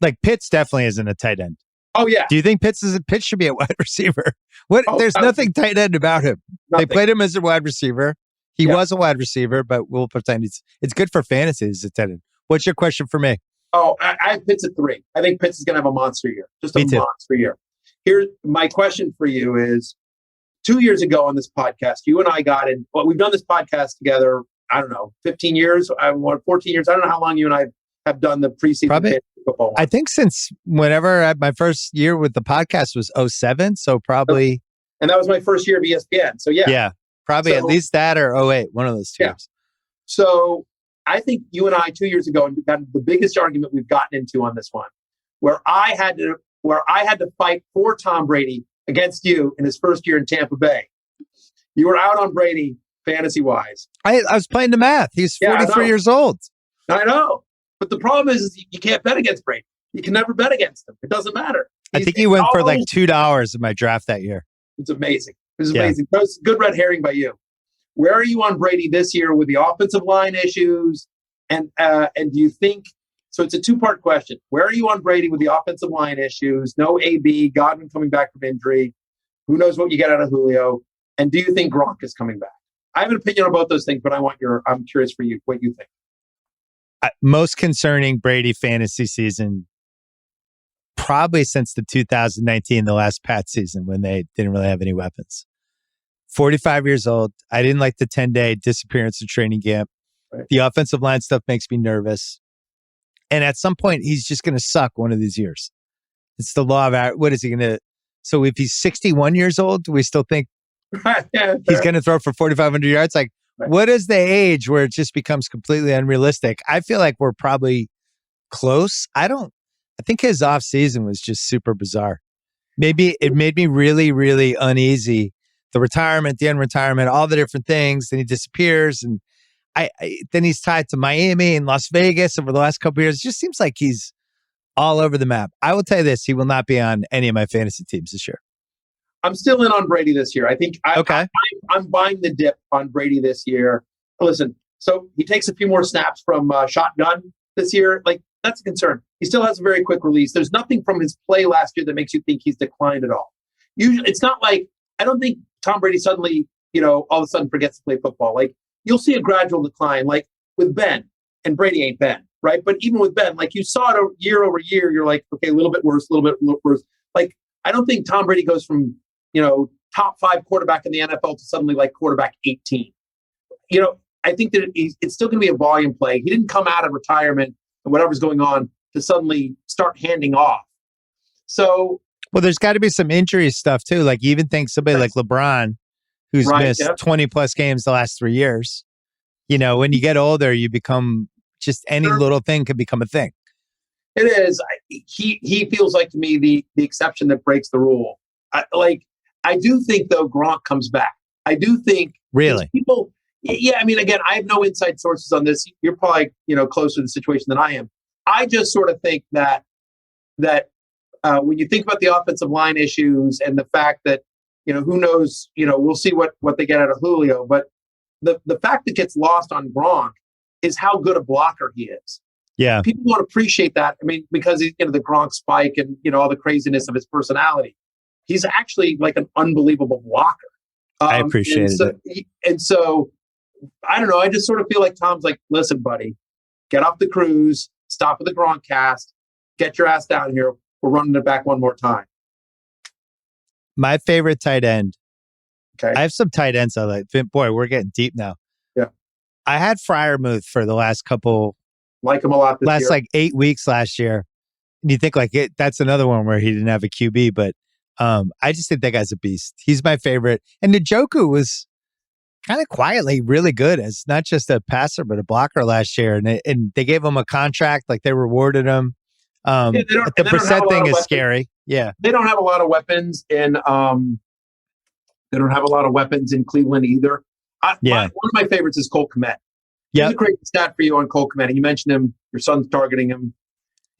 [SPEAKER 1] like Pitts definitely isn't a tight end.
[SPEAKER 5] Oh yeah.
[SPEAKER 1] Do you think Pitts should be a wide receiver? There's
[SPEAKER 5] no.
[SPEAKER 1] nothing tight end about him.
[SPEAKER 5] Nothing.
[SPEAKER 1] They played him as a wide receiver. He was a wide receiver, but we'll pretend it's good for fantasy as a tight end. What's your question for me?
[SPEAKER 5] Oh, I have Pitts at 3. I think Pitts is going to have a monster year. Just a monster year. Here, my question for you is, 2 years ago on this podcast, you and I got in. Well, we've done this podcast together. I don't know, 15 years, 14 years. I don't know how long you and I have done the preseason fantasy football one.
[SPEAKER 1] I think since whenever my first year with the podcast was 2007, so probably.
[SPEAKER 5] And that was my first year of ESPN. So yeah,
[SPEAKER 1] probably at least that or 2008, one of those two years.
[SPEAKER 5] So I think you and I 2 years ago got the biggest argument we've gotten into on this one, where I had to fight for Tom Brady against you in his first year in Tampa Bay. You were out on Brady fantasy wise.
[SPEAKER 1] I was playing the math. He's 43 years old.
[SPEAKER 5] I know. But the problem is you can't bet against Brady. You can never bet against him. It doesn't matter.
[SPEAKER 1] I think he went for like $2 in my draft that year.
[SPEAKER 5] It's amazing. It was amazing. That was good red herring by you. Where are you on Brady this year with the offensive line issues? And do you think, so it's a two-part question. Where are you on Brady with the offensive line issues? No AB, Godwin coming back from injury. Who knows what you get out of Julio? And do you think Gronk is coming back? I have an opinion on both those things, but I'm curious for you, what you think.
[SPEAKER 1] Most concerning Brady fantasy season, probably since the 2019, the last Pat season when they didn't really have any weapons. 45 years old. I didn't like the 10-day disappearance of training camp. Right. The offensive line stuff makes me nervous. And at some point, he's just going to suck one of these years. It's the law of what is he going to? So if he's 61 years old, do we still think he's going to throw for 4,500 yards? Like, what is the age where it just becomes completely unrealistic? I feel like we're probably close. I think his off season was just super bizarre. Maybe it made me really, really uneasy. The retirement, the unretirement, all the different things. Then he disappears, and then he's tied to Miami and Las Vegas over the last couple of years. It just seems like he's all over the map. I will tell you this: he will not be on any of my fantasy teams this year.
[SPEAKER 5] I'm still in on Brady this year. I think I'm buying the dip on Brady this year. Listen, so he takes a few more snaps from shotgun this year. Like, that's a concern. He still has a very quick release. There's nothing from his play last year that makes you think he's declined at all. Usually, it's not like, I don't think Tom Brady suddenly, all of a sudden forgets to play football. Like, you'll see a gradual decline, like with Ben, and Brady ain't Ben, right? But even with Ben, like, you saw it year over year, you're like, okay, a little bit worse, a little bit worse. Like, I don't think Tom Brady goes from, top 5 quarterback in the NFL to suddenly like quarterback 18. I think that it's still going to be a volume play. He didn't come out of retirement and whatever's going on to suddenly start handing off. So,
[SPEAKER 1] well, there's got to be some injury stuff too. Like, you even think somebody like LeBron, who's missed 20 plus games the last 3 years, when you get older, you become just any little thing could become a thing.
[SPEAKER 5] It is. He feels like, to me, the exception that breaks the rule. I do think, though, Gronk comes back. I do think
[SPEAKER 1] really
[SPEAKER 5] people. Yeah, I mean, again, I have no inside sources on this. You're probably closer to the situation than I am. I just sort of think that when you think about the offensive line issues and the fact that who knows, we'll see what they get out of Julio, but the fact that gets lost on Gronk is how good a blocker he is.
[SPEAKER 1] Yeah,
[SPEAKER 5] people don't appreciate that. I mean, because he's the Gronk spike and all the craziness of his personality. He's actually like an unbelievable blocker.
[SPEAKER 1] I appreciate it.
[SPEAKER 5] And so, I don't know. I just sort of feel like Tom's like, listen, buddy, get off the cruise, stop with the Gronk cast, get your ass down here. We're running it back one more time.
[SPEAKER 1] My favorite tight end.
[SPEAKER 5] Okay.
[SPEAKER 1] I have some tight ends I like. Boy, we're getting deep now.
[SPEAKER 5] Yeah.
[SPEAKER 1] I had Freiermuth for the last couple.
[SPEAKER 5] Like him a lot this year.
[SPEAKER 1] Like 8 weeks last year. And you think that's another one where he didn't have a QB, but I just think that guy's a beast. He's my favorite. And Njoku was kind of quietly really good as not just a passer, but a blocker last year. And they gave him a contract, like they rewarded him. The Brissett thing is scary. Yeah.
[SPEAKER 5] They don't have a lot of weapons in Cleveland either. One of my favorites is Cole Kmet.
[SPEAKER 1] Yeah.
[SPEAKER 5] Here's a great stat for you on Cole Kmet. And you mentioned him, your son's targeting him.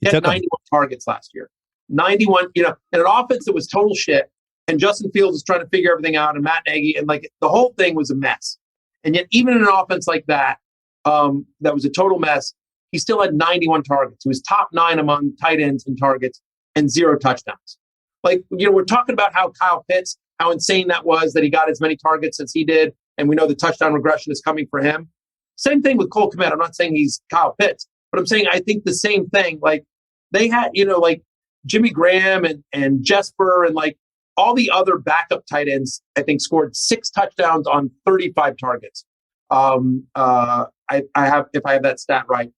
[SPEAKER 5] He had 91 targets last year. 91, in an offense that was total shit. and Justin Fields is trying to figure everything out, and Matt Nagy, and like the whole thing was a mess. And yet, even in an offense like that, that was a total mess, he still had 91 targets. He was top 9 among tight ends in targets and 0 touchdowns. Like, we're talking about how Kyle Pitts, how insane that was that he got as many targets as he did, and we know the touchdown regression is coming for him. Same thing with Cole Kmet. I'm not saying he's Kyle Pitts, but I'm saying I think the same thing. Like, they had, like Jimmy Graham and Jesper and like all the other backup tight ends, I think, scored 6 touchdowns on 35 targets. I have, if I have that stat right.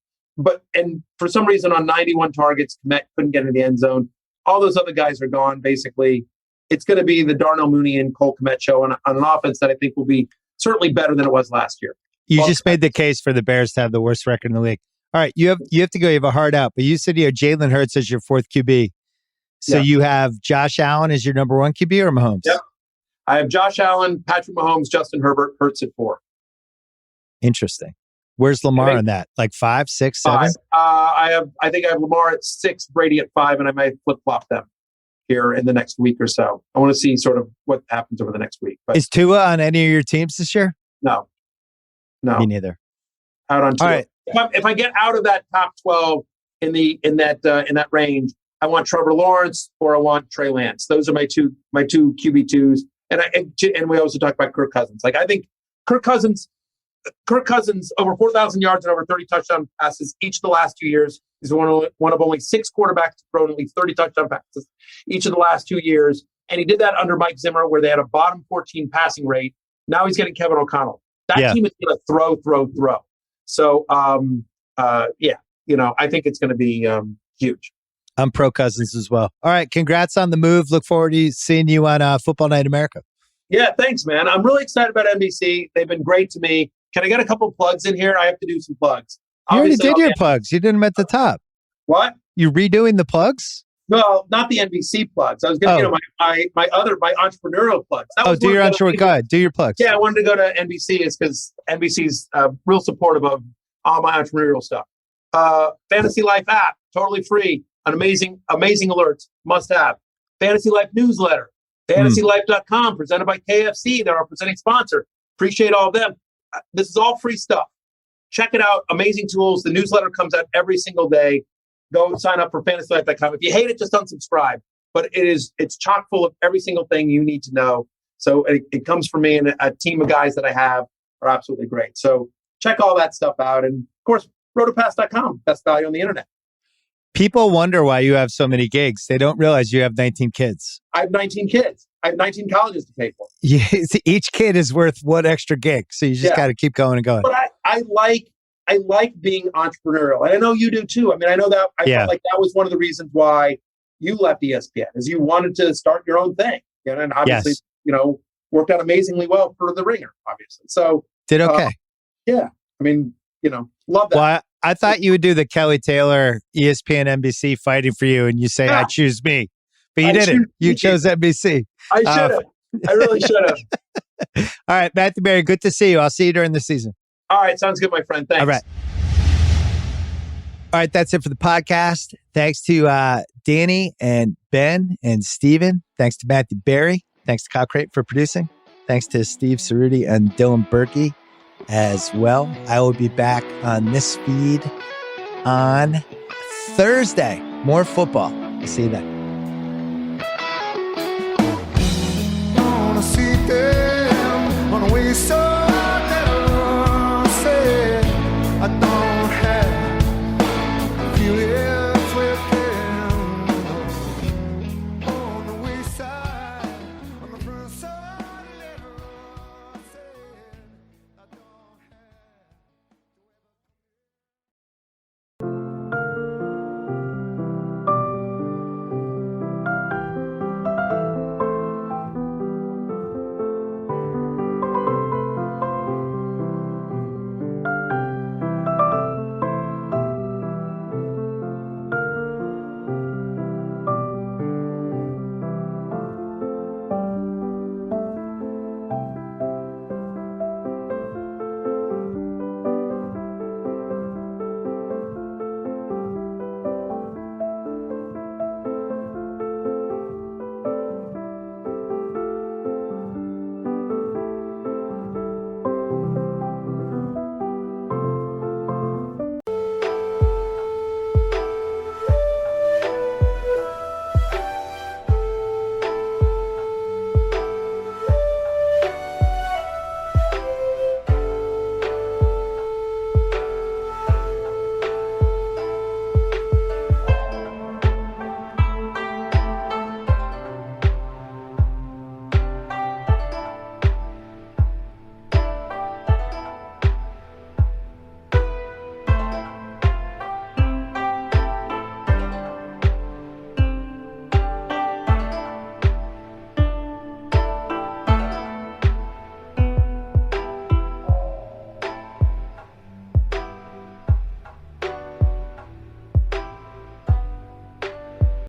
[SPEAKER 5] And for some reason on 91 targets, Kmet couldn't get into the end zone. All those other guys are gone. Basically, it's going to be the Darnell Mooney and Cole Kmet show on an offense that I think will be certainly better than it was last year.
[SPEAKER 1] You just made the case for the Bears to have the worst record in the league. All right, you have to go. You have a hard out, but you said you have Jalen Hurts as your 4th QB. So you have Josh Allen as your number 1 QB or Mahomes?
[SPEAKER 5] Yep. I have Josh Allen, Patrick Mahomes, Justin Herbert, Hurts at 4.
[SPEAKER 1] Interesting. Where's Lamar on that? Like 5, 6, 7?
[SPEAKER 5] 5. I think I have Lamar at 6, Brady at 5, and I might flip flop them here in the next week or so. I want to see sort of what happens over the next week. But
[SPEAKER 1] is Tua on any of your teams this year?
[SPEAKER 5] No.
[SPEAKER 1] Me neither.
[SPEAKER 5] Out on Tua.
[SPEAKER 1] All right.
[SPEAKER 5] If I get out of that top 12 in that range, I want Trevor Lawrence or I want Trey Lance. Those are my two QB2s. And we also talked about Kirk Cousins. Like, I think Kirk Cousins over 4,000 yards and over 30 touchdown passes each of the last 2 years. He's one of only 6 quarterbacks to throw at least 30 touchdown passes each of the last 2 years. And he did that under Mike Zimmer, where they had a bottom 14 passing rate. Now he's getting Kevin O'Connell. That team is going to throw. So, I think it's going to be huge.
[SPEAKER 1] I'm pro Cousins as well. All right. Congrats on the move. Look forward to seeing you on Football Night America.
[SPEAKER 5] Yeah, thanks, man. I'm really excited about NBC. They've been great to me. Can I get a couple of plugs in here? I have to do some plugs.
[SPEAKER 1] You already did your plugs. You did them at the top.
[SPEAKER 5] What?
[SPEAKER 1] You redoing the plugs?
[SPEAKER 5] No, not the NBC plugs. I was going to, my entrepreneurial plugs.
[SPEAKER 1] Do your entrepreneurial. Go ahead. Do your plugs.
[SPEAKER 5] Yeah, I wanted to go to NBC is because NBC's real supportive of all my entrepreneurial stuff. Fantasy Life app, totally free. An amazing alerts, must have. Fantasy Life newsletter, fantasylife.com, presented by KFC. They're our presenting sponsor. Appreciate all of them. This is all free stuff. Check it out. Amazing tools. The newsletter comes out every single day. Go sign up for fantasylife.com. If you hate it, just unsubscribe. But it's chock full of every single thing you need to know. So it comes from me, and a team of guys that I have are absolutely great. So check all that stuff out. And of course, rotopass.com, best value on the internet.
[SPEAKER 1] People wonder why you have so many gigs. They don't realize you have 19 kids.
[SPEAKER 5] I have 19 kids. I have 19 colleges to pay for.
[SPEAKER 1] Yeah, each kid is worth one extra gig. So you just got to keep going and going.
[SPEAKER 5] But I like being entrepreneurial. And I know you do too. I mean, I know that I felt like that was one of the reasons why you left ESPN, is you wanted to start your own thing. And obviously, worked out amazingly well for The Ringer, obviously. So
[SPEAKER 1] did okay.
[SPEAKER 5] Yeah. I mean, love that.
[SPEAKER 1] Well, I thought you would do the Kelly Taylor, ESPN, NBC fighting for you, and you say, I choose me. But you didn't. You chose NBC.
[SPEAKER 5] I should have. I really should have.
[SPEAKER 1] All right, Matthew Berry, good to see you. I'll see you during the season.
[SPEAKER 5] All right, sounds good, my friend. Thanks.
[SPEAKER 1] All right, that's it for the podcast. Thanks to Danny and Ben and Steven. Thanks to Matthew Berry. Thanks to Kyle Crichton for producing. Thanks to Steve Cerruti and Dylan Berkey as well. I will be back on this feed on Thursday. More football. I'll see you then.